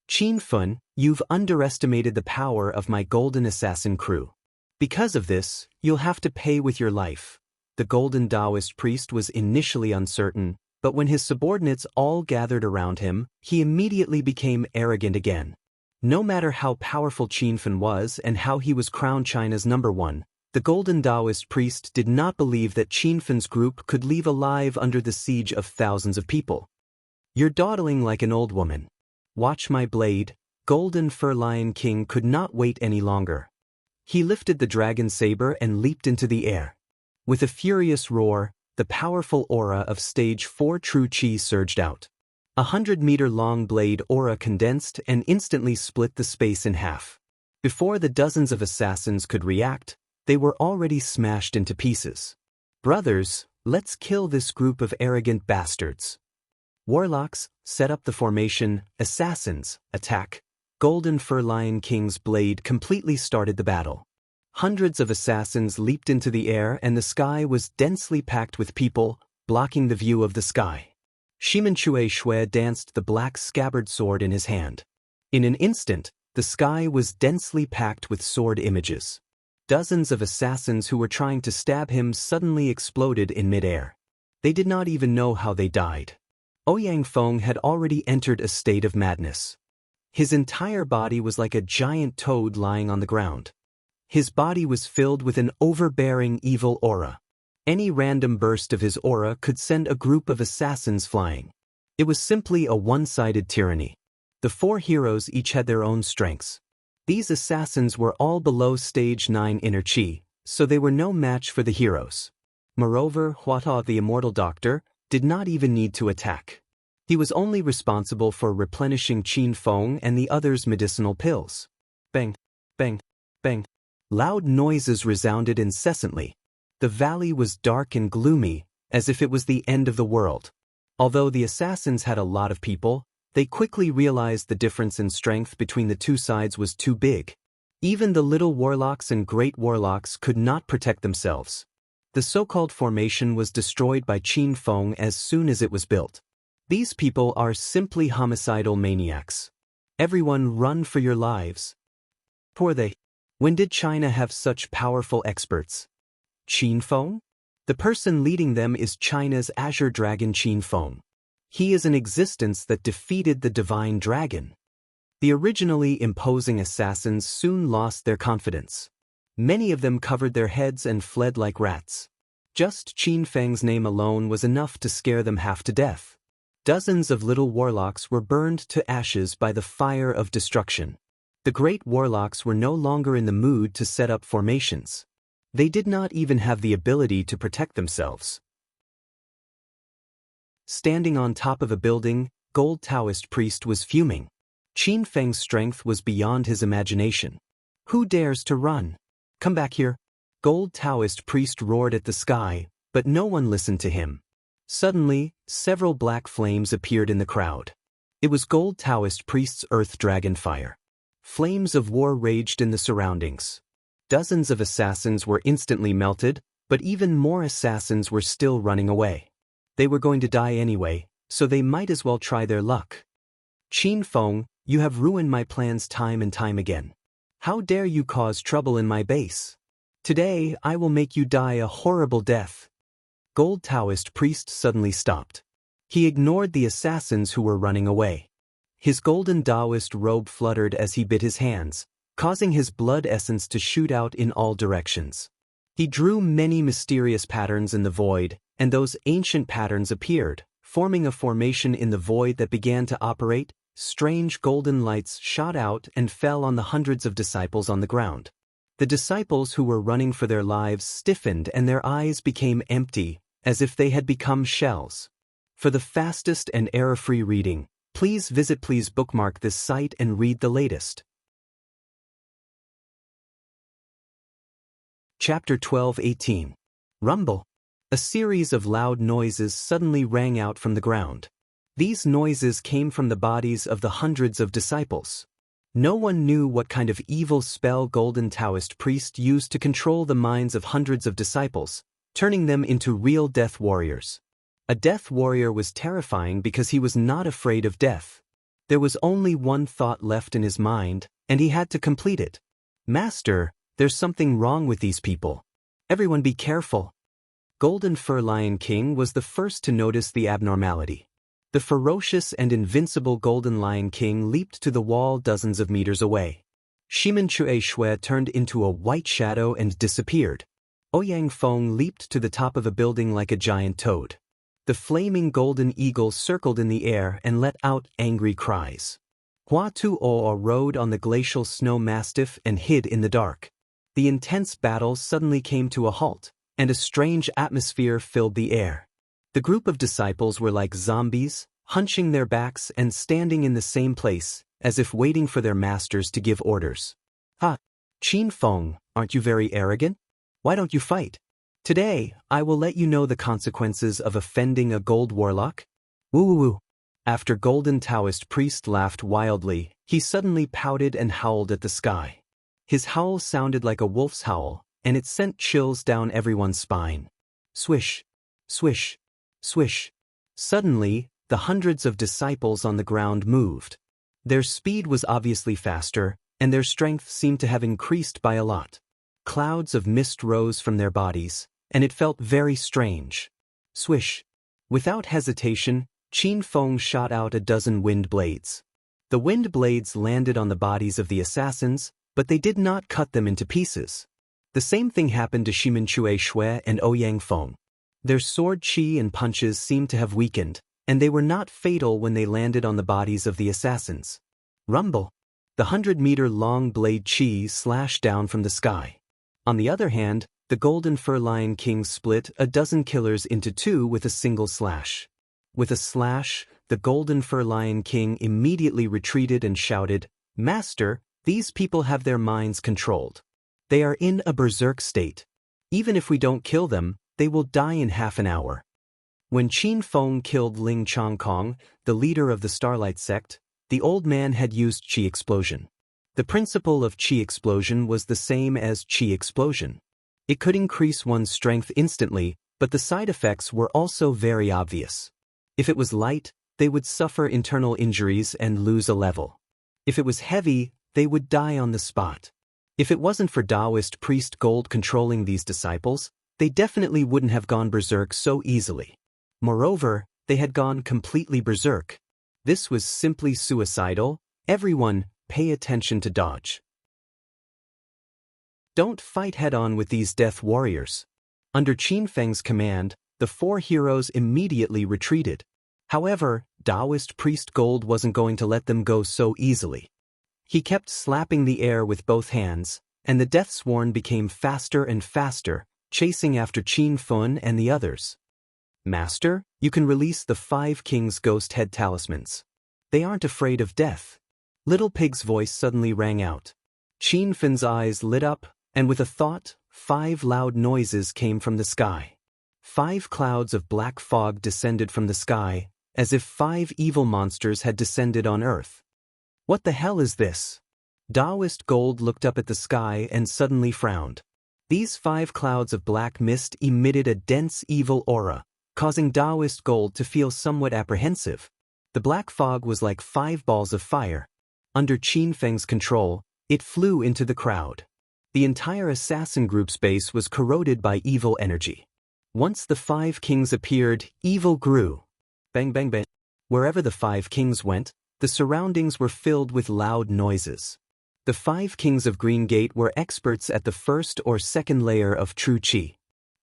[SPEAKER 1] Qin Fun, you've underestimated the power of my Golden Assassin crew. Because of this, you'll have to pay with your life. The Golden Taoist priest was initially uncertain, but when his subordinates all gathered around him, he immediately became arrogant again. No matter how powerful Qin Fun was and how he was crowned China's #1, the Golden Taoist priest did not believe that Qin Fun's group could leave alive under the siege of thousands of people. You're dawdling like an old woman. Watch my blade. Golden Fur Lion King could not wait any longer. He lifted the dragon saber and leaped into the air. With a furious roar, the powerful aura of stage 4 true chi surged out. 100-meter-long blade aura condensed and instantly split the space in half. Before the dozens of assassins could react, they were already smashed into pieces. Brothers, let's kill this group of arrogant bastards. Warlocks, set up the formation, assassins, attack. Golden Fur Lion King's blade completely started the battle. Hundreds of assassins leaped into the air and the sky was densely packed with people, blocking the view of the sky. Shimen Chui Shui danced the black scabbard sword in his hand. In an instant, the sky was densely packed with sword images. Dozens of assassins who were trying to stab him suddenly exploded in midair. They did not even know how they died. Ouyang Feng had already entered a state of madness. His entire body was like a giant toad lying on the ground. His body was filled with an overbearing evil aura. Any random burst of his aura could send a group of assassins flying. It was simply a one-sided tyranny. The 4 heroes each had their own strengths. These assassins were all below stage 9 inner chi, so they were no match for the heroes. Moreover, Hua Da, the immortal doctor, did not even need to attack. He was only responsible for replenishing Qin Feng and the others' medicinal pills. Bang, bang, bang. Loud noises resounded incessantly. The valley was dark and gloomy, as if it was the end of the world. Although the assassins had a lot of people, they quickly realized the difference in strength between the two sides was too big. Even the little warlocks and great warlocks could not protect themselves. The so-called formation was destroyed by Qin Feng as soon as it was built. These people are simply homicidal maniacs. Everyone run for your lives. Poor they. When did China have such powerful experts? Qin Feng? The person leading them is China's Azure Dragon Qin Feng. He is an existence that defeated the divine dragon. The originally imposing assassins soon lost their confidence. Many of them covered their heads and fled like rats. Just Qin Feng's name alone was enough to scare them half to death. Dozens of little warlocks were burned to ashes by the fire of destruction. The great warlocks were no longer in the mood to set up formations. They did not even have the ability to protect themselves. Standing on top of a building, Gold Taoist priest was fuming. Qin Feng's strength was beyond his imagination. Who dares to run? Come back here. Gold Taoist priest roared at the sky, but no one listened to him. Suddenly, several black flames appeared in the crowd. It was Gold Taoist priest's earth dragon fire. Flames of war raged in the surroundings. Dozens of assassins were instantly melted, but even more assassins were still running away. They were going to die anyway, so they might as well try their luck. Qin Feng, you have ruined my plans time and time again. How dare you cause trouble in my base? Today I will make you die a horrible death. Gold Taoist priest suddenly stopped. He ignored the assassins who were running away. His golden Taoist robe fluttered as he bit his hands, causing his blood essence to shoot out in all directions. He drew many mysterious patterns in the void, and those ancient patterns appeared, forming a formation in the void that began to operate. Strange golden lights shot out and fell on the hundreds of disciples on the ground. The disciples who were running for their lives stiffened and their eyes became empty, as if they had become shells. For the fastest and error-free reading, please bookmark this site and read the latest. Chapter 12:18. Rumble. A series of loud noises suddenly rang out from the ground. These noises came from the bodies of the hundreds of disciples. No one knew what kind of evil spell Golden Taoist priest used to control the minds of hundreds of disciples, turning them into real death warriors. A death warrior was terrifying because he was not afraid of death. There was only one thought left in his mind, and he had to complete it. Master, there's something wrong with these people. Everyone be careful. Golden Fur Lion King was the first to notice the abnormality. The ferocious and invincible Golden Lion King leaped to the wall dozens of meters away. Shimen Chue Shui turned into a white shadow and disappeared. Ouyang Feng leaped to the top of a building like a giant toad. The flaming golden eagle circled in the air and let out angry cries. Hua Tuo rode on the glacial snow mastiff and hid in the dark. The intense battle suddenly came to a halt, and a strange atmosphere filled the air. The group of disciples were like zombies, hunching their backs and standing in the same place, as if waiting for their masters to give orders. Ha! Qin Feng, aren't you very arrogant? Why don't you fight? Today, I will let you know the consequences of offending a gold warlock. Woo-woo-woo. After Golden Taoist priest laughed wildly, he suddenly pouted and howled at the sky. His howl sounded like a wolf's howl, and it sent chills down everyone's spine. Swish, swish, swish. Suddenly, the hundreds of disciples on the ground moved. Their speed was obviously faster, and their strength seemed to have increased by a lot. Clouds of mist rose from their bodies, and it felt very strange. Swish. Without hesitation, Qin Feng shot out a dozen wind blades. The wind blades landed on the bodies of the assassins, but they did not cut them into pieces. The same thing happened to Shimen Chue Shui and Ouyang Feng. Their sword chi and punches seemed to have weakened, and they were not fatal when they landed on the bodies of the assassins. Rumble. The 100-meter-long blade chi slashed down from the sky. On the other hand, the Golden Fur Lion King split a dozen killers into two with a single slash. With a slash, the Golden Fur Lion King immediately retreated and shouted, "Master, these people have their minds controlled. They are in a berserk state. Even if we don't kill them, they will die in half an hour. When Qin Feng killed Ling Chongkong, the leader of the Starlight sect, the old man had used Qi Explosion. The principle of Qi Explosion was the same as Qi Explosion. It could increase one's strength instantly, but the side effects were also very obvious. If it was light, they would suffer internal injuries and lose a level. If it was heavy, they would die on the spot. If it wasn't for Taoist priest Gold controlling these disciples, they definitely wouldn't have gone berserk so easily. Moreover, they had gone completely berserk. This was simply suicidal. Everyone, pay attention to dodge. Don't fight head-on with these death warriors. Under Qin Feng's command, the 4 heroes immediately retreated. However, Taoist priest Gold wasn't going to let them go so easily. He kept slapping the air with both hands, and the death sworn became faster and faster, chasing after Qin Feng and the others. Master, you can release the 5 kings' ghost head talismans. They aren't afraid of death. Little Pig's voice suddenly rang out. Qin Feng's eyes lit up, and with a thought, 5 loud noises came from the sky. 5 clouds of black fog descended from the sky, as if 5 evil monsters had descended on Earth. What the hell is this? Taoist Gold looked up at the sky and suddenly frowned. These 5 clouds of black mist emitted a dense evil aura, causing Taoist Gold to feel somewhat apprehensive. The black fog was like 5 balls of fire. Under Qin Feng's control, it flew into the crowd. The entire assassin group's base was corroded by evil energy. Once the 5 kings appeared, evil grew. Bang bang bang. Wherever the 5 kings went, the surroundings were filled with loud noises. The 5 kings of Green Gate were experts at the first or second layer of true Qi.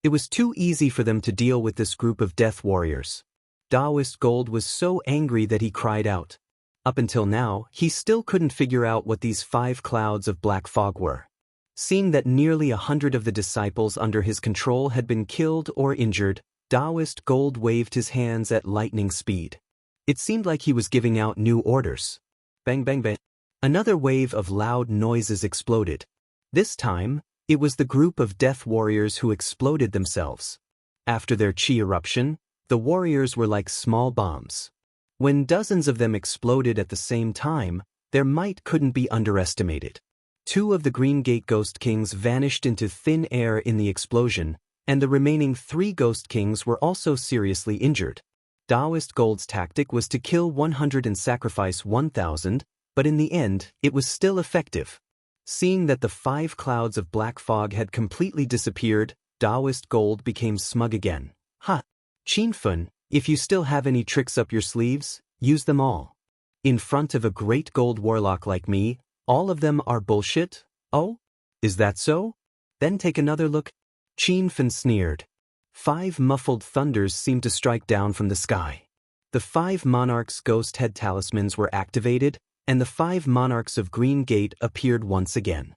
[SPEAKER 1] It was too easy for them to deal with this group of death warriors. Taoist Gold was so angry that he cried out. Up until now, he still couldn't figure out what these 5 clouds of black fog were. Seeing that nearly 100 of the disciples under his control had been killed or injured, Taoist Gold waved his hands at lightning speed. It seemed like he was giving out new orders. Bang bang bang. Another wave of loud noises exploded. This time, it was the group of death warriors who exploded themselves. After their Qi eruption, the warriors were like small bombs. When dozens of them exploded at the same time, their might couldn't be underestimated. 2 of the Green Gate Ghost Kings vanished into thin air in the explosion, and the remaining 3 Ghost Kings were also seriously injured. Taoist Gold's tactic was to kill 100 and sacrifice 1,000, but in the end, it was still effective. Seeing that the 5 clouds of black fog had completely disappeared, Taoist Gold became smug again. Ha! Qin Feng, if you still have any tricks up your sleeves, use them all. In front of a great gold warlock like me, all of them are bullshit? Oh? Is that so? Then take another look. Qin Feng sneered. 5 muffled thunders seemed to strike down from the sky. The 5 monarchs' ghost head talismans were activated, and the 5 monarchs of Green Gate appeared once again.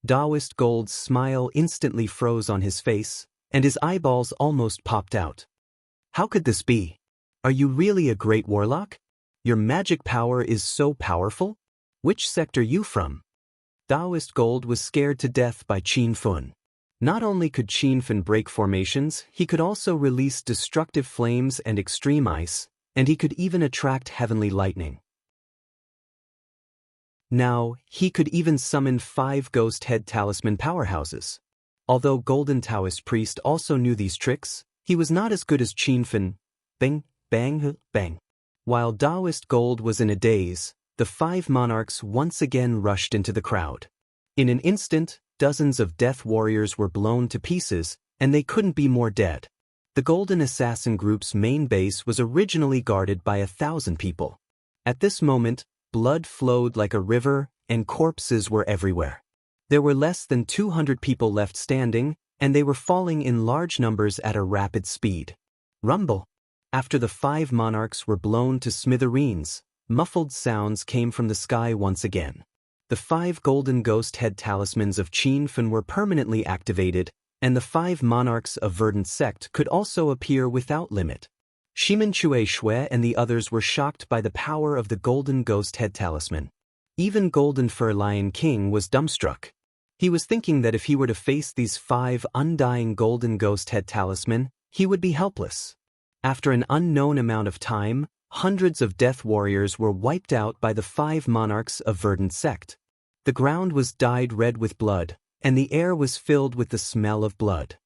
[SPEAKER 1] Taoist Gold's smile instantly froze on his face, and his eyeballs almost popped out. How could this be? Are you really a great warlock? Your magic power is so powerful? Which sect are you from? Taoist Gold was scared to death by Qin Feng. Not only could Qin Feng break formations, he could also release destructive flames and extreme ice, and he could even attract heavenly lightning. Now, he could even summon 5 ghost head talisman powerhouses. Although Golden Taoist Priest also knew these tricks, he was not as good as Qin Feng. Bang, bang, bang. While Taoist Gold was in a daze, the 5 monarchs once again rushed into the crowd. In an instant, dozens of death warriors were blown to pieces, and they couldn't be more dead. The Golden Assassin Group's main base was originally guarded by 1,000 people. At this moment, blood flowed like a river, and corpses were everywhere. There were less than 200 people left standing, and they were falling in large numbers at a rapid speed. Rumble! After the 5 monarchs were blown to smithereens, muffled sounds came from the sky once again. The 5 golden ghost head talismans of Qin Feng were permanently activated, and the 5 monarchs of Verdant Sect could also appear without limit. Shimen Chue Shui and the others were shocked by the power of the golden ghost head talisman. Even Golden Fur Lion King was dumbstruck. He was thinking that if he were to face these 5 undying golden ghost head talisman, he would be helpless. After an unknown amount of time, hundreds of death warriors were wiped out by the 5 monarchs of Verdant sect. The ground was dyed red with blood, and the air was filled with the smell of blood.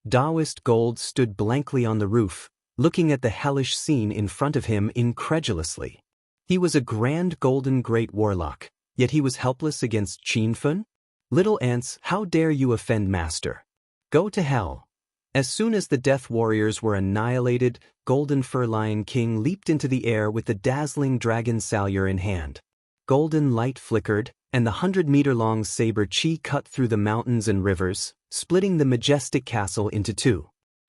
[SPEAKER 1] Taoist Gold stood blankly on the roof, looking at the hellish scene in front of him incredulously. He was a grand golden great warlock, yet he was helpless against Qinfen? Little ants, how dare you offend Master? Go to hell. As soon as the death warriors were annihilated, Golden Fur Lion King leaped into the air with the dazzling dragon salure in hand. Golden light flickered, and the 100-meter-long saber chi cut through the mountains and rivers, splitting the majestic castle into 2.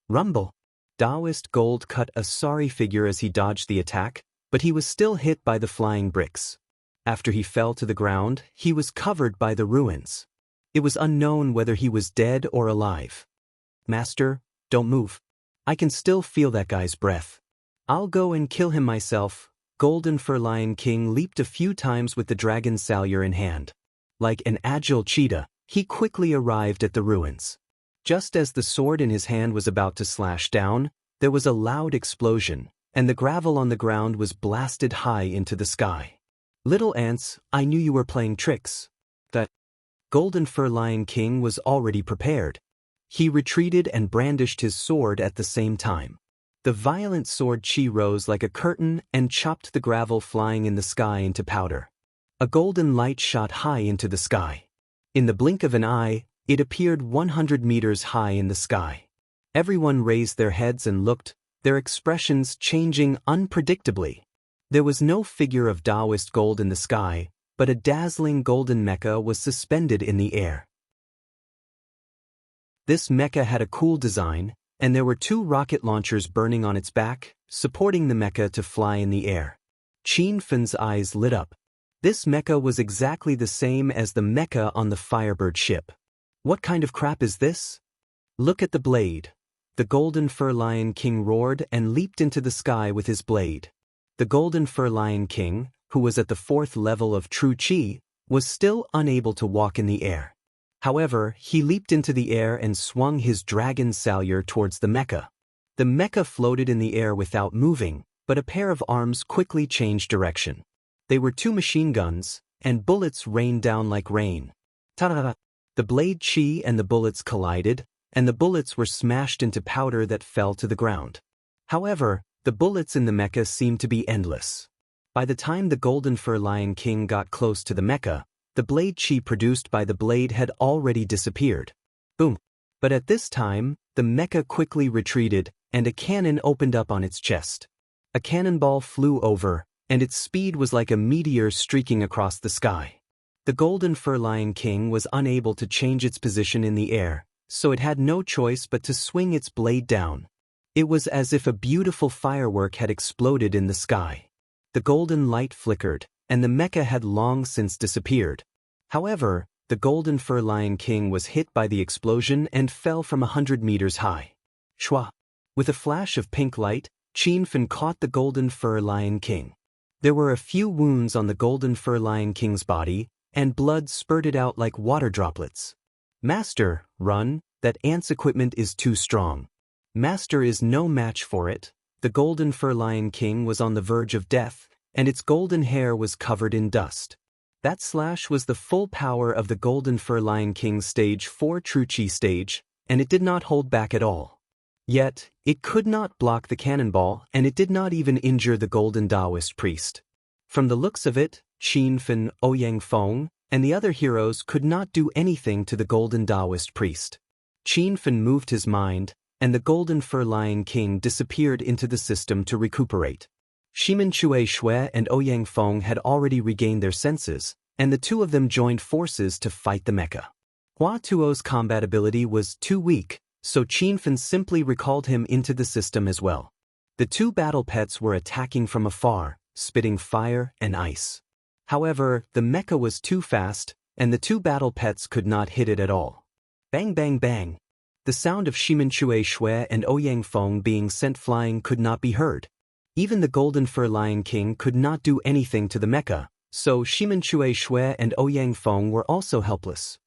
[SPEAKER 1] Rumble! Taoist Gold cut a sorry figure as he dodged the attack, but he was still hit by the flying bricks. After he fell to the ground, he was covered by the ruins. It was unknown whether he was dead or alive. Master, don't move. I can still feel that guy's breath. I'll go and kill him myself. Golden Fur Lion King leaped a few times with the dragon salure in hand. Like an agile cheetah, he quickly arrived at the ruins. Just as the sword in his hand was about to slash down, there was a loud explosion, and the gravel on the ground was blasted high into the sky. Little ants, I knew you were playing tricks. That Golden Fur Lion King was already prepared. He retreated and brandished his sword at the same time. The violent sword chi rose like a curtain and chopped the gravel flying in the sky into powder. A golden light shot high into the sky. In the blink of an eye, it appeared 100 meters high in the sky. Everyone raised their heads and looked, their expressions changing unpredictably. There was no figure of Taoist Gold in the sky, but a dazzling golden mecha was suspended in the air. This mecha had a cool design, and there were 2 rocket launchers burning on its back, supporting the mecha to fly in the air. Qinfen's eyes lit up. This mecha was exactly the same as the mecha on the Firebird ship. What kind of crap is this? Look at the blade. The Golden Fur Lion King roared and leaped into the sky with his blade. The Golden Fur Lion King, who was at the 4th level of True Chi, was still unable to walk in the air. However, he leaped into the air and swung his dragon salure towards the mecha. The mecha floated in the air without moving, but a pair of arms quickly changed direction. They were 2 machine guns, and bullets rained down like rain. Ta-da! The blade chi and the bullets collided, and the bullets were smashed into powder that fell to the ground. However, the bullets in the mecha seemed to be endless. By the time the Golden Fur Lion King got close to the mecha, the blade chi produced by the blade had already disappeared. Boom! But at this time, the mecha quickly retreated, and a cannon opened up on its chest. A cannonball flew over, and its speed was like a meteor streaking across the sky. The Golden Fur Lion King was unable to change its position in the air, so it had no choice but to swing its blade down. It was as if a beautiful firework had exploded in the sky. The golden light flickered, and the mecha had long since disappeared. However, the Golden Fur Lion King was hit by the explosion and fell from 100 meters high. Shwa! With a flash of pink light, Qinfen caught the Golden Fur Lion King. There were a few wounds on the Golden Fur Lion King's body, and blood spurted out like water droplets. Master, run, that ant's equipment is too strong. Master is no match for it. The Golden Fur Lion King was on the verge of death, and its golden hair was covered in dust. That slash was the full power of the Golden Fur Lion King's Stage 4 True Chi stage, and it did not hold back at all. Yet, it could not block the cannonball, and it did not even injure the Golden Taoist priest. From the looks of it, Qinfen, Ouyang Feng, and the other heroes could not do anything to the Golden Taoist priest. Qinfen moved his mind, and the Golden Fur Lion King disappeared into the system to recuperate. Shimen Chue Shui and Ouyang Feng had already regained their senses, and the 2 of them joined forces to fight the mecha. Hua Tuo's combat ability was too weak, so Qinfen simply recalled him into the system as well. The 2 battle pets were attacking from afar, spitting fire and ice. However, the mecha was too fast, and the 2 battle pets could not hit it at all. Bang bang bang! The sound of Shimen Chue Shui and Ouyang Feng being sent flying could not be heard. Even the Golden Fur Lion King could not do anything to the mecha, so Shimen Chue Shui and Ouyang Feng were also helpless.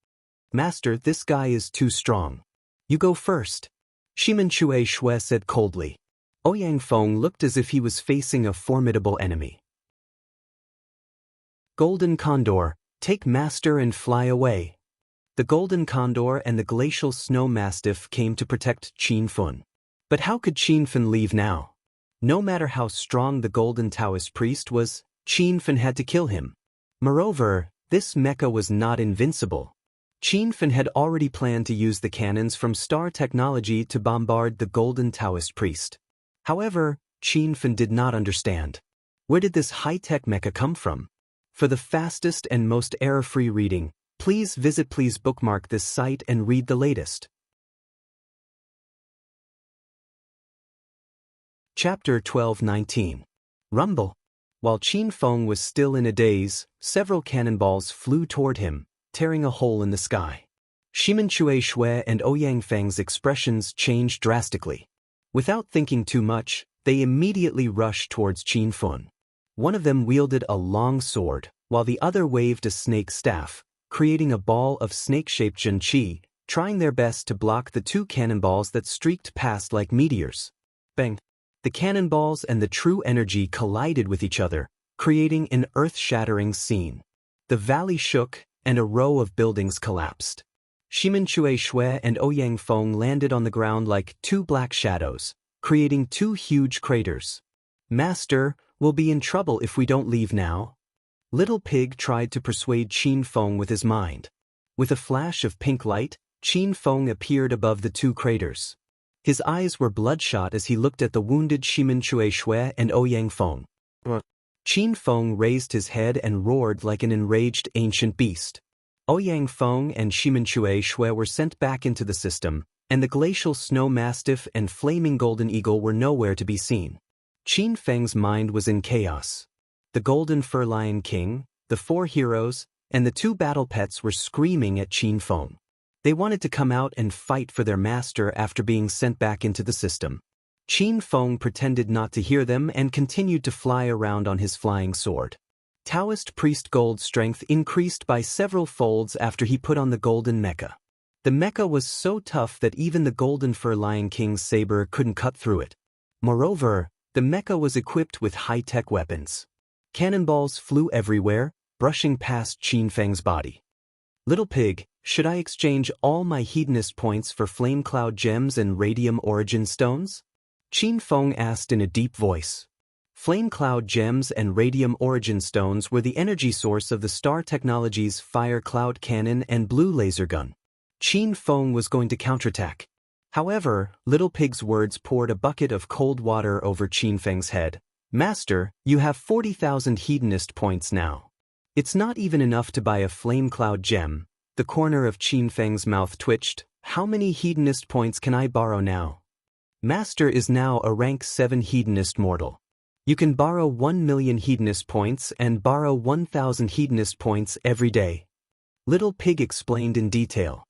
[SPEAKER 1] Master, this guy is too strong. You go first. Shimen Chue Shui said coldly. Ouyang Feng looked as if he was facing a formidable enemy. Golden Condor, take Master and fly away. The Golden Condor and the Glacial Snow Mastiff came to protect Qin Fun. But how could Qin Fun leave now? No matter how strong the Golden Taoist priest was, Qin Fun had to kill him. Moreover, this mecha was not invincible. Qin Fun had already planned to use the cannons from Star Technology to bombard the Golden Taoist priest. However, Qin Fun did not understand. Where did this high-tech mecha come from? For the fastest and most error-free reading, please bookmark this site and read the latest. Chapter 12:19. Rumble. While Qin Feng was still in a daze, several cannonballs flew toward him, tearing a hole in the sky. Shimen Chue Shui and Ouyang Feng's expressions changed drastically. Without thinking too much, they immediately rushed towards Qin Feng. One of them wielded a long sword, while the other waved a snake staff, creating a ball of snake-shaped Zhenqi, trying their best to block the two cannonballs that streaked past like meteors. Bang! The cannonballs and the true energy collided with each other, creating an earth-shattering scene. The valley shook, and a row of buildings collapsed. Shimen Chue Shui and Ouyang Feng landed on the ground like two black shadows, creating two huge craters. Master, we'll be in trouble if we don't leave now. Little Pig tried to persuade Qin Feng with his mind. With a flash of pink light, Qin Feng appeared above the two craters. His eyes were bloodshot as he looked at the wounded Shimen Chue Shui and Ouyang Feng. Qin Feng raised his head and roared like an enraged ancient beast. Ouyang Feng and Shimen Chue Shui were sent back into the system, and the Glacial Snow Mastiff and Flaming Golden Eagle were nowhere to be seen. Qin Feng's mind was in chaos. The Golden Fur Lion King, the four heroes, and the two battle pets were screaming at Qin Feng. They wanted to come out and fight for their master after being sent back into the system. Qin Feng pretended not to hear them and continued to fly around on his flying sword. Taoist priest Gold's strength increased by several folds after he put on the golden mecha. The mecha was so tough that even the Golden Fur Lion King's saber couldn't cut through it. Moreover, the mecha was equipped with high-tech weapons. Cannonballs flew everywhere, brushing past Qin Feng's body. Little Pig, should I exchange all my hedonist points for flame cloud gems and radium origin stones? Qin Feng asked in a deep voice. Flame cloud gems and radium origin stones were the energy source of the Star Technology's fire cloud cannon and blue laser gun. Qin Feng was going to counterattack. However, Little Pig's words poured a bucket of cold water over Qin Feng's head. Master, you have 40,000 hedonist points now. It's not even enough to buy a flame cloud gem. The corner of Qin Feng's mouth twitched. How many hedonist points can I borrow now? Master is now a rank 7 hedonist mortal. You can borrow 1 million hedonist points and borrow 1,000 hedonist points every day. Little Pig explained in detail.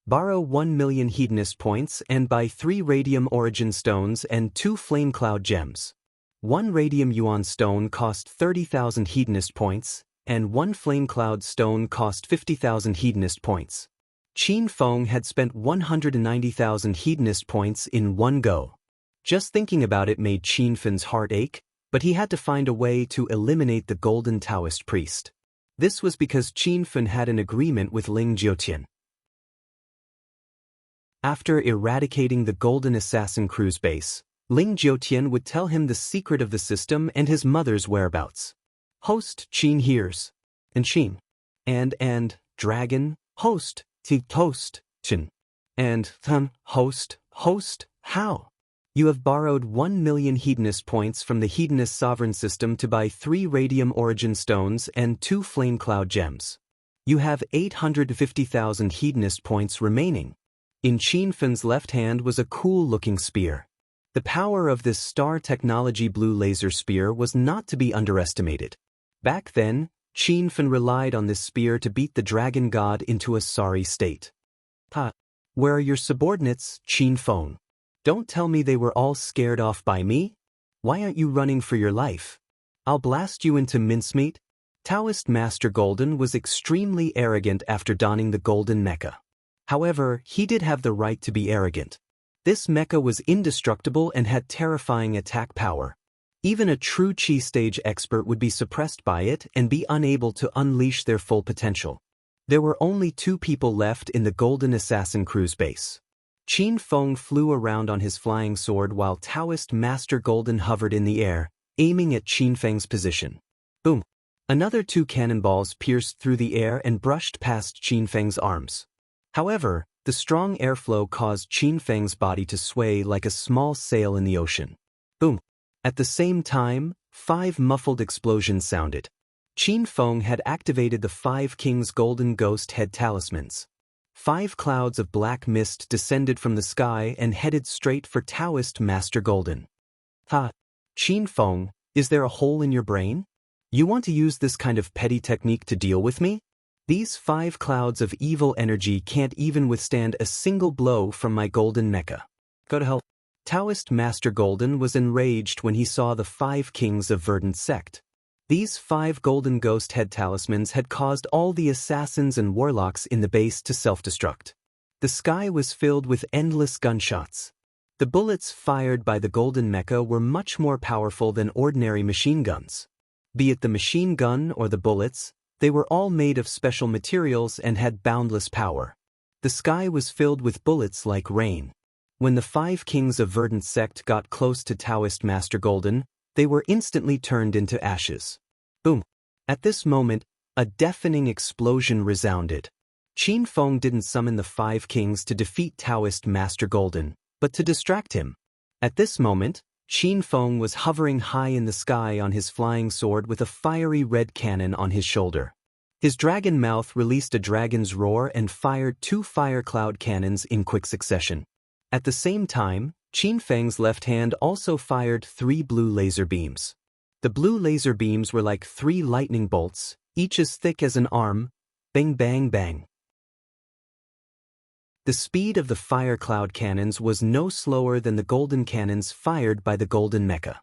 [SPEAKER 1] Borrow 1 million hedonist points and buy 3 radium origin stones and 2 flame cloud gems. 1 radium yuan stone cost 30,000 hedonist points, and 1 flame cloud stone cost 50,000 hedonist points. Qin Feng had spent 190,000 hedonist points in one go. Just thinking about it made Qin Feng's heart ache, but he had to find a way to eliminate the Golden Taoist priest. This was because Qin Feng had an agreement with Ling Jiutian. After eradicating the Golden Assassin cruise base, Ling Jiutian would tell him the secret of the system and his mother's whereabouts. Host Qin hears. And Qin. And dragon, host, host, Qin. And host, how? You have borrowed 1 million hedonist points from the hedonist sovereign system to buy 3 radium origin stones and 2 flame cloud gems. You have 850,000 hedonist points remaining. In Qin Feng's left hand was a cool-looking spear. The power of this Star Technology blue laser spear was not to be underestimated. Back then, Qin Feng relied on this spear to beat the dragon god into a sorry state. Where are your subordinates, Qin Feng? Don't tell me they were all scared off by me? Why aren't you running for your life? I'll blast you into mincemeat. Taoist Master Golden was extremely arrogant after donning the golden mecha. However, he did have the right to be arrogant. This mecha was indestructible and had terrifying attack power. Even a true Chi stage expert would be suppressed by it and be unable to unleash their full potential. There were only 2 people left in the Golden Assassin Crew's base. Qin Feng flew around on his flying sword while Taoist Master Golden hovered in the air, aiming at Qin Feng's position. Boom! Another 2 cannonballs pierced through the air and brushed past Qin Feng's arms. However, the strong airflow caused Qin Feng's body to sway like a small sail in the ocean. Boom! At the same time, 5 muffled explosions sounded. Qin Feng had activated the 5 Kings' Golden Ghost Head Talismans. 5 clouds of black mist descended from the sky and headed straight for Taoist Master Golden. Ha! Qin Feng, is there a hole in your brain? You want to use this kind of petty technique to deal with me? These 5 clouds of evil energy can't even withstand a single blow from my golden mecha. Go to hell. Taoist Master Golden was enraged when he saw the 5 kings of Verdant Sect. These 5 golden ghost head talismans had caused all the assassins and warlocks in the base to self-destruct. The sky was filled with endless gunshots. The bullets fired by the golden mecha were much more powerful than ordinary machine guns. Be it the machine gun or the bullets, they were all made of special materials and had boundless power. The sky was filled with bullets like rain. When the 5 kings of Verdant Sect got close to Taoist Master Golden, they were instantly turned into ashes. Boom! At this moment, a deafening explosion resounded. Qin Feng didn't summon the 5 kings to defeat Taoist Master Golden, but to distract him. At this moment, Qin Feng was hovering high in the sky on his flying sword with a fiery red cannon on his shoulder. His dragon mouth released a dragon's roar and fired 2 fire cloud cannons in quick succession. At the same time, Qin Feng's left hand also fired 3 blue laser beams. The blue laser beams were like 3 lightning bolts, each as thick as an arm. Bang bang bang. The speed of the fire cloud cannons was no slower than the golden cannons fired by the golden mecha.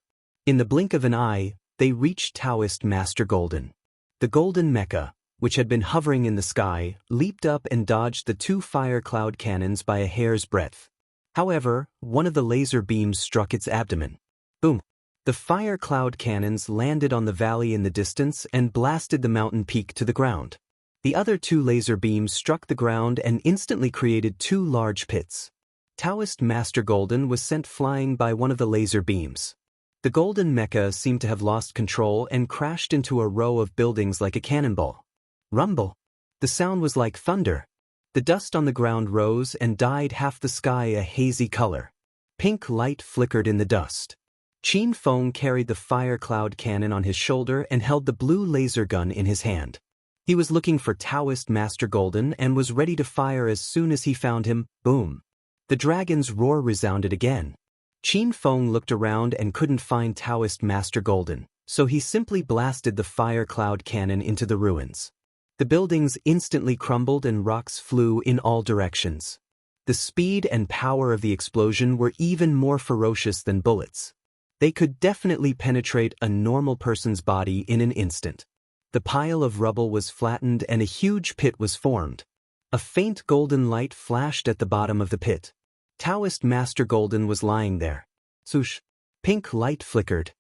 [SPEAKER 1] In the blink of an eye, they reached Taoist Master Golden. The golden mecha, which had been hovering in the sky, leaped up and dodged the 2 fire cloud cannons by a hair's breadth. However, one of the laser beams struck its abdomen. Boom! The fire cloud cannons landed on the valley in the distance and blasted the mountain peak to the ground. The other 2 laser beams struck the ground and instantly created 2 large pits. Taoist Master Golden was sent flying by one of the laser beams. The golden mecha seemed to have lost control and crashed into a row of buildings like a cannonball. Rumble! The sound was like thunder. The dust on the ground rose and dyed half the sky a hazy color. Pink light flickered in the dust. Qin Feng carried the fire cloud cannon on his shoulder and held the blue laser gun in his hand. He was looking for Taoist Master Golden and was ready to fire as soon as he found him. Boom! The dragon's roar resounded again. Qin Feng looked around and couldn't find Taoist Master Golden, so he simply blasted the fire cloud cannon into the ruins. The buildings instantly crumbled and rocks flew in all directions. The speed and power of the explosion were even more ferocious than bullets. They could definitely penetrate a normal person's body in an instant. The pile of rubble was flattened and a huge pit was formed. A faint golden light flashed at the bottom of the pit. Taoist Master Golden was lying there. Swoosh! Pink light flickered.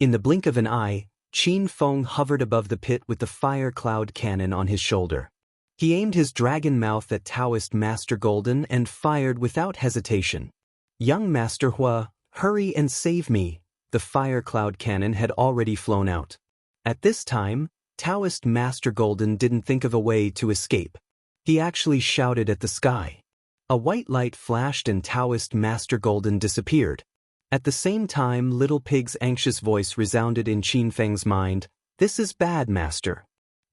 [SPEAKER 1] In the blink of an eye, Qin Feng hovered above the pit with the fire cloud cannon on his shoulder. He aimed his dragon mouth at Taoist Master Golden and fired without hesitation. Young Master Hua, hurry and save me! The fire cloud cannon had already flown out. At this time, Taoist Master Golden didn't think of a way to escape. He actually shouted at the sky. A white light flashed and Taoist Master Golden disappeared. At the same time, Little Pig's anxious voice resounded in Qin Feng's mind. This is bad, Master.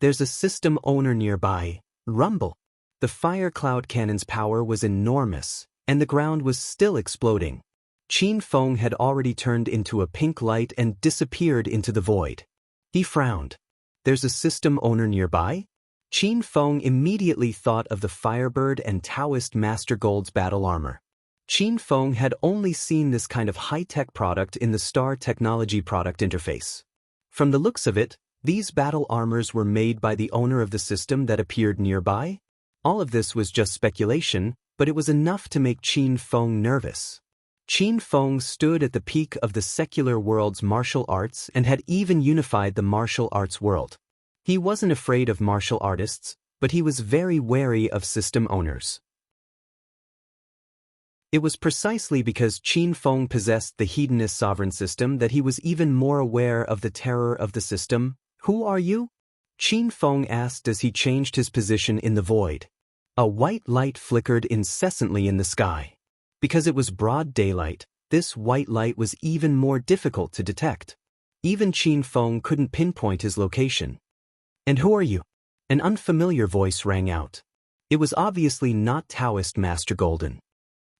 [SPEAKER 1] There's a system owner nearby. Rumble! The fire cloud cannon's power was enormous, and the ground was still exploding. Qin Feng had already turned into a pink light and disappeared into the void. He frowned. There's a system owner nearby? Qin Feng immediately thought of the Firebird and Taoist Master Gold's battle armor. Qin Feng had only seen this kind of high-tech product in the Star Technology product interface. From the looks of it, These battle armors were made by the owner of the system that appeared nearby? All of this was just speculation, but it was enough to make Qin Feng nervous. Qin Feng stood at the peak of the secular world's martial arts and had even unified the martial arts world. He wasn't afraid of martial artists, but he was very wary of system owners. It was precisely because Qin Feng possessed the hedonist sovereign system that he was even more aware of the terror of the system. "Who are you?" Qin Feng asked as he changed his position in the void. A white light flickered incessantly in the sky. Because it was broad daylight, this white light was even more difficult to detect. Even Qin Feng couldn't pinpoint his location. "And who are you?" An unfamiliar voice rang out. It was obviously not Taoist Master Golden.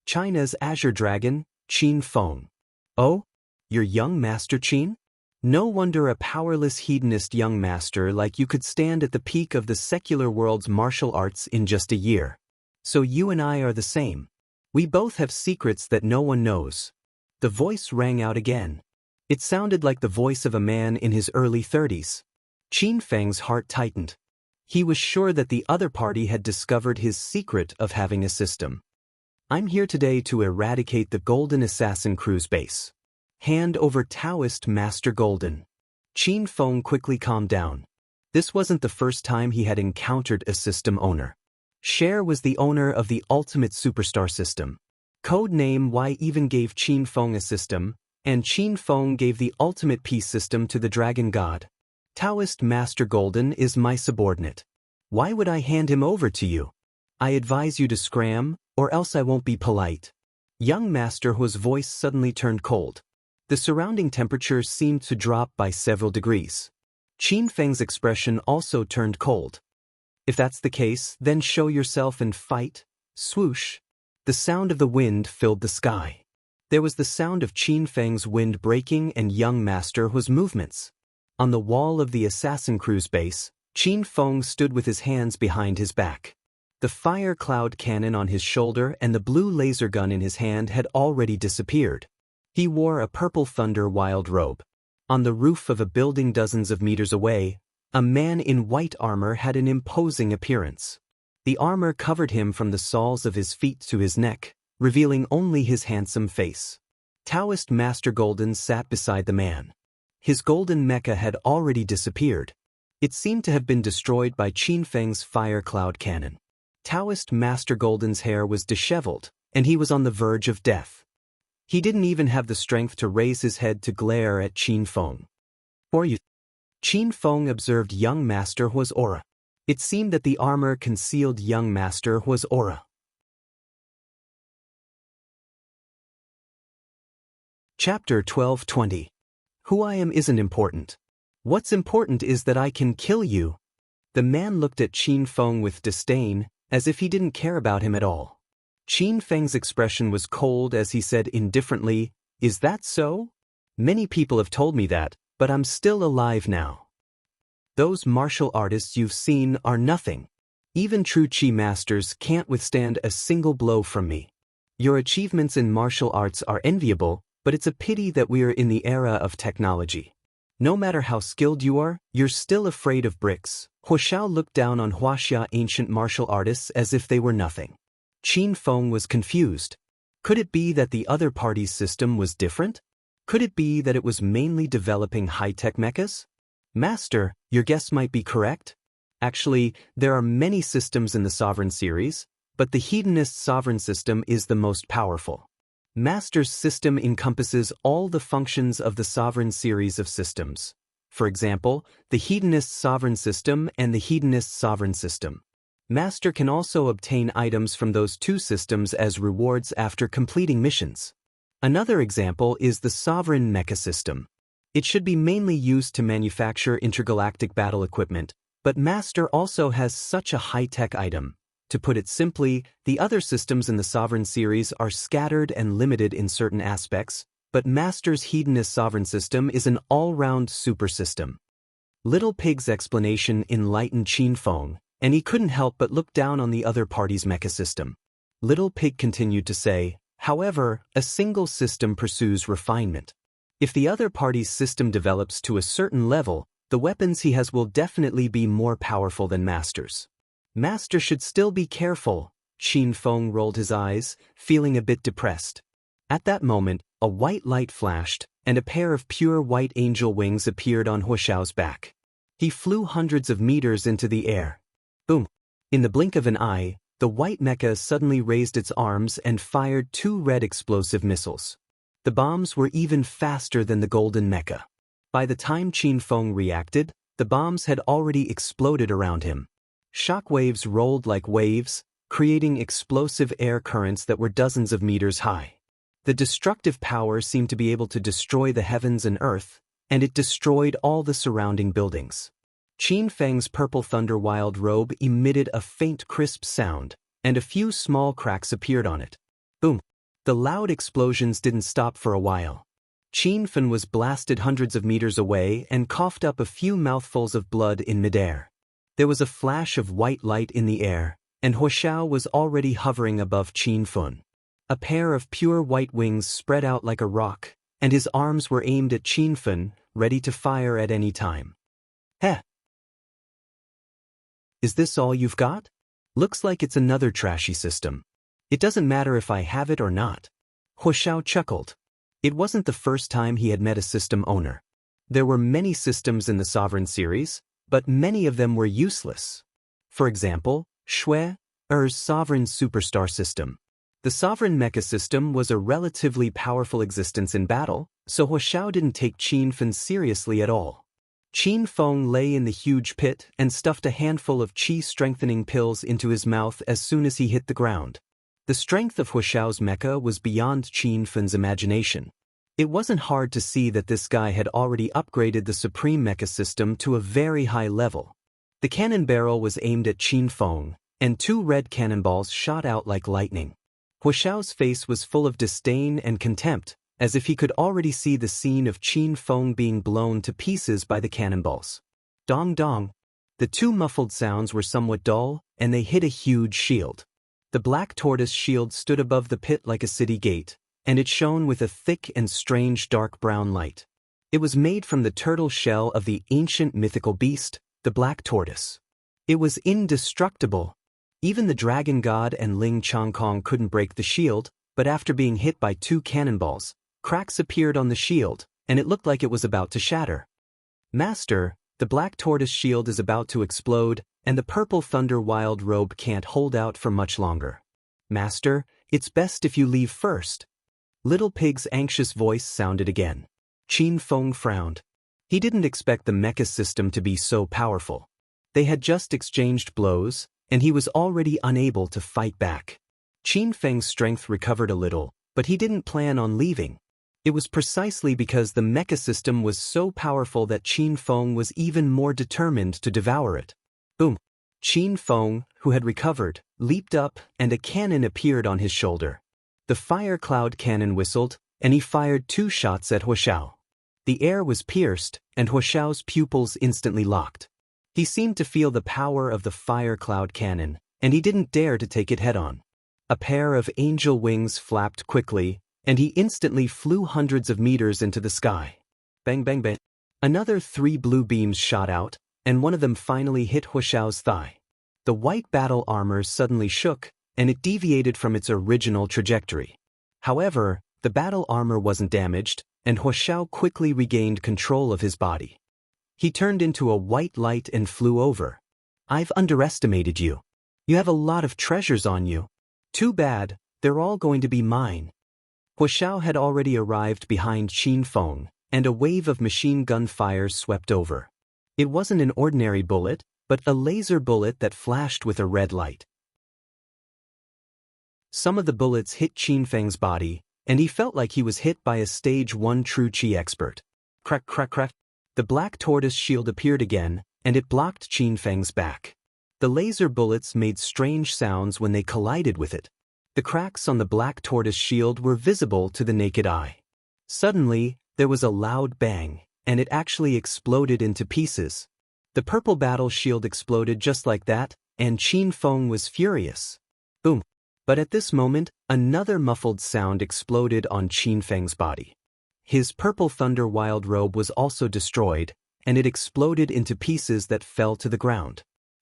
[SPEAKER 1] China's Azure Dragon, Qin Feng. "Oh? Your young Master Qin? No wonder a powerless hedonist young master like you could stand at the peak of the secular world's martial arts in just a year. So you and I are the same. We both have secrets that no one knows." The voice rang out again. It sounded like the voice of a man in his early 30s. Qin Feng's heart tightened. He was sure that the other party had discovered his secret of having a system. "I'm here today to eradicate the Golden Assassin Cruise base. Hand over Taoist Master Golden." Qin Feng quickly calmed down. This wasn't the first time he had encountered a system owner. Cher was the owner of the ultimate superstar system. Code name Y even gave Qin Feng a system, and Qin Feng gave the ultimate peace system to the dragon god. "Taoist Master Golden is my subordinate. Why would I hand him over to you? I advise you to scram, or else I won't be polite." Young Master Hu's voice suddenly turned cold. The surrounding temperature seemed to drop by several degrees. Qin Feng's expression also turned cold. "If that's the case, then show yourself and fight." Swoosh. The sound of the wind filled the sky. There was the sound of Qin Feng's wind breaking and young Master Hu's movements. On the wall of the Assassin Cruise base, Qin Feng stood with his hands behind his back. The fire cloud cannon on his shoulder and the blue laser gun in his hand had already disappeared. He wore a purple thunder wild robe. On the roof of a building dozens of meters away, a man in white armor had an imposing appearance. The armor covered him from the soles of his feet to his neck, revealing only his handsome face. Taoist Master Golden sat beside the man. His golden mecha had already disappeared. It seemed to have been destroyed by Qin Feng's fire cloud cannon. Taoist Master Golden's hair was disheveled, and he was on the verge of death. He didn't even have the strength to raise his head to glare at Qin Feng. "For you." Qin Feng observed young Master Hu's aura. It seemed that the armor concealed young Master Hu's aura. Chapter 12:20. Who I am isn't important. What's important is that I can kill you. The man looked at Qin Feng with disdain, as if he didn't care about him at all. Qin Feng's expression was cold as he said indifferently, "Is that so? Many people have told me that, but I'm still alive now. Those martial artists you've seen are nothing. Even true Qi masters can't withstand a single blow from me. Your achievements in martial arts are enviable, but it's a pity that we're in the era of technology. No matter how skilled you are, you're still afraid of bricks." Huoxiao looked down on Huaxia ancient martial artists as if they were nothing. Qin Feng was confused. Could it be that the other party's system was different? Could it be that it was mainly developing high-tech mechas? "Master, your guess might be correct. Actually, there are many systems in the Sovereign series, but the Hedonist Sovereign system is the most powerful. Master's system encompasses all the functions of the Sovereign series of systems. For example, the Hedonist Sovereign system and the Hedonist Sovereign system. Master can also obtain items from those two systems as rewards after completing missions. Another example is the Sovereign Mecha system. It should be mainly used to manufacture intergalactic battle equipment, but Master also has such a high-tech item. To put it simply, the other systems in the Sovereign series are scattered and limited in certain aspects, but Master's Hedonist Sovereign system is an all-round super system." Little Pig's explanation enlightened Qin Feng, and he couldn't help but look down on the other party's mecha system. Little Pig continued to say, "However, a single system pursues refinement. If the other party's system develops to a certain level, The weapons he has will definitely be more powerful than Master's. Master should still be careful. Qin Feng rolled his eyes, feeling a bit depressed. At that moment, a white light flashed, and a pair of pure white angel wings appeared on Huashao's back. He flew hundreds of meters into the air. Boom! In the blink of an eye, the white mecha suddenly raised its arms and fired 2 red explosive missiles. The bombs were even faster than the golden mecha. By the time Qin Feng reacted, the bombs had already exploded around him. Shock waves rolled like waves, creating explosive air currents that were dozens of meters high. The destructive power seemed to be able to destroy the heavens and earth, and it destroyed all the surrounding buildings. Qin Feng's purple thunder wild robe emitted a faint crisp sound, and a few small cracks appeared on it. Boom! The loud explosions didn't stop for a while. Qin Feng was blasted hundreds of meters away and coughed up a few mouthfuls of blood in midair. There was a flash of white light in the air, and Huashao was already hovering above Qin Feng. A pair of pure white wings spread out like a rock, and his arms were aimed at Qin Feng, ready to fire at any time. Heh! Is this all you've got? Looks like it's another trashy system. It doesn't matter if I have it or not. Huashao chuckled. It wasn't the first time he had met a system owner. There were many systems in the Sovereign series, but many of them were useless. For example, Shue's Sovereign Superstar system. The Sovereign Mecha system was a relatively powerful existence in battle, so Huashao didn't take Qin Feng seriously at all. Qin Feng lay in the huge pit and stuffed a handful of qi-strengthening pills into his mouth as soon as he hit the ground. The strength of Huashao's mecha was beyond Qin Feng's imagination. It wasn't hard to see that this guy had already upgraded the Supreme Mecha system to a very high level. The cannon barrel was aimed at Qin Feng, and 2 red cannonballs shot out like lightning. Huashao's face was full of disdain and contempt, as if he could already see the scene of Qin Feng being blown to pieces by the cannonballs. Dong dong. The 2 muffled sounds were somewhat dull, and they hit a huge shield. The black tortoise shield stood above the pit like a city gate, and it shone with a thick and strange dark brown light. It was made from the turtle shell of the ancient mythical beast, the black tortoise. It was indestructible. Even the dragon god and Ling Chongkong couldn't break the shield, but after being hit by 2 cannonballs, cracks appeared on the shield, and it looked like it was about to shatter. Master, the black tortoise shield is about to explode, and the purple thunder wild robe can't hold out for much longer. Master, it's best if you leave first. Little Pig's anxious voice sounded again. Qin Feng frowned. He didn't expect the mecha system to be so powerful. They had just exchanged blows, and he was already unable to fight back. Qin Feng's strength recovered a little, but he didn't plan on leaving. It was precisely because the mecha system was so powerful that Qin Feng was even more determined to devour it. Boom! Qin Feng, who had recovered, leaped up, and a cannon appeared on his shoulder. The fire cloud cannon whistled, and he fired 2 shots at Huashao. The air was pierced, and Huashao's pupils instantly locked. He seemed to feel the power of the fire cloud cannon, and he didn't dare to take it head-on. A pair of angel wings flapped quickly, and he instantly flew hundreds of meters into the sky. Bang bang bang. Another 3 blue beams shot out, and one of them finally hit Huashao's thigh. The white battle armor suddenly shook, and it deviated from its original trajectory. However, the battle armor wasn't damaged, and Huashao quickly regained control of his body. He turned into a white light and flew over. I've underestimated you. You have a lot of treasures on you. Too bad, they're all going to be mine. Huashao had already arrived behind Qin Feng, and a wave of machine gun fire swept over. It wasn't an ordinary bullet, but a laser bullet that flashed with a red light. Some of the bullets hit Qin Feng's body, and he felt like he was hit by a stage 1 true Qi expert. Crack crack crack. The black tortoise shield appeared again, and it blocked Qin Feng's back. The laser bullets made strange sounds when they collided with it. The cracks on the black tortoise shield were visible to the naked eye. Suddenly, there was a loud bang, and it actually exploded into pieces. The purple battle shield exploded just like that, and Qin Feng was furious. Boom! But at this moment, another muffled sound exploded on Qin Feng's body. His purple thunder wild robe was also destroyed, and it exploded into pieces that fell to the ground.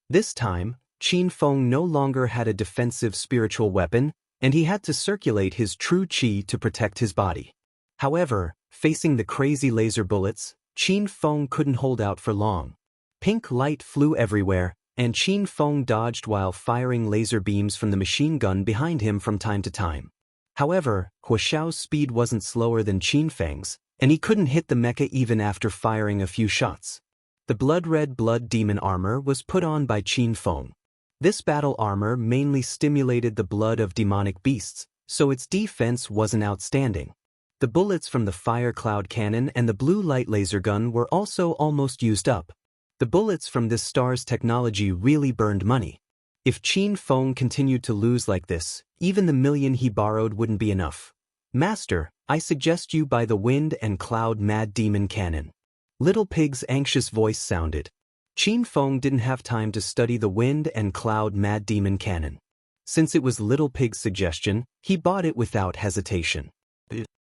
[SPEAKER 1] This time, Qin Feng no longer had a defensive spiritual weapon, and he had to circulate his true qi to protect his body. However, facing the crazy laser bullets, Qin Feng couldn't hold out for long. Pink light flew everywhere, and Qin Feng dodged while firing laser beams from the machine gun behind him from time to time. However, Huashao's speed wasn't slower than Qin Feng's, and he couldn't hit the mecha even after firing a few shots. The blood-red blood demon armor was put on by Qin Feng. This battle armor mainly stimulated the blood of demonic beasts, so its defense wasn't outstanding. The bullets from the fire cloud cannon and the blue light laser gun were also almost used up. The bullets from this star's technology really burned money. If Qin Feng continued to lose like this, even the million he borrowed wouldn't be enough. Master, I suggest you buy the Wind and Cloud Mad Demon Cannon. Little Pig's anxious voice sounded. Qin Feng didn't have time to study the Wind and Cloud Mad Demon Cannon. Since it was Little Pig's suggestion, he bought it without hesitation.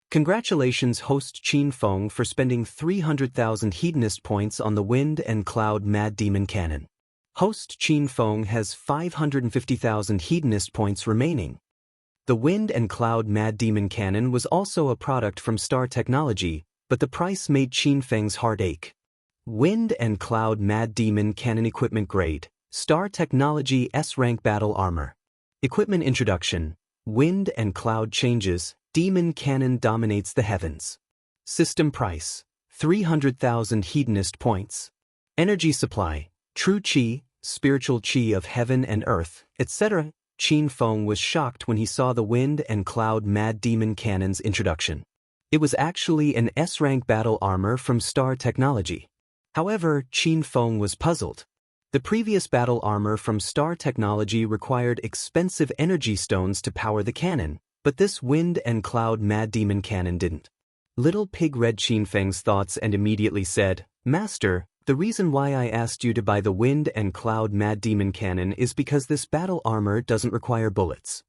[SPEAKER 1] Congratulations host Qin Feng for spending 300,000 Hedonist points on the Wind and Cloud Mad Demon Cannon. Host Qin Feng has 550,000 Hedonist points remaining. The Wind and Cloud Mad Demon Cannon was also a product from Star Technology, but the price made Qin Feng's heart ache. Wind and Cloud Mad Demon Cannon Equipment Grade, Star Technology S-Rank Battle Armor. Equipment Introduction, Wind and Cloud Changes, Demon Cannon dominates the heavens. System Price, 300,000 Hedonist points. Energy Supply, True Qi, Spiritual Qi of Heaven and Earth, etc. Qin Feng was shocked when he saw the Wind and Cloud Mad Demon Cannon's introduction. It was actually an S-Rank battle armor from Star Technology. However, Qin Feng was puzzled. The previous battle armor from Star Technology required expensive energy stones to power the cannon, but this Wind and Cloud Mad Demon Cannon didn't. Little Pig read Qin Feng's thoughts and immediately said, Master, the reason why I asked you to buy the Wind and Cloud Mad Demon Cannon is because this battle armor doesn't require bullets.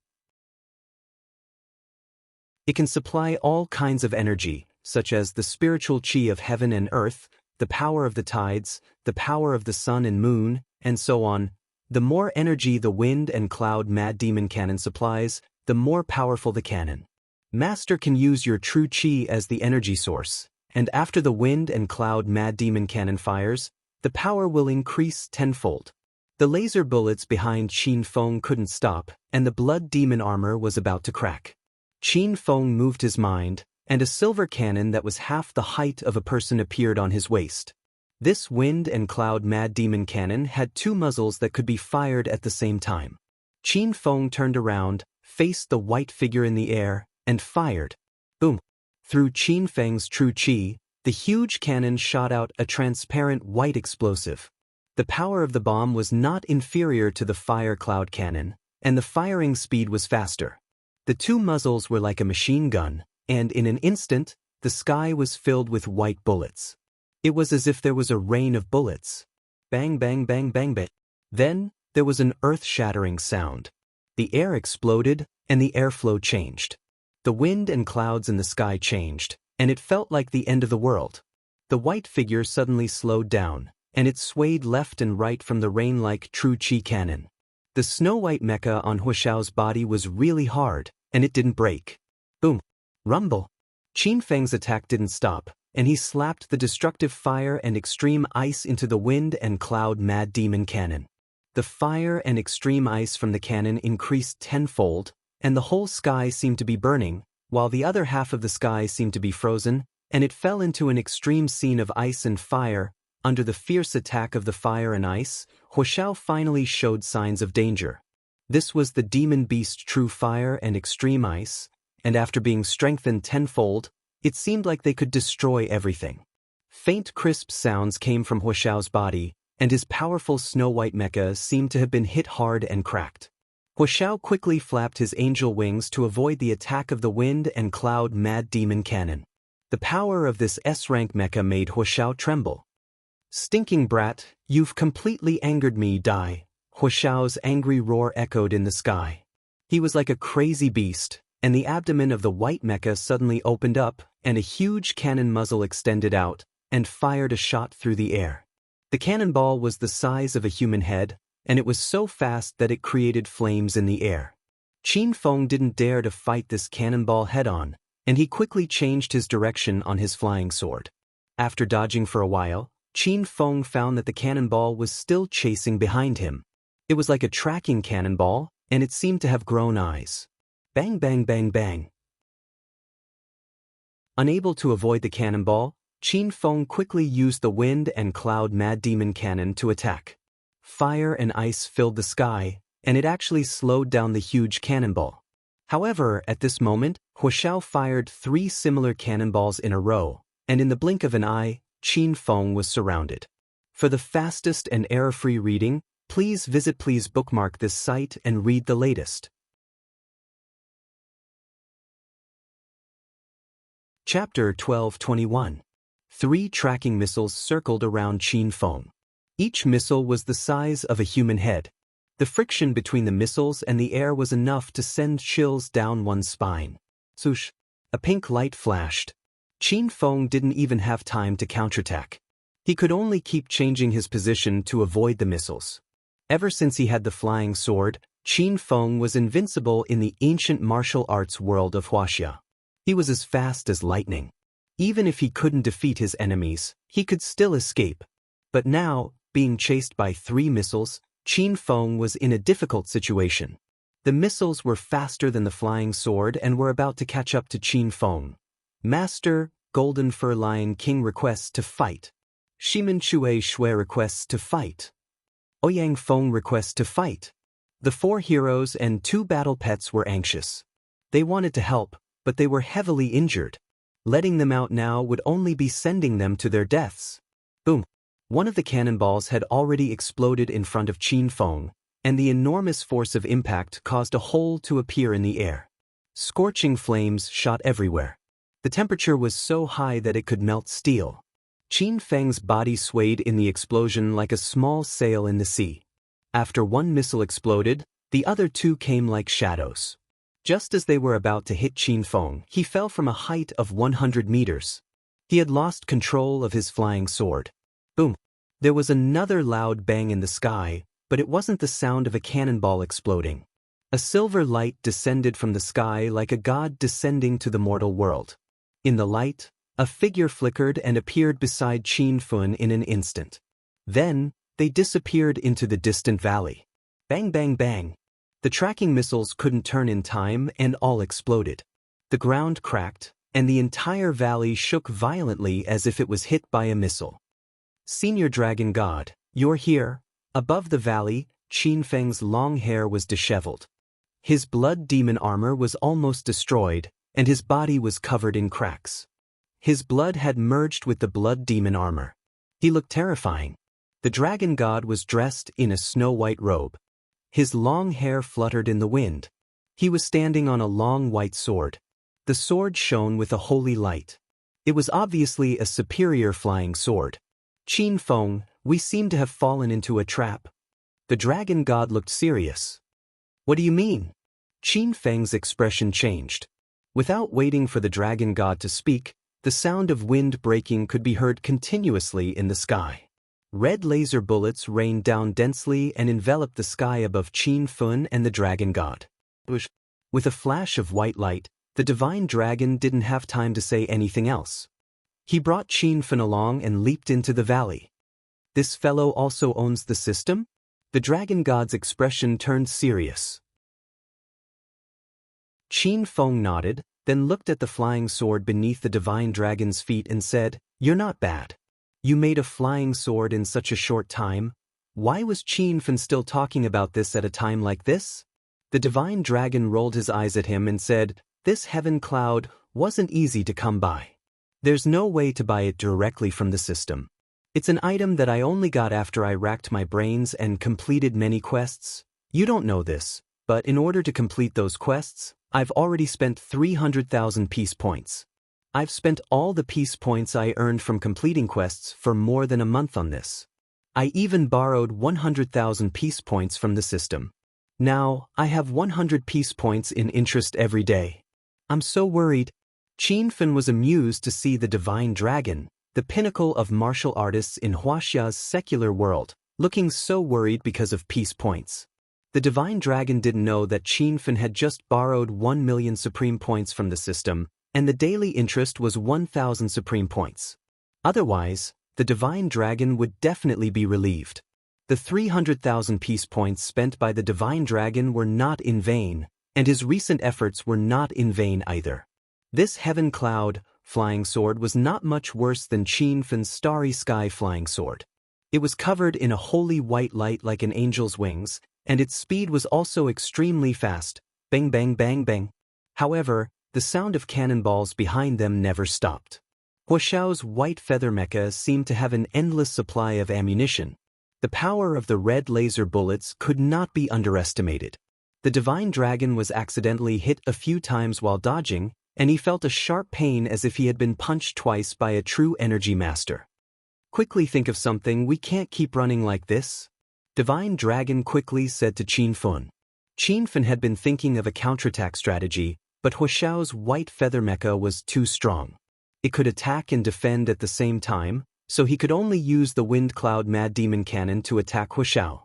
[SPEAKER 1] It can supply all kinds of energy, such as the spiritual qi of heaven and earth, the power of the tides, the power of the sun and moon, and so on. The more energy the Wind and Cloud Mad Demon Cannon supplies, the more powerful the cannon. Master can use your true qi as the energy source, and after the Wind and Cloud Mad Demon Cannon fires, the power will increase tenfold. The laser bullets behind Qin Feng couldn't stop, and the blood demon armor was about to crack. Qin Feng moved his mind, and a silver cannon that was half the height of a person appeared on his waist. This Wind and Cloud Mad Demon Cannon had two muzzles that could be fired at the same time. Qin Feng turned around, faced the white figure in the air, and fired. Boom! Through Qin Feng's true qi, the huge cannon shot out a transparent white explosive. The power of the bomb was not inferior to the fire cloud cannon, and the firing speed was faster. The two muzzles were like a machine gun, and in an instant, the sky was filled with white bullets. It was as if there was a rain of bullets. Bang, bang, bang, bang, bang. Then, there was an earth-shattering sound. The air exploded, and the airflow changed. The wind and clouds in the sky changed, and it felt like the end of the world. The white figure suddenly slowed down, and it swayed left and right from the rain-like true qi cannon. The snow-white mecha on Huashao's body was really hard, and it didn't break. Boom! Rumble! Qin Feng's attack didn't stop, and he slapped the destructive fire and extreme ice into the Wind and Cloud Mad Demon Cannon. The fire and extreme ice from the cannon increased tenfold, and the whole sky seemed to be burning, while the other half of the sky seemed to be frozen, and it fell into an extreme scene of ice and fire. Under the fierce attack of the fire and ice, Huashao finally showed signs of danger. This was the demon beast True Fire and Extreme Ice, and after being strengthened tenfold, it seemed like they could destroy everything. Faint crisp sounds came from Huashao's body, and his powerful snow-white mecha seemed to have been hit hard and cracked. Huashao quickly flapped his angel wings to avoid the attack of the Wind and Cloud Mad Demon Cannon. The power of this S-rank mecha made Huashao tremble. Stinking brat, you've completely angered me, die. Huashao's angry roar echoed in the sky. He was like a crazy beast, and the abdomen of the white mecha suddenly opened up, and a huge cannon muzzle extended out, and fired a shot through the air. The cannonball was the size of a human head, and it was so fast that it created flames in the air. Qin Feng didn't dare to fight this cannonball head-on, and he quickly changed his direction on his flying sword. After dodging for a while, Qin Feng found that the cannonball was still chasing behind him. It was like a tracking cannonball, and it seemed to have grown eyes. Bang bang bang bang. Unable to avoid the cannonball, Qin Feng quickly used the wind and cloud mad demon cannon to attack. Fire and ice filled the sky, and it actually slowed down the huge cannonball. However, at this moment, Huashao fired 3 similar cannonballs in a row, and in the blink of an eye, Qin Feng was surrounded. For the fastest and error-free reading, please bookmark this site and read the latest. Chapter 12:21. 3 tracking missiles circled around Qin Feng. Each missile was the size of a human head. The friction between the missiles and the air was enough to send chills down one's spine. Swoosh! A pink light flashed. Qin Feng didn't even have time to counterattack. He could only keep changing his position to avoid the missiles. Ever since he had the flying sword, Qin Feng was invincible in the ancient martial arts world of Huaxia. He was as fast as lightning. Even if he couldn't defeat his enemies, he could still escape. But now, being chased by 3 missiles, Qin Feng was in a difficult situation. The missiles were faster than the flying sword and were about to catch up to Qin Feng. Master, Golden Fur Lion King requests to fight. Shimen Shui Shui requests to fight. Ouyang Feng requests to fight. The 4 heroes and 2 battle pets were anxious. They wanted to help, but they were heavily injured. Letting them out now would only be sending them to their deaths. Boom! One of the cannonballs had already exploded in front of Qin Feng, and the enormous force of impact caused a hole to appear in the air. Scorching flames shot everywhere. The temperature was so high that it could melt steel. Qin Feng's body swayed in the explosion like a small sail in the sea. After 1 missile exploded, the other 2 came like shadows. Just as they were about to hit Qin Feng, he fell from a height of 100 meters. He had lost control of his flying sword. Boom! There was another loud bang in the sky, but it wasn't the sound of a cannonball exploding. A silver light descended from the sky like a god descending to the mortal world. In the light, a figure flickered and appeared beside Qin Feng in an instant. Then, they disappeared into the distant valley. Bang bang bang! The tracking missiles couldn't turn in time and all exploded. The ground cracked, and the entire valley shook violently as if it was hit by a missile. Senior Dragon God, you're here. Above the valley, Qin Feng's long hair was disheveled. His blood demon armor was almost destroyed, and his body was covered in cracks. His blood had merged with the blood demon armor. He looked terrifying. The dragon god was dressed in a snow-white robe. His long hair fluttered in the wind. He was standing on a long white sword. The sword shone with a holy light. It was obviously a superior flying sword. Qin Feng, we seem to have fallen into a trap. The dragon god looked serious. What do you mean? Qin Feng's expression changed. Without waiting for the dragon god to speak, the sound of wind breaking could be heard continuously in the sky. Red laser bullets rained down densely and enveloped the sky above Qin Feng and the dragon god. With a flash of white light, the divine dragon didn't have time to say anything else. He brought Qin Feng along and leaped into the valley. This fellow also owns the system? The dragon god's expression turned serious. Qin Feng nodded, then looked at the flying sword beneath the divine dragon's feet and said, "You're not bad. You made a flying sword in such a short time. Why was Qin Feng still talking about this at a time like this?" The divine dragon rolled his eyes at him and said, "This heaven cloud wasn't easy to come by. There's no way to buy it directly from the system. It's an item that I only got after I racked my brains and completed many quests. You don't know this, but in order to complete those quests, I've already spent 300,000 peace points. I've spent all the peace points I earned from completing quests for more than a month on this. I even borrowed 100,000 peace points from the system. Now, I have 100 peace points in interest every day. I'm so worried." Qin Feng was amused to see the divine dragon, the pinnacle of martial artists in Huaxia's secular world, looking so worried because of peace points. The Divine Dragon didn't know that Qin Fan had just borrowed 1 million supreme points from the system, and the daily interest was 1,000 supreme points. Otherwise, the Divine Dragon would definitely be relieved. The 300,000 peace points spent by the Divine Dragon were not in vain, and his recent efforts were not in vain either. This Heaven Cloud flying sword was not much worse than Qin Fan's Starry Sky flying sword. It was covered in a holy white light like an angel's wings, and its speed was also extremely fast, bang bang bang bang. However, the sound of cannonballs behind them never stopped. Huaxiao's white feather mecha seemed to have an endless supply of ammunition. The power of the red laser bullets could not be underestimated. The Divine Dragon was accidentally hit a few times while dodging, and he felt a sharp pain as if he had been punched twice by a true energy master. Quickly think of something, we can't keep running like this. Divine Dragon quickly said to Qin Fan. Qin Fan had been thinking of a counterattack strategy, but Huaxiao's white feather mecha was too strong. It could attack and defend at the same time, so he could only use the Wind Cloud Mad Demon Cannon to attack Huaxiao.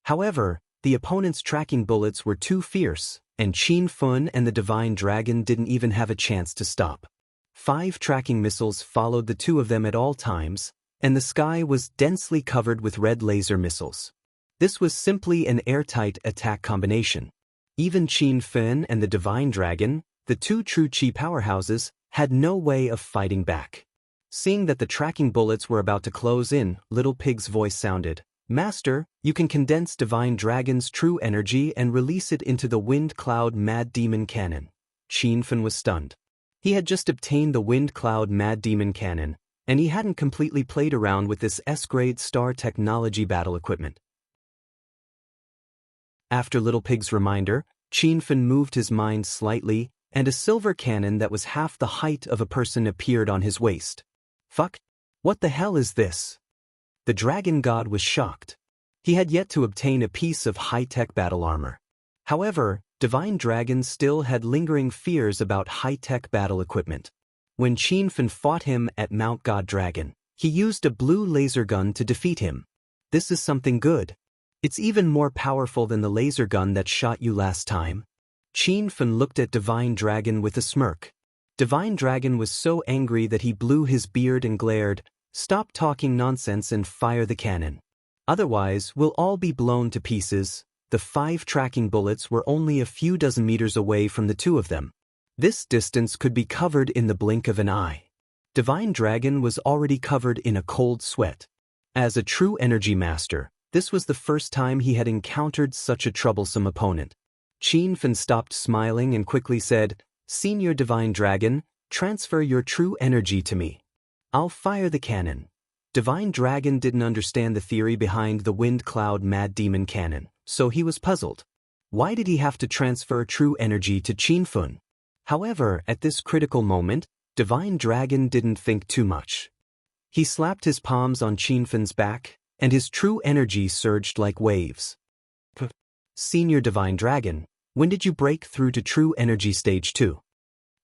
[SPEAKER 1] However, the opponent's tracking bullets were too fierce, and Qin Fan and the Divine Dragon didn't even have a chance to stop. 5 tracking missiles followed the two of them at all times, and the sky was densely covered with red laser missiles. This was simply an airtight attack combination. Even Qin Fan and the Divine Dragon, the two true Qi powerhouses, had no way of fighting back. Seeing that the tracking bullets were about to close in, Little Pig's voice sounded, "Master, you can condense Divine Dragon's true energy and release it into the Wind Cloud Mad Demon Cannon." Qin Fan was stunned. He had just obtained the Wind Cloud Mad Demon Cannon, and he hadn't completely played around with this S-grade star technology battle equipment. After Little Pig's reminder, Qin Fan moved his mind slightly, and a silver cannon that was half the height of a person appeared on his waist. Fuck! What the hell is this? The Dragon God was shocked. He had yet to obtain a piece of high-tech battle armor. However, Divine Dragon still had lingering fears about high-tech battle equipment. When Qin Fan fought him at Mount God Dragon, he used a blue laser gun to defeat him. This is something good. It's even more powerful than the laser gun that shot you last time. Qin Fan looked at Divine Dragon with a smirk. Divine Dragon was so angry that he blew his beard and glared, "Stop talking nonsense and fire the cannon. Otherwise, we'll all be blown to pieces." The 5 tracking bullets were only a few dozen meters away from the two of them. This distance could be covered in the blink of an eye. Divine Dragon was already covered in a cold sweat. As a true energy master, this was the first time he had encountered such a troublesome opponent. Qin Fan stopped smiling and quickly said, "Senior Divine Dragon, transfer your true energy to me. I'll fire the cannon." Divine Dragon didn't understand the theory behind the Wind Cloud Mad Demon Cannon, so he was puzzled. Why did he have to transfer true energy to Qin Fan? However, at this critical moment, Divine Dragon didn't think too much. He slapped his palms on Qin Fan's back, and his true energy surged like waves. "Senior Divine Dragon, when did you break through to true energy stage 2?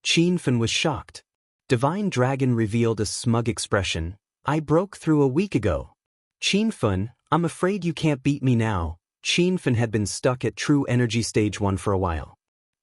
[SPEAKER 1] Qin Fan was shocked. Divine Dragon revealed a smug expression. "I broke through a week ago." "Qin Fan, I'm afraid you can't beat me now." Qin Fan had been stuck at true energy stage 1 for a while.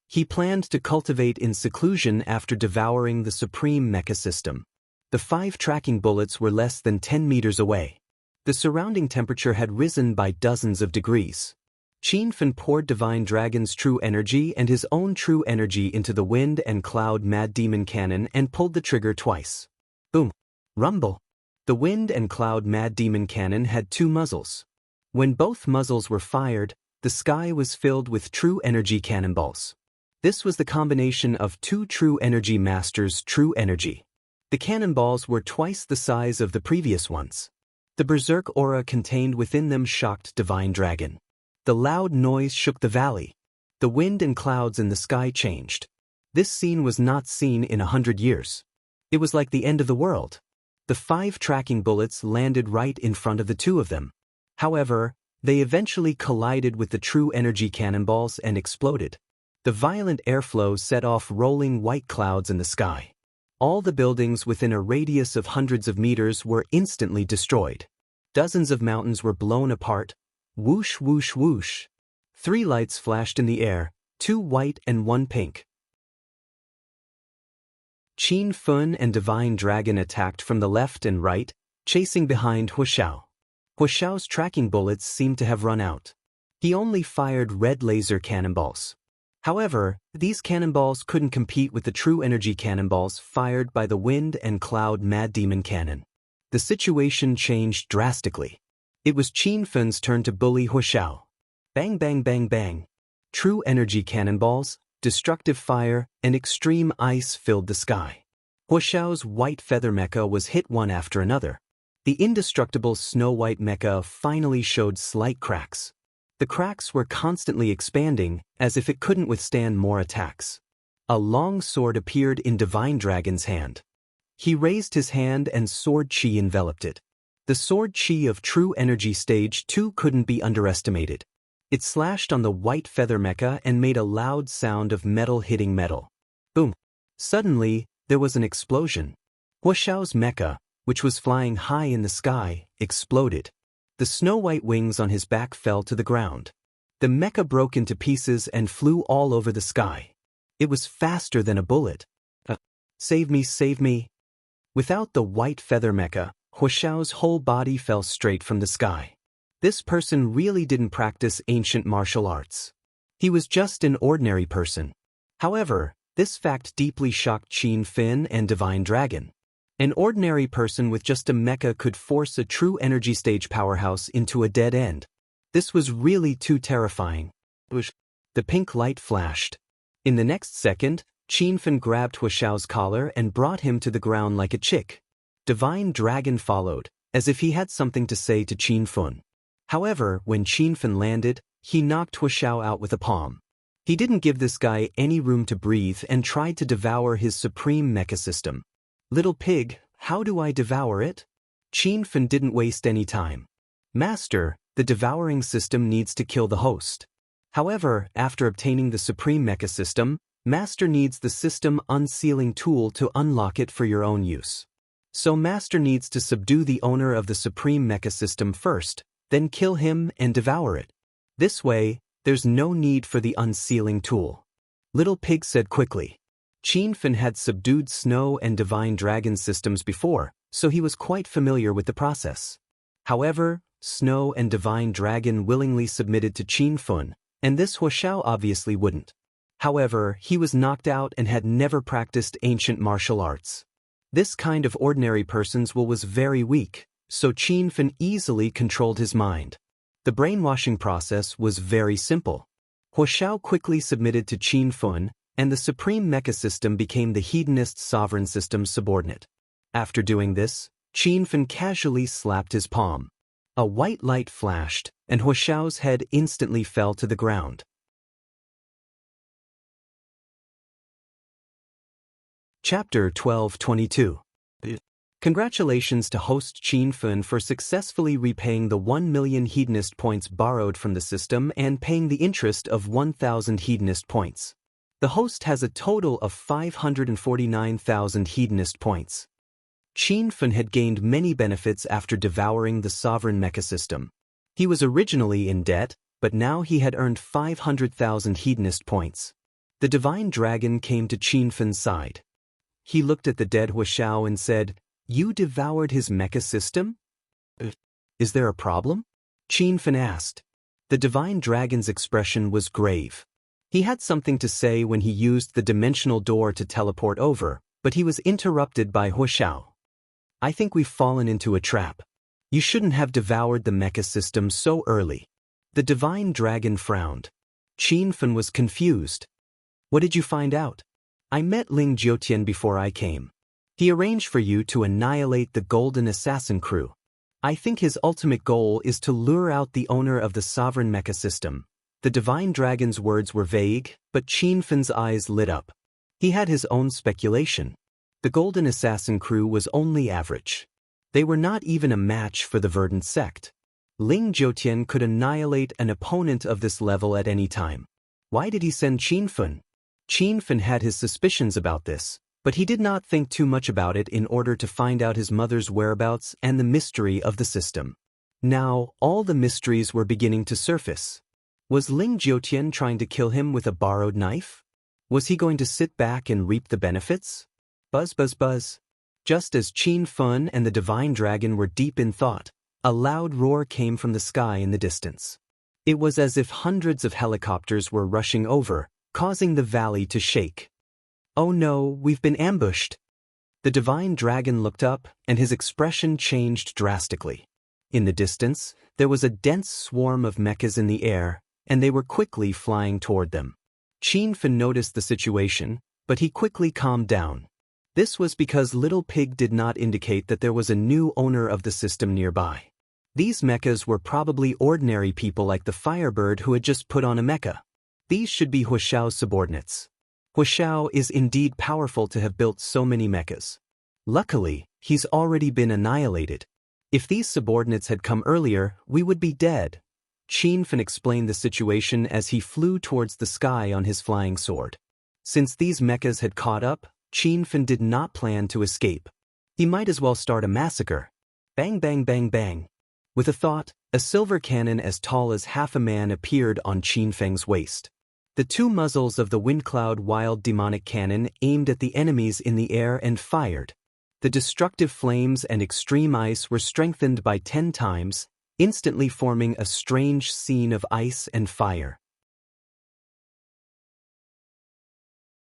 [SPEAKER 1] He planned to cultivate in seclusion after devouring the supreme mecha system. The 5 tracking bullets were less than 10 meters away. The surrounding temperature had risen by dozens of degrees. Qin Fan poured Divine Dragon's true energy and his own true energy into the Wind and Cloud Mad Demon Cannon and pulled the trigger twice. Boom! Rumble! The Wind and Cloud Mad Demon Cannon had 2 muzzles. When both muzzles were fired, the sky was filled with true energy cannonballs. This was the combination of 2 true energy masters' true energy. The cannonballs were twice the size of the previous ones. The berserk aura contained within them shocked Divine Dragon. The loud noise shook the valley. The wind and clouds in the sky changed. This scene was not seen in 100 years. It was like the end of the world. The 5 tracking bullets landed right in front of the two of them. However, they eventually collided with the true energy cannonballs and exploded. The violent airflow set off rolling white clouds in the sky. All the buildings within a radius of hundreds of meters were instantly destroyed. Dozens of mountains were blown apart. Whoosh, whoosh, whoosh. 3 lights flashed in the air, 2 white and 1 pink. Qin Fun and Divine Dragon attacked from the left and right, chasing behind Huashao. Huashao's tracking bullets seemed to have run out. He only fired red laser cannonballs. However, these cannonballs couldn't compete with the true energy cannonballs fired by the Wind and Cloud Mad Demon Cannon. The situation changed drastically. It was Qin Fun's turn to bully Huashao. Bang bang bang bang. True energy cannonballs, destructive fire, and extreme ice filled the sky. Huashao's white feather mecha was hit one after another. The indestructible snow-white mecha finally showed slight cracks. The cracks were constantly expanding, as if it couldn't withstand more attacks. A long sword appeared in Divine Dragon's hand. He raised his hand and sword chi enveloped it. The sword chi of True Energy Stage 2 couldn't be underestimated. It slashed on the white feather mecha and made a loud sound of metal hitting metal. Boom! Suddenly, there was an explosion. Huashao's mecha, which was flying high in the sky, exploded. The snow-white wings on his back fell to the ground. The mecha broke into pieces and flew all over the sky. It was faster than a bullet. Save me, save me. Without the white feather mecha, Huashao's whole body fell straight from the sky. This person really didn't practice ancient martial arts. He was just an ordinary person. However, this fact deeply shocked Qin Fun and Divine Dragon. An ordinary person with just a mecha could force a true energy stage powerhouse into a dead end. This was really too terrifying. The pink light flashed. In the next second, Qin Fun grabbed Huashao's collar and brought him to the ground like a chick. Divine Dragon followed, as if he had something to say to Qin Fun. However, when Qin Fun landed, he knocked Huashao out with a palm. He didn't give this guy any room to breathe and tried to devour his supreme mecha system. Little pig, how do I devour it? Qin Fun didn't waste any time. Master, the devouring system needs to kill the host. However, after obtaining the supreme mecha system, Master needs the system unsealing tool to unlock it for your own use. So Master needs to subdue the owner of the supreme mecha system first, then kill him and devour it. This way, there's no need for the unsealing tool. Little Pig said quickly. Qin Fun had subdued Snow and Divine Dragon systems before, so he was quite familiar with the process. However, Snow and Divine Dragon willingly submitted to Qin Fun, and this Huashao obviously wouldn't. However, he was knocked out and had never practiced ancient martial arts. This kind of ordinary person's will was very weak, so Qin Fun easily controlled his mind. The brainwashing process was very simple. Huashao quickly submitted to Qin Fun, and the supreme mecha system became the hedonist sovereign system's subordinate. After doing this, Qin Fun casually slapped his palm. A white light flashed, and Huashao's head instantly fell to the ground. Chapter 12:22. Congratulations to host Qin Fun for successfully repaying the 1 million hedonist points borrowed from the system and paying the interest of 1,000 hedonist points. The host has a total of 549,000 hedonist points. Qin Fun had gained many benefits after devouring the sovereign mecha system. He was originally in debt, but now he had earned 500,000 hedonist points. The Divine Dragon came to Qin Fun's side. He looked at the dead Huashao and said, "You devoured his mecha system? Is there a problem?" Qin Fun asked. The Divine Dragon's expression was grave. He had something to say when he used the dimensional door to teleport over, but he was interrupted by Huashao. "I think we've fallen into a trap. You shouldn't have devoured the mecha system so early." The Divine Dragon frowned. Qin Fun was confused. "What did you find out?" "I met Ling Jiutian before I came. He arranged for you to annihilate the Golden Assassin crew. I think his ultimate goal is to lure out the owner of the sovereign mecha system." The Divine Dragon's words were vague, but Qin Fun's eyes lit up. He had his own speculation. The Golden Assassin crew was only average. They were not even a match for the Verdant sect. Ling Jiutian could annihilate an opponent of this level at any time. Why did he send Qin Fun? Qin Fun had his suspicions about this, But he did not think too much about it in order to find out his mother's whereabouts and the mystery of the system. Now, all the mysteries were beginning to surface. Was Ling Jiutian trying to kill him with a borrowed knife? Was he going to sit back and reap the benefits? Buzz, buzz, buzz. Just as Qin Fun and the divine dragon were deep in thought, a loud roar came from the sky in the distance. It was as if hundreds of helicopters were rushing over, causing the valley to shake. Oh no, we've been ambushed. The divine dragon looked up, and his expression changed drastically. In the distance, there was a dense swarm of mechas in the air, and they were quickly flying toward them. Qin Fun noticed the situation, but he quickly calmed down. This was because Little Pig did not indicate that there was a new owner of the system nearby. These mechas were probably ordinary people like the Firebird who had just put on a mecha. These should be Huashao's subordinates. Huashao is indeed powerful to have built so many mechas. Luckily, he's already been annihilated. If these subordinates had come earlier, we would be dead. Qin Fun explained the situation as he flew towards the sky on his flying sword. Since these mechas had caught up, Qin Fun did not plan to escape. He might as well start a massacre. Bang, bang, bang, bang. With a thought, a silver cannon as tall as half a man appeared on Qin Feng's waist. The two muzzles of the Windcloud Wild Demonic Cannon aimed at the enemies in the air and fired. The destructive flames and extreme ice were strengthened by 10 times, instantly forming a strange scene of ice and fire.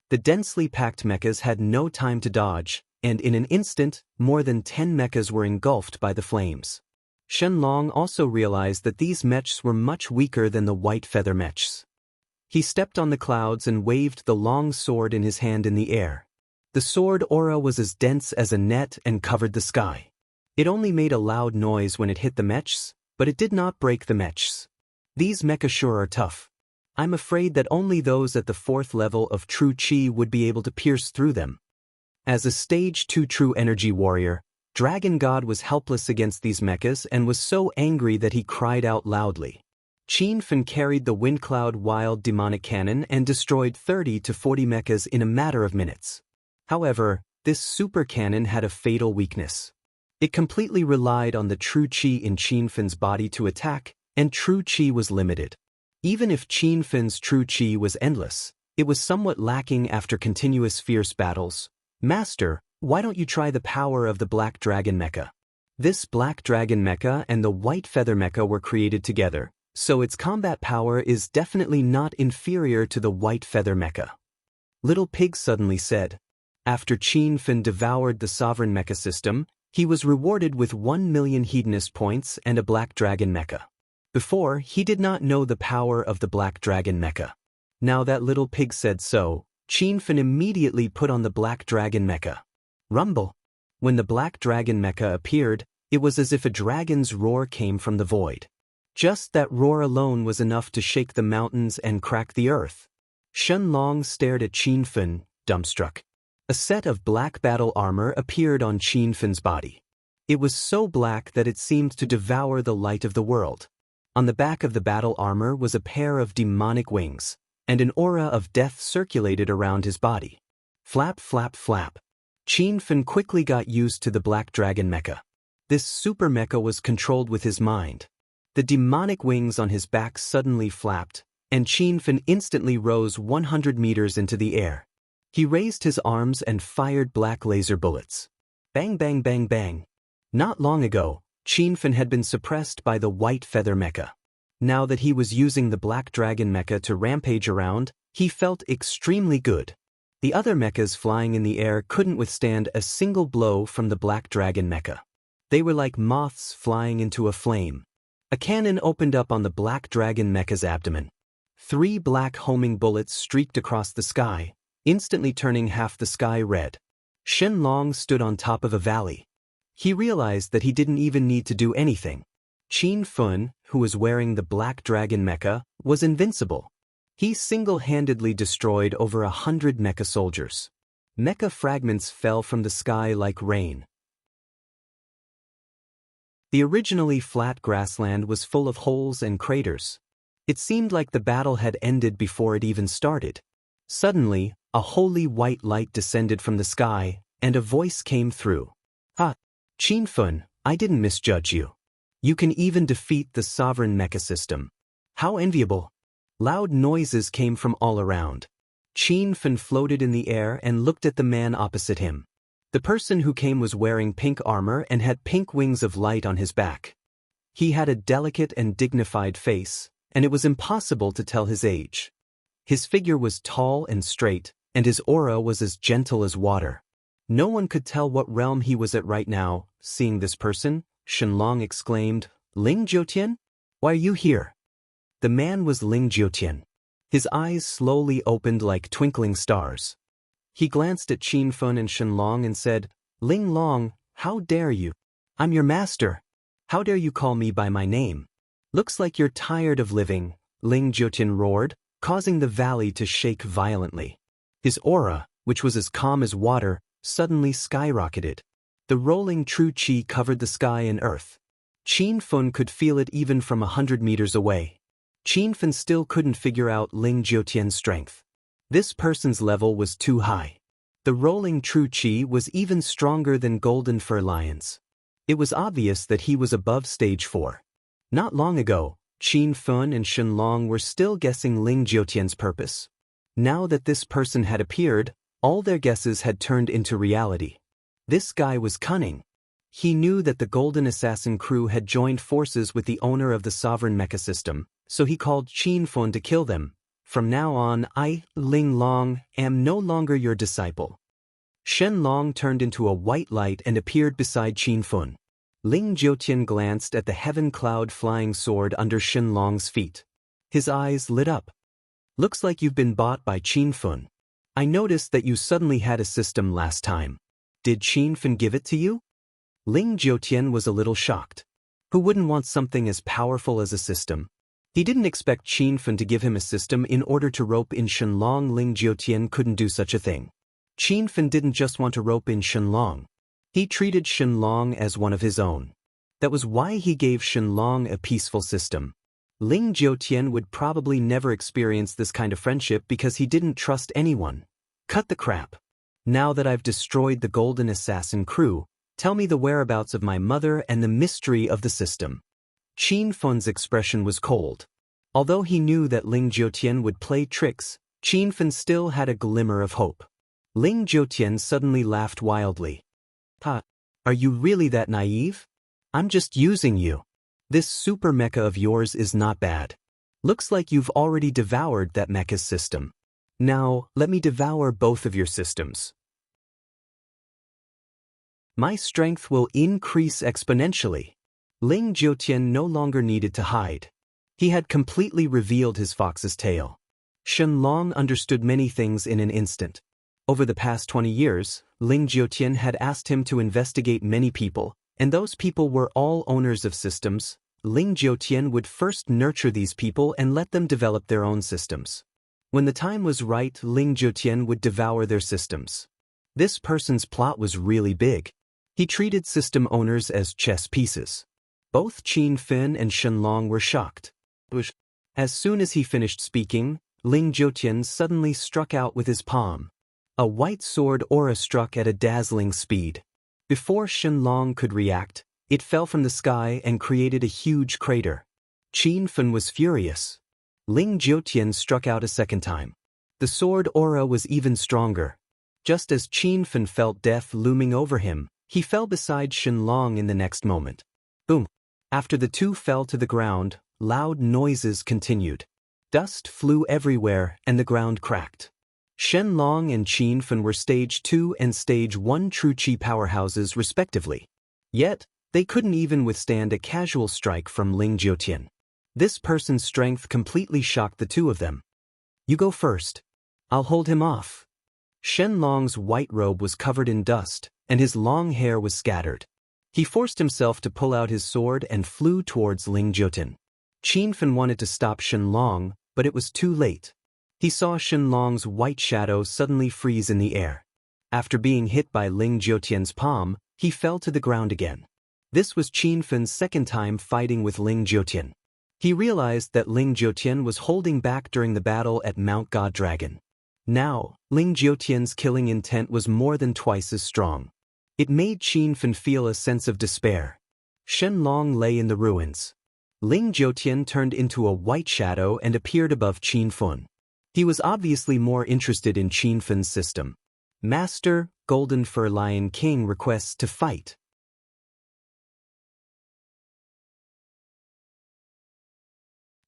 [SPEAKER 1] The densely packed mechas had no time to dodge, and in an instant, more than 10 mechas were engulfed by the flames. Shenlong also realized that these mechs were much weaker than the white feather mechs. He stepped on the clouds and waved the long sword in his hand in the air. The sword aura was as dense as a net and covered the sky. It only made a loud noise when it hit the mechs, but it did not break the mechs. These mecha sure are tough. I'm afraid that only those at the 4th level of true chi would be able to pierce through them. As a stage 2 true energy warrior, Dragon God was helpless against these mechas and was so angry that he cried out loudly. Qin Fun carried the Windcloud Wild Demonic Cannon and destroyed 30 to 40 mechas in a matter of minutes. However, this super cannon had a fatal weakness. It completely relied on the true chi in Qin Fun's body to attack, and true chi was limited. Even if Qin Fun's true chi was endless, it was somewhat lacking after continuous fierce battles. Master, why don't you try the power of the Black Dragon Mecha? This Black Dragon Mecha and the White Feather Mecha were created together, so its combat power is definitely not inferior to the White Feather Mecha. Little Pig suddenly said. After Qin Fun devoured the Sovereign Mecha system, he was rewarded with 1 million Hedonist points and a Black Dragon Mecha. Before, he did not know the power of the Black Dragon Mecha. Now that Little Pig said so, Qin Fun immediately put on the Black Dragon Mecha. Rumble! When the Black Dragon Mecha appeared, it was as if a dragon's roar came from the void. Just that roar alone was enough to shake the mountains and crack the earth. Shenlong stared at Qin Fun, dumbstruck. A set of black battle armor appeared on Qin Fun's body. It was so black that it seemed to devour the light of the world. On the back of the battle armor was a pair of demonic wings, and an aura of death circulated around his body. Flap, flap, flap. Qin Fun quickly got used to the Black Dragon Mecha. This super mecha was controlled with his mind. The demonic wings on his back suddenly flapped, and Qin Fun instantly rose 100 meters into the air. He raised his arms and fired black laser bullets. Bang, bang, bang, bang. Not long ago, Qin Fun had been suppressed by the White Feather Mecha. Now that he was using the Black Dragon Mecha to rampage around, he felt extremely good. The other mechas flying in the air couldn't withstand a single blow from the Black Dragon Mecha. They were like moths flying into a flame. A cannon opened up on the Black Dragon Mecha's abdomen. 3 black homing bullets streaked across the sky, instantly turning half the sky red. Shenlong stood on top of a valley. He realized that he didn't even need to do anything. Qin Fun, who was wearing the Black Dragon Mecha, was invincible. He single-handedly destroyed over 100 mecha soldiers. Mecha fragments fell from the sky like rain. The originally flat grassland was full of holes and craters. It seemed like the battle had ended before it even started. Suddenly, A holy white light descended from the sky, and a voice came through. "Ah, Qinfun, I didn't misjudge you. You can even defeat the sovereign mecha system. How enviable." Loud noises came from all around. Qinfun floated in the air and looked at the man opposite him. The person who came was wearing pink armor and had pink wings of light on his back. He had a delicate and dignified face, and it was impossible to tell his age. His figure was tall and straight, and his aura was as gentle as water. No one could tell what realm he was at right now. Seeing this person, Shenlong exclaimed, "Ling Jiutian? Why are you here?" The man was Ling Jiutian. His eyes slowly opened like twinkling stars. He glanced at Qinfun and Shenlong and said, "Ling Long, how dare you? I'm your master. How dare you call me by my name? Looks like you're tired of living," Ling Jiutian roared, causing the valley to shake violently. His aura, which was as calm as water, suddenly skyrocketed. The rolling true chi covered the sky and earth. Qinfun could feel it even from 100 meters away. Qinfun still couldn't figure out Ling Jiutian's strength. This person's level was too high. The rolling true chi was even stronger than golden fur lions. It was obvious that he was above stage 4. Not long ago, Qinfun and Shenlong were still guessing Ling Jiutian's purpose. Now that this person had appeared, all their guesses had turned into reality. This guy was cunning. He knew that the Golden Assassin crew had joined forces with the owner of the sovereign mecha system, so he called Qinfun to kill them. "From now on, I, Ling Long, am no longer your disciple." Shenlong turned into a white light and appeared beside Qinfun. Ling Jiutian glanced at the heaven cloud flying sword under Shenlong's feet. His eyes lit up. "Looks like you've been bought by Qinfun. I noticed that you suddenly had a system last time. Did Qinfun give it to you?" Ling Jiutian was a little shocked. Who wouldn't want something as powerful as a system? He didn't expect Qinfun to give him a system in order to rope in Shenlong. Ling Jiutian couldn't do such a thing. Qinfun didn't just want to rope in Shenlong. He treated Shenlong as one of his own. That was why he gave Shenlong a peaceful system. Ling Jiutian would probably never experience this kind of friendship because he didn't trust anyone. Cut the crap. Now that I've destroyed the Golden Assassin crew, tell me the whereabouts of my mother and the mystery of the system. Qinfun's expression was cold. Although he knew that Ling Jiutian would play tricks, Qinfun still had a glimmer of hope. Ling Jiutian suddenly laughed wildly. "Ha, are you really that naive? I'm just using you. This super mecha of yours is not bad. Looks like you've already devoured that mecha's system. Now, let me devour both of your systems. My strength will increase exponentially." Ling Jiutian no longer needed to hide. He had completely revealed his fox's tail. Shenlong understood many things in an instant. Over the past 20 years, Ling Jiutian had asked him to investigate many people, and those people were all owners of systems. Ling Jiutian would first nurture these people and let them develop their own systems. When the time was right, Ling Jiutian would devour their systems. This person's plot was really big. He treated system owners as chess pieces. Both Qinfun and Shenlong were shocked. As soon as he finished speaking, Ling Jiutian suddenly struck out with his palm. A white sword aura struck at a dazzling speed. Before Shenlong could react, it fell from the sky and created a huge crater. Qinfun was furious. Ling Jiutian struck out a second time. The sword aura was even stronger. Just as Qinfun felt death looming over him, he fell beside Shenlong in the next moment. Boom! After the two fell to the ground, loud noises continued. Dust flew everywhere and the ground cracked. Shenlong and Qinfun were Stage 2 and Stage 1 true chi powerhouses respectively. Yet, they couldn't even withstand a casual strike from Ling Jiutian. This person's strength completely shocked the two of them. "You go first. I'll hold him off." Shenlong's white robe was covered in dust, and his long hair was scattered. He forced himself to pull out his sword and flew towards Ling Jiutian. Qinfun wanted to stop Shenlong, but it was too late. He saw Shenlong's white shadow suddenly freeze in the air. After being hit by Ling Jiutian's palm, he fell to the ground again. This was Qinfun's second time fighting with Ling Jiutian. He realized that Ling Jiutian was holding back during the battle at Mount God Dragon. Now, Ling Jiutian's killing intent was more than twice as strong. It made Qin Fan feel a sense of despair. Shen Long lay in the ruins. Ling Jiutian turned into a white shadow and appeared above Qin Fan. He was obviously more interested in Qin Fan's system. Master, Golden Fur Lion King requests to fight.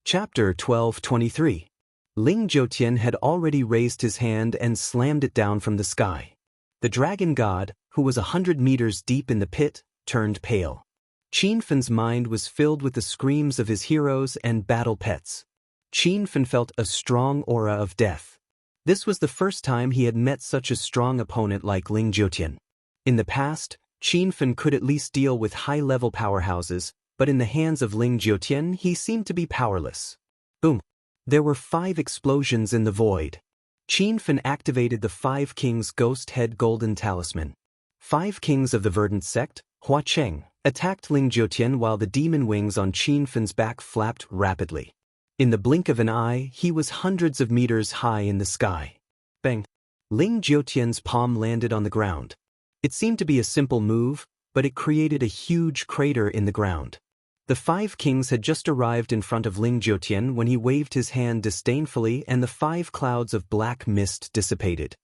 [SPEAKER 1] Chapter 12:23. Ling Jiutian had already raised his hand and slammed it down from the sky. The dragon god, who was 100 meters deep in the pit, turned pale. Qin Fan's mind was filled with the screams of his heroes and battle pets. Qin Fan felt a strong aura of death. This was the first time he had met such a strong opponent like Ling Jiutian. In the past, Qin Fan could at least deal with high-level powerhouses, but in the hands of Ling Jiutian he seemed to be powerless. Boom! There were 5 explosions in the void. Qin Fan activated the 5 Kings' Ghost Head Golden Talisman. 5 Kings of the Verdant Sect, Hua Cheng, attacked Ling Jiutian while the demon wings on Qin Fan's back flapped rapidly. In the blink of an eye, he was hundreds of meters high in the sky. Bang! Ling Jiutian's palm landed on the ground. It seemed to be a simple move, but it created a huge crater in the ground. The 5 kings had just arrived in front of Ling Jiutian when he waved his hand disdainfully and the 5 clouds of black mist dissipated.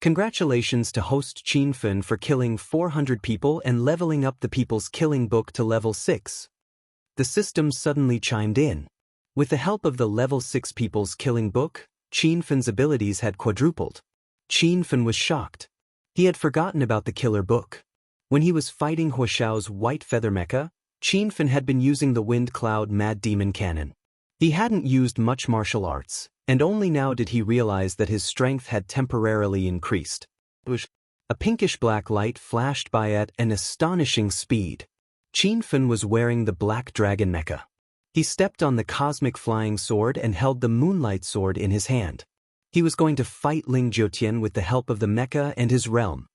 [SPEAKER 1] Congratulations to host Qin Fan for killing 400 people and leveling up the People's Killing Book to level 6. The system suddenly chimed in. With the help of the level 6 People's Killing Book, Qin Fan's abilities had quadrupled. Qin Fan was shocked. He had forgotten about the killer book. When he was fighting Huashao's white feather mecha, Qin Fan had been using the Wind Cloud Mad Demon Cannon. He hadn't used much martial arts, and only now did he realize that his strength had temporarily increased. A pinkish-black light flashed by at an astonishing speed. Qin Fan was wearing the Black Dragon mecha. He stepped on the cosmic flying sword and held the Moonlight Sword in his hand. He was going to fight Ling Jiutian with the help of the mecha and his realm.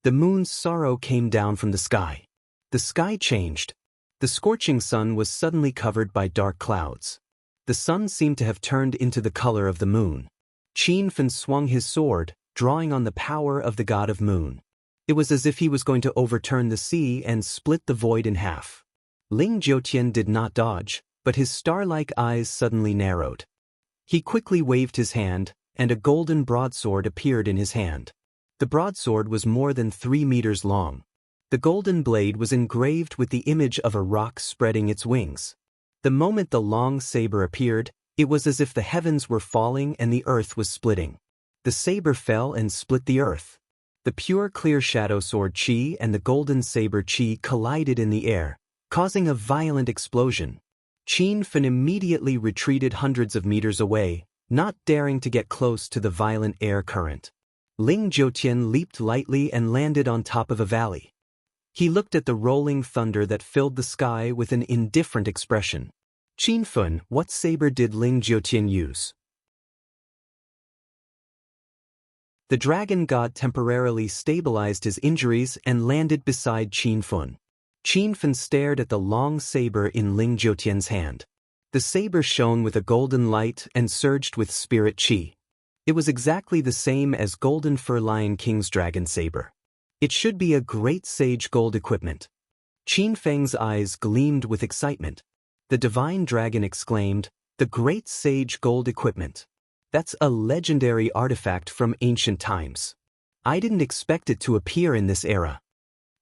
[SPEAKER 1] The moon's sorrow came down from the sky. The sky changed. The scorching sun was suddenly covered by dark clouds. The sun seemed to have turned into the color of the moon. Qin Fan swung his sword, drawing on the power of the god of moon. It was as if he was going to overturn the sea and split the void in half. Ling Jiutian did not dodge, but his star-like eyes suddenly narrowed. He quickly waved his hand, and a golden broadsword appeared in his hand. The broadsword was more than 3 meters long. The golden blade was engraved with the image of a rock spreading its wings. The moment the long saber appeared, it was as if the heavens were falling and the earth was splitting. The saber fell and split the earth. The pure clear shadow sword chi and the golden saber chi collided in the air, causing a violent explosion. Qin Fan immediately retreated hundreds of meters away, not daring to get close to the violent air current. Ling Jiutian leaped lightly and landed on top of a valley. He looked at the rolling thunder that filled the sky with an indifferent expression. Qin Fan, what saber did Ling Jiutian use? The dragon god temporarily stabilized his injuries and landed beside Qin Fan. Qin Fan stared at the long saber in Ling Jiutian's hand. The saber shone with a golden light and surged with spirit chi. It was exactly the same as Golden Fur Lion King's dragon saber. It should be a great sage gold equipment. Qin Fang's eyes gleamed with excitement. The divine dragon exclaimed, "The great sage gold equipment. That's a legendary artifact from ancient times. I didn't expect it to appear in this era."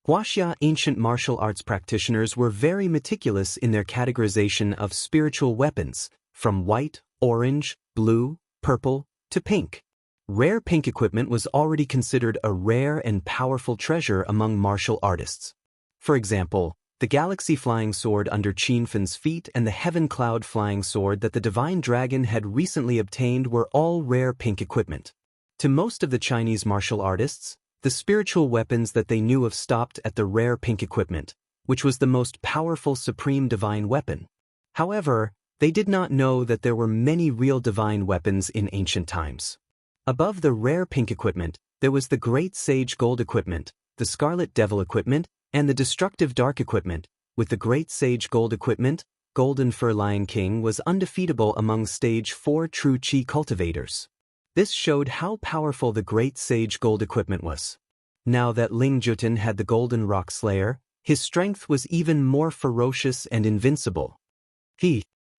[SPEAKER 1] Huaxia ancient martial arts practitioners were very meticulous in their categorization of spiritual weapons, from white, orange, blue, purple, to pink. Rare pink equipment was already considered a rare and powerful treasure among martial artists. For example, the galaxy flying sword under Qin Fan's feet and the heaven cloud flying sword that the divine dragon had recently obtained were all rare pink equipment. To most of the Chinese martial artists, the spiritual weapons that they knew of stopped at the rare pink equipment, which was the most powerful supreme divine weapon. However, they did not know that there were many real divine weapons in ancient times. Above the rare pink equipment, there was the great sage gold equipment, the scarlet devil equipment, and the destructive dark equipment. With the great sage gold equipment, Golden Fur Lion King was undefeatable among stage 4 true chi cultivators. This showed how powerful the great sage gold equipment was. Now that Ling Jutian had the golden rock slayer, his strength was even more ferocious and invincible.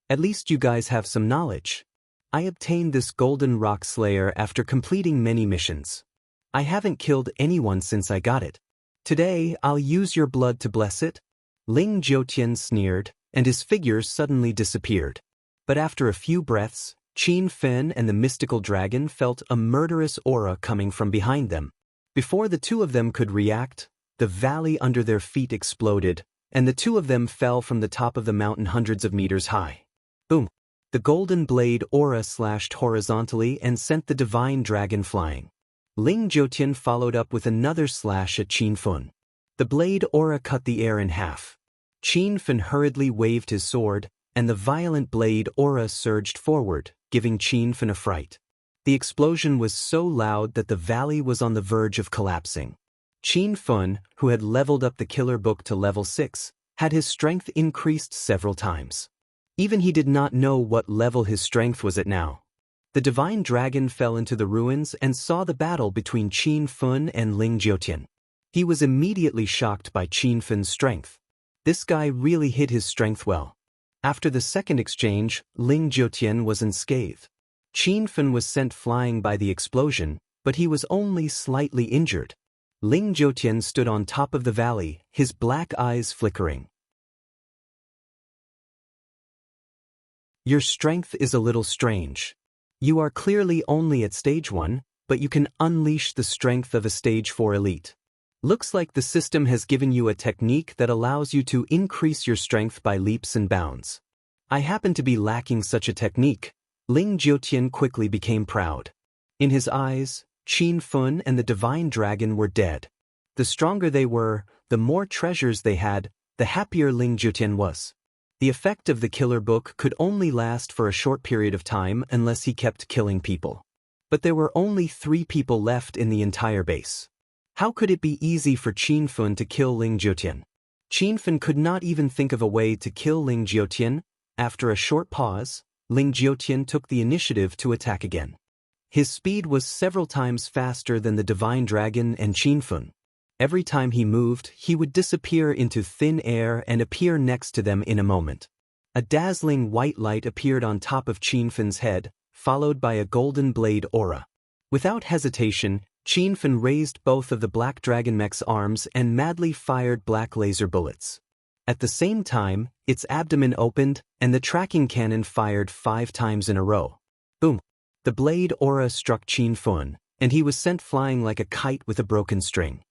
[SPEAKER 1] At least you guys have some knowledge. I obtained this golden rock slayer after completing many missions. I haven't killed anyone since I got it. Today, I'll use your blood to bless it. Ling Jutian sneered, and his figures suddenly disappeared. But after a few breaths, Qin Fen and the mystical dragon felt a murderous aura coming from behind them. Before the two of them could react, the valley under their feet exploded, and the two of them fell from the top of the mountain hundreds of meters high. Boom! The golden blade aura slashed horizontally and sent the divine dragon flying. Ling Jutian followed up with another slash at Qin Fen. The blade aura cut the air in half. Qin Fen hurriedly waved his sword, and the violent blade aura surged forward, giving Qin Fen a fright. The explosion was so loud that the valley was on the verge of collapsing. Qin Fen, who had leveled up the killer book to level 6, had his strength increased several times. Even he did not know what level his strength was at now. The divine dragon fell into the ruins and saw the battle between Qin Fen and Ling Jutian. He was immediately shocked by Qin Fen's strength. This guy really hid his strength well. After the second exchange, Ling Jutian was unscathed. Qin Fen was sent flying by the explosion, but he was only slightly injured. Ling Jutian stood on top of the valley, his black eyes flickering. Your strength is a little strange. You are clearly only at stage 1, but you can unleash the strength of a stage 4 elite. Looks like the system has given you a technique that allows you to increase your strength by leaps and bounds. I happen to be lacking such a technique. Ling Jutian quickly became proud. In his eyes, Qin Fen and the divine dragon were dead. The stronger they were, the more treasures they had, the happier Ling Jutian was. The effect of the killer book could only last for a short period of time unless he kept killing people. But there were only 3 people left in the entire base. How could it be easy for Qin Fen to kill Ling Jutian? Qin Fen could not even think of a way to kill Ling Jutian. After a short pause, Ling Jutian took the initiative to attack again. His speed was several times faster than the divine dragon and Qin Fen. Every time he moved, he would disappear into thin air and appear next to them in a moment. A dazzling white light appeared on top of Qin Fen's head, followed by a golden blade aura. Without hesitation, Qin Fen raised both of the black dragon mech's arms and madly fired black laser bullets. At the same time, its abdomen opened, and the tracking cannon fired 5 times in a row. Boom! The blade aura struck Qin Fen, and he was sent flying like a kite with a broken string.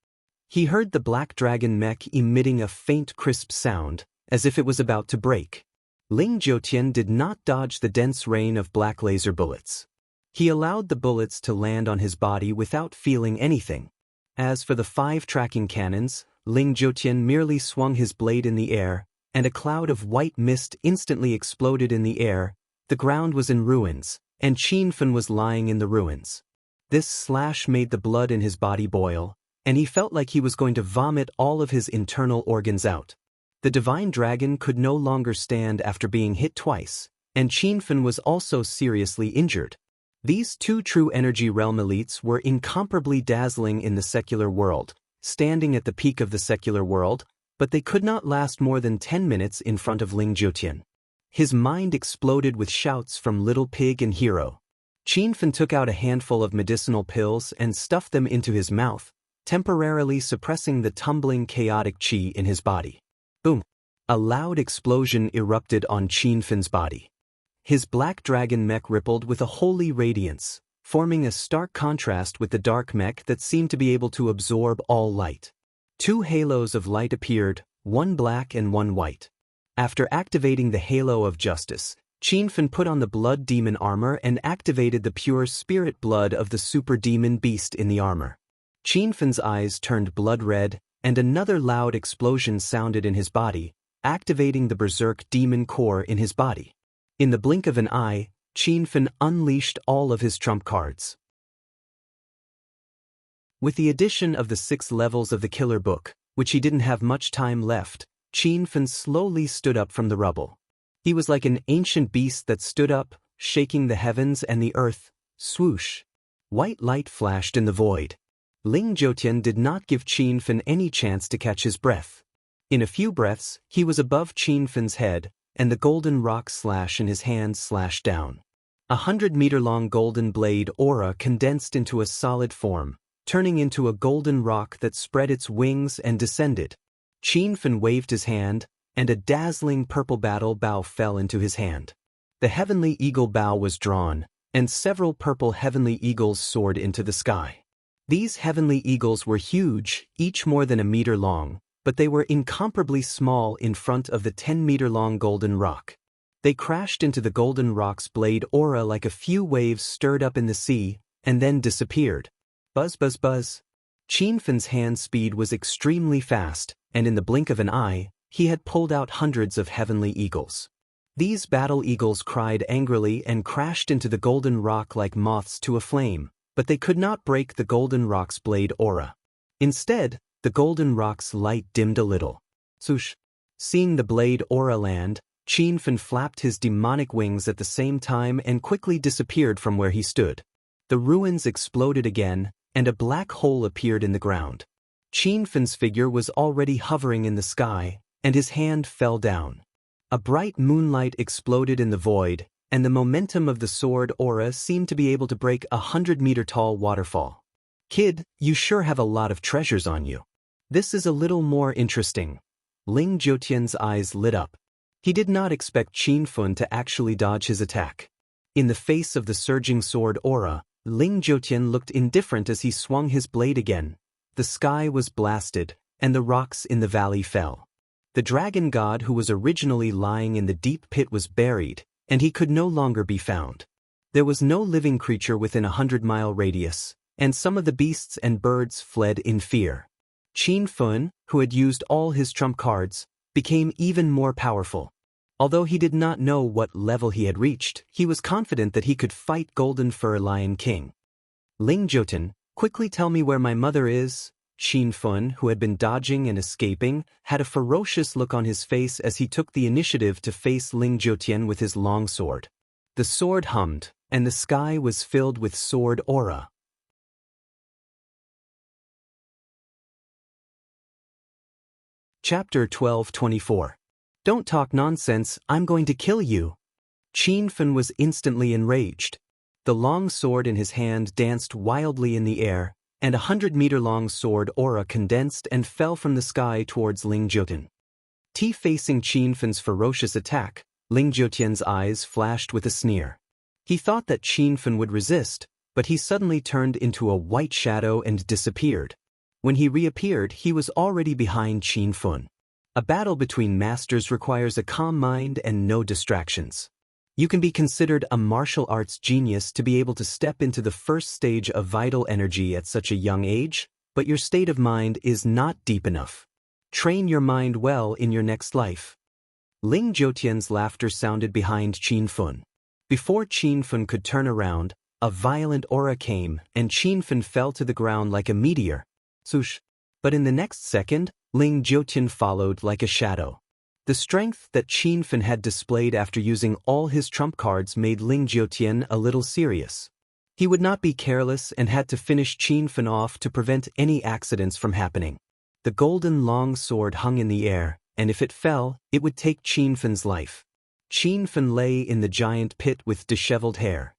[SPEAKER 1] He heard the black dragon mech emitting a faint crisp sound, as if it was about to break. Ling Jutian did not dodge the dense rain of black laser bullets. He allowed the bullets to land on his body without feeling anything. As for the 5 tracking cannons, Ling Jutian merely swung his blade in the air, and a cloud of white mist instantly exploded in the air. The ground was in ruins, and Qin Fen was lying in the ruins. This slash made the blood in his body boil, and he felt like he was going to vomit all of his internal organs out. The divine dragon could no longer stand after being hit twice, and Qin Fen was also seriously injured. These 2 true energy realm elites were incomparably dazzling in the secular world, standing at the peak of the secular world, but they could not last more than 10 minutes in front of Ling Jutian. His mind exploded with shouts from Little Pig and Hero. Qin Fen took out a handful of medicinal pills and stuffed them into his mouth, temporarily suppressing the tumbling chaotic qi in his body. Boom! A loud explosion erupted on Qin Fen's body. His black dragon mech rippled with a holy radiance, forming a stark contrast with the dark mech that seemed to be able to absorb all light. 2 halos of light appeared, one black and one white. After activating the halo of justice, Qin Fen put on the blood demon armor and activated the pure spirit blood of the super demon beast in the armor. Qin Fen's eyes turned blood red, and another loud explosion sounded in his body, activating the berserk demon core in his body. In the blink of an eye, Qin Fen unleashed all of his trump cards. With the addition of the 6 levels of the killer book, which he didn't have much time left, Qin Fen slowly stood up from the rubble. He was like an ancient beast that stood up, shaking the heavens and the earth. Swoosh! White light flashed in the void. Ling Jiutian did not give Qin Fan any chance to catch his breath. In a few breaths, he was above Qin Fan's head, and the golden rock slash in his hand slashed down. 100-meter-long golden blade aura condensed into a solid form, turning into a golden rock that spread its wings and descended. Qin Fan waved his hand, and a dazzling purple battle bow fell into his hand. The heavenly eagle bow was drawn, and several purple heavenly eagles soared into the sky. These heavenly eagles were huge, each more than a meter long, but they were incomparably small in front of the 10-meter-long golden rock. They crashed into the golden rock's blade aura like a few waves stirred up in the sea, and then disappeared. Buzz buzz buzz. Qin Fan's hand speed was extremely fast, and in the blink of an eye, he had pulled out hundreds of heavenly eagles. These battle eagles cried angrily and crashed into the golden rock like moths to a flame, but they could not break the golden rock's blade aura. Instead, the golden rock's light dimmed a little. Swoosh! Seeing the blade aura land, Qin Fan flapped his demonic wings at the same time and quickly disappeared from where he stood. The ruins exploded again, and a black hole appeared in the ground. Qin Fan's figure was already hovering in the sky, and his hand fell down. A bright moonlight exploded in the void, and the momentum of the sword aura seemed to be able to break a 100-meter-tall waterfall. Kid, you sure have a lot of treasures on you. This is a little more interesting. Ling Jiutian's eyes lit up. He did not expect Qin Fan to actually dodge his attack. In the face of the surging sword aura, Ling Jiutian looked indifferent as he swung his blade again. The sky was blasted, and the rocks in the valley fell. The dragon god who was originally lying in the deep pit was buried, and he could no longer be found. There was no living creature within a 100-mile radius, and some of the beasts and birds fled in fear. Qin Fan, who had used all his trump cards, became even more powerful. Although he did not know what level he had reached, he was confident that he could fight Golden Fur Lion King. Ling Jiutian, quickly tell me where my mother is. Qin Fan, who had been dodging and escaping, had a ferocious look on his face as he took the initiative to face Ling Jiutian with his long sword. The sword hummed, and the sky was filled with sword aura. Chapter 12:24. Don't talk nonsense, I'm going to kill you. Qin Fan was instantly enraged. The long sword in his hand danced wildly in the air, and a 100-meter-long sword aura condensed and fell from the sky towards Ling Jiutian. Facing Qin Fan's ferocious attack, Ling Jiutian's eyes flashed with a sneer. He thought that Qin Fan would resist, but he suddenly turned into a white shadow and disappeared. When he reappeared, he was already behind Qin Fan. A battle between masters requires a calm mind and no distractions. You can be considered a martial arts genius to be able to step into the first stage of vital energy at such a young age, but your state of mind is not deep enough. Train your mind well in your next life. Ling Jiutian's laughter sounded behind Qin Fan. Before Qin Fan could turn around, a violent aura came, and Qin Fan fell to the ground like a meteor. Swoosh! But in the next second, Ling Jiutian followed like a shadow. The strength that Qin Fan had displayed after using all his trump cards made Ling Jiutian a little serious. He would not be careless and had to finish Qin Fan off to prevent any accidents from happening. The golden long sword hung in the air, and if it fell, it would take Qin Fan's life. Qin Fan lay in the giant pit with disheveled hair.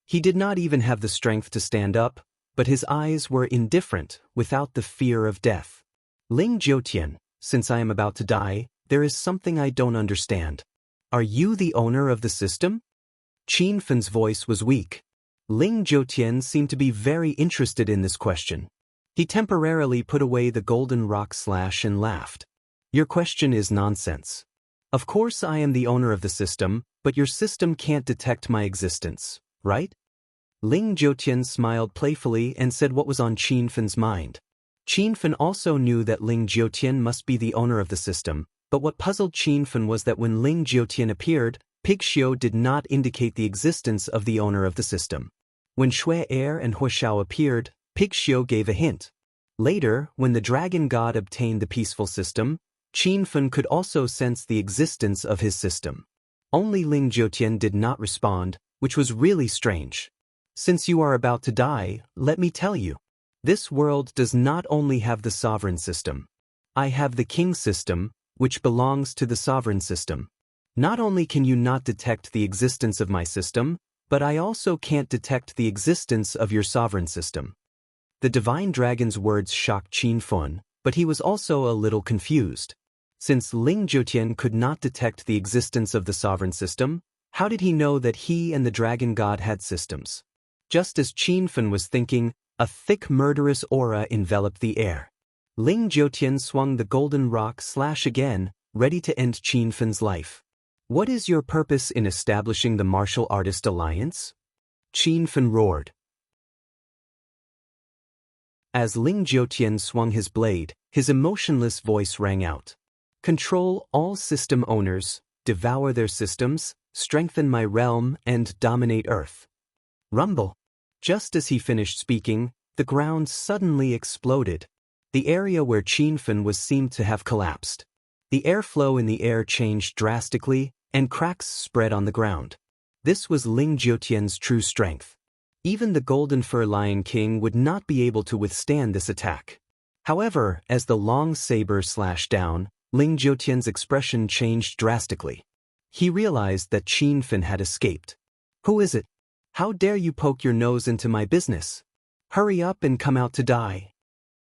[SPEAKER 1] He did not even have the strength to stand up, but his eyes were indifferent, without the fear of death. Ling Jiutian, since I am about to die, there is something I don't understand. Are you the owner of the system? Qin Fan's voice was weak. Ling Jiutian seemed to be very interested in this question. He temporarily put away the golden rock slash and laughed. Your question is nonsense. Of course I am the owner of the system, but your system can't detect my existence, right? Ling Jiutian smiled playfully and said what was on Qin Fan's mind. Qin Fan also knew that Ling Jiutian must be the owner of the system, but what puzzled Qin Fan was that when Ling Jiutian appeared, Pig Xiu did not indicate the existence of the owner of the system. When Shui Er and Huoshao appeared, Pig Xiu gave a hint. Later, when the dragon god obtained the peaceful system, Qin Fan could also sense the existence of his system. Only Ling Jiutian did not respond, which was really strange. Since you are about to die, let me tell you. This world does not only have the sovereign system. I have the king system, which belongs to the sovereign system. Not only can you not detect the existence of my system, but I also can't detect the existence of your sovereign system. The divine dragon's words shocked Qin Fun, but he was also a little confused. Since Ling Jiutian could not detect the existence of the sovereign system, how did he know that he and the dragon god had systems? Just as Qin Fun was thinking, a thick murderous aura enveloped the air. Ling Jiutian swung the golden rock slash again, ready to end Qin Fun's life. What is your purpose in establishing the martial artist alliance? Qin Fun roared. As Ling Jiutian swung his blade, his emotionless voice rang out. Control all system owners, devour their systems, strengthen my realm, and dominate Earth. Rumble. Just as he finished speaking, the ground suddenly exploded. The area where Qin Fun was seemed to have collapsed. The airflow in the air changed drastically, and cracks spread on the ground. This was Ling Jiutian's true strength. Even the Golden Fur Lion King would not be able to withstand this attack. However, as the long saber slashed down, Ling Jiutian's expression changed drastically. He realized that Qin Fun had escaped. Who is it? How dare you poke your nose into my business? Hurry up and come out to die.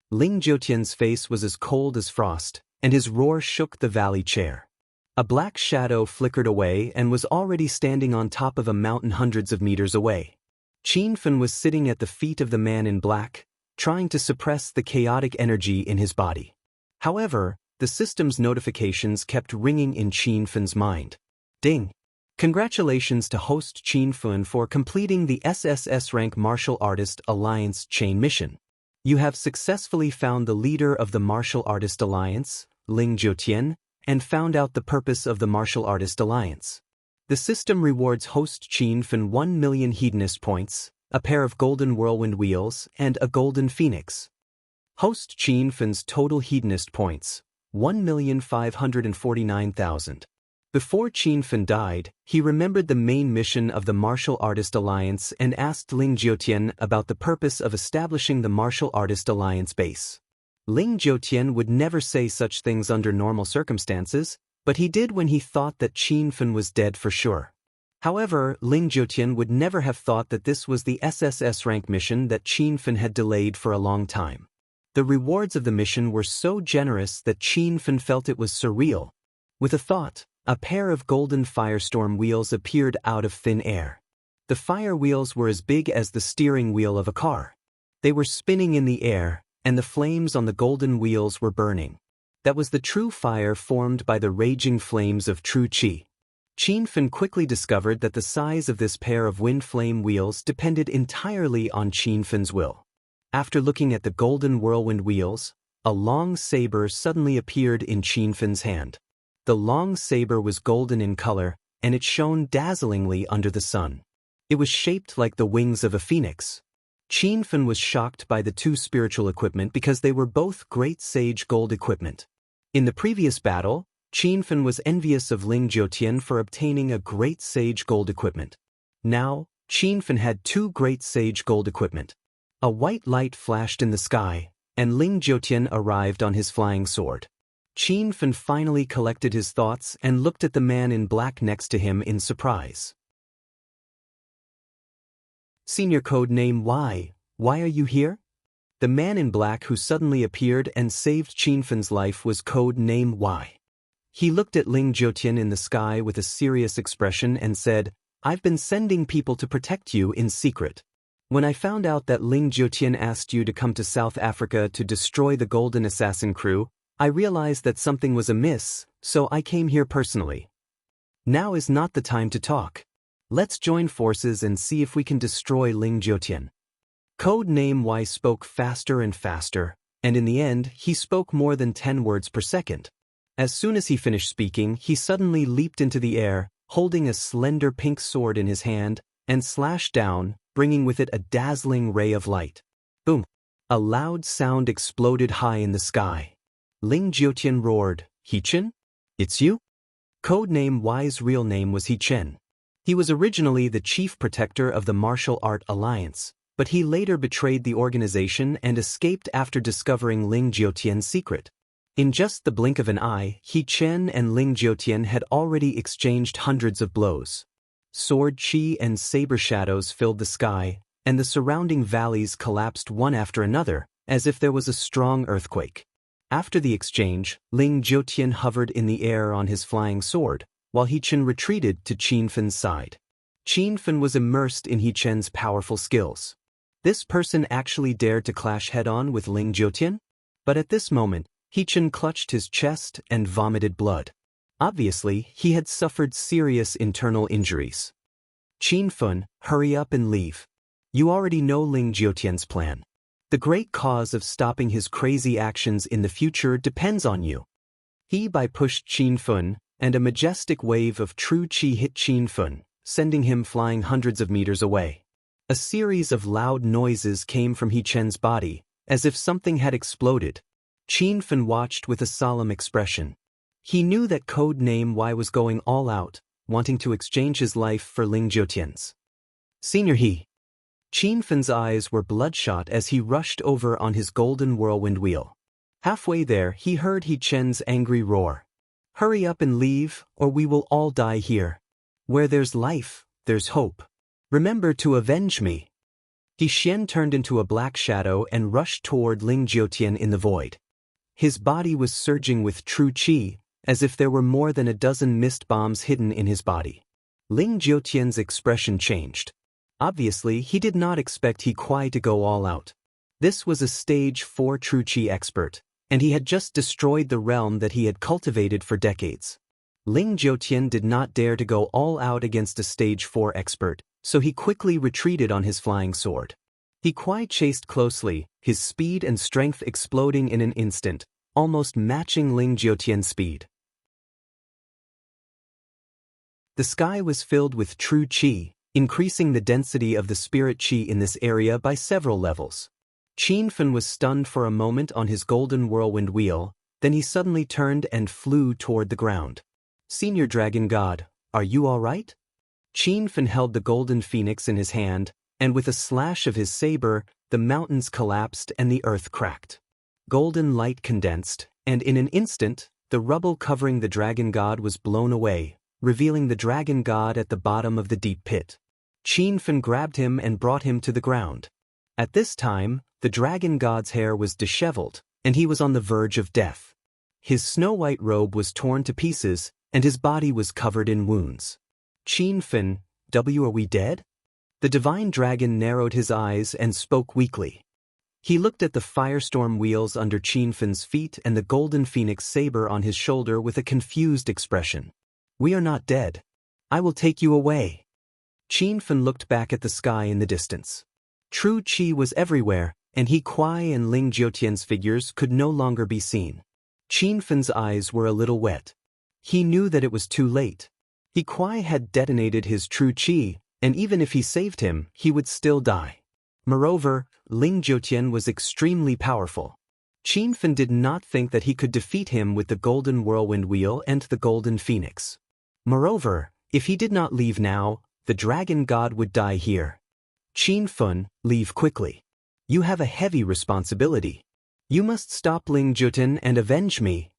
[SPEAKER 1] Ling Jiutian's face was as cold as frost, and his roar shook the valley chair. A black shadow flickered away and was already standing on top of a mountain hundreds of meters away. Qin Fun was sitting at the feet of the man in black, trying to suppress the chaotic energy in his body. However, the system's notifications kept ringing in Qin Fun's mind. Ding! Congratulations to host Qin Fun for completing the SSS Rank Martial Artist Alliance Chain Mission. You have successfully found the leader of the Martial Artist Alliance, Ling Jiutian, and found out the purpose of the Martial Artist Alliance. The system rewards host Qin Fun 1 million Hedonist points, a pair of golden whirlwind wheels, and a golden phoenix. Host Qin Fun's total Hedonist points, 1,549,000. Before Qin Fun died, he remembered the main mission of the Martial Artist Alliance and asked Ling Jiutian about the purpose of establishing the Martial Artist Alliance base. Ling Jiutian would never say such things under normal circumstances, but he did when he thought that Qin Fun was dead for sure. However, Ling Jiutian would never have thought that this was the SSS rank mission that Qin Fun had delayed for a long time. The rewards of the mission were so generous that Qin Fun felt it was surreal. With a thought, a pair of golden firestorm wheels appeared out of thin air. The fire wheels were as big as the steering wheel of a car. They were spinning in the air, and the flames on the golden wheels were burning. That was the true fire formed by the raging flames of true qi. Qin Fun quickly discovered that the size of this pair of wind flame wheels depended entirely on Qin Fun's will. After looking at the golden whirlwind wheels, a long saber suddenly appeared in Qin Fun's hand. The long saber was golden in color, and it shone dazzlingly under the sun. It was shaped like the wings of a phoenix. Qin Fun was shocked by the two spiritual equipment because they were both great sage gold equipment. In the previous battle, Qin Fun was envious of Ling Jiutian for obtaining a great sage gold equipment. Now, Qin Fun had two great sage gold equipment. A white light flashed in the sky, and Ling Jiutian arrived on his flying sword. Qin Fun finally collected his thoughts and looked at the man in black next to him in surprise. Senior code name Y. Why are you here? The man in black who suddenly appeared and saved Qin Fun's life was code name Y. He looked at Ling Jiutian in the sky with a serious expression and said, "I've been sending people to protect you in secret. When I found out that Ling Jiutian asked you to come to South Africa to destroy the Golden Assassin crew, I realized that something was amiss, so I came here personally. Now is not the time to talk. Let's join forces and see if we can destroy Ling Jiutian." Code name Y spoke faster and faster, and in the end, he spoke more than 10 words per second. As soon as he finished speaking, he suddenly leaped into the air, holding a slender pink sword in his hand, and slashed down, bringing with it a dazzling ray of light. Boom! A loud sound exploded high in the sky. Ling Jiutian roared, "He Chen? It's you?" Code name Y's real name was He Chen. He was originally the chief protector of the Martial Art Alliance, but he later betrayed the organization and escaped after discovering Ling Jiutian's secret. In just the blink of an eye, He Chen and Ling Jiutian had already exchanged hundreds of blows. Sword chi and saber shadows filled the sky, and the surrounding valleys collapsed one after another, as if there was a strong earthquake. After the exchange, Ling Jiutian hovered in the air on his flying sword, while He Chen retreated to Qin Fen's side. Qin Fen was immersed in He Chen's powerful skills. This person actually dared to clash head-on with Ling Jiutian? But at this moment, He Chen clutched his chest and vomited blood. Obviously, he had suffered serious internal injuries. Qin Fen, hurry up and leave. You already know Ling Jiutian's plan. The great cause of stopping his crazy actions in the future depends on you. He pushed Qin Fen, and a majestic wave of true qi hit Qin Fen, sending him flying hundreds of meters away. A series of loud noises came from He Chen's body, as if something had exploded. Qin Fen watched with a solemn expression. He knew that code name Y was going all out, wanting to exchange his life for Ling Jiutian's. Senior He. Qin Fen's eyes were bloodshot as he rushed over on his golden whirlwind wheel. Halfway there, he heard He Chen's angry roar. Hurry up and leave, or we will all die here. Where there's life, there's hope. Remember to avenge me. He Xian turned into a black shadow and rushed toward Ling Jiutian in the void. His body was surging with true qi, as if there were more than a dozen mist bombs hidden in his body. Ling Jiutian's expression changed. Obviously, he did not expect He Kuai to go all out. This was a stage 4 true qi expert, and he had just destroyed the realm that he had cultivated for decades. Ling Jiutian did not dare to go all out against a stage 4 expert, so he quickly retreated on his flying sword. He Kuai chased closely, his speed and strength exploding in an instant, almost matching Ling Jiutian's speed. The sky was filled with true qi, increasing the density of the spirit qi in this area by several levels. Qin Fen was stunned for a moment on his golden whirlwind wheel, then he suddenly turned and flew toward the ground. Senior Dragon God, are you all right? Qin Fen held the golden phoenix in his hand, and with a slash of his saber, the mountains collapsed and the earth cracked. Golden light condensed, and in an instant, the rubble covering the dragon god was blown away, revealing the dragon god at the bottom of the deep pit. Qin Fen grabbed him and brought him to the ground. At this time, the dragon god's hair was disheveled, and he was on the verge of death. His snow-white robe was torn to pieces, and his body was covered in wounds. Qin Fen, are we dead? The divine dragon narrowed his eyes and spoke weakly. He looked at the firestorm wheels under Qin Fen's feet and the golden phoenix saber on his shoulder with a confused expression. We are not dead. I will take you away. Qin Fen looked back at the sky in the distance. True qi was everywhere, and He Kuai and Ling Jiutian's figures could no longer be seen. Qin Fen's eyes were a little wet. He knew that it was too late. He Kuai had detonated his true qi, and even if he saved him, he would still die. Moreover, Ling Jiutian was extremely powerful. Qin Fen did not think that he could defeat him with the golden whirlwind wheel and the golden phoenix. Moreover, if he did not leave now, the dragon god would die here. Qin Fen, leave quickly. You have a heavy responsibility. You must stop Ling Jiutian and avenge me.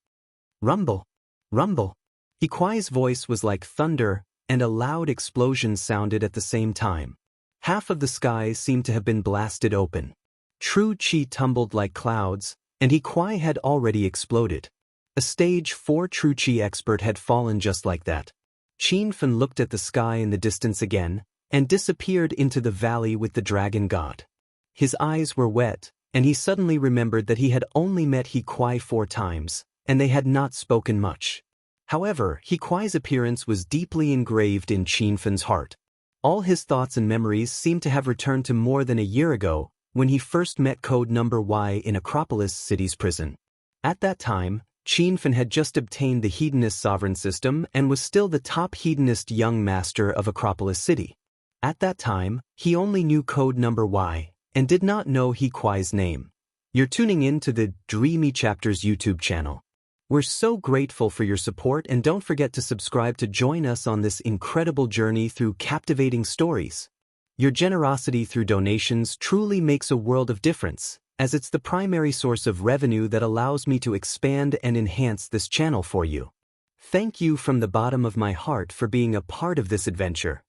[SPEAKER 1] Rumble. Rumble. He Kuai's voice was like thunder, and a loud explosion sounded at the same time. Half of the sky seemed to have been blasted open. True qi tumbled like clouds, and He Kuai had already exploded. A stage 4 true qi expert had fallen just like that. Qin Fen looked at the sky in the distance again, and disappeared into the valley with the dragon god. His eyes were wet, and he suddenly remembered that he had only met He Kuai 4 times, and they had not spoken much. However, He Kuai's appearance was deeply engraved in Qin Fen's heart. All his thoughts and memories seemed to have returned to more than a year ago, when he first met Code Number Y in Acropolis City's prison. At that time, Qin Fen had just obtained the Hedonist sovereign system and was still the top hedonist young master of Acropolis City. At that time, he only knew Code Number Y, and did not know He Kuai's name. You're tuning in to the Dreamy Chapters YouTube channel. We're so grateful for your support, and don't forget to subscribe to join us on this incredible journey through captivating stories. Your generosity through donations truly makes a world of difference, as it's the primary source of revenue that allows me to expand and enhance this channel for you. Thank you from the bottom of my heart for being a part of this adventure.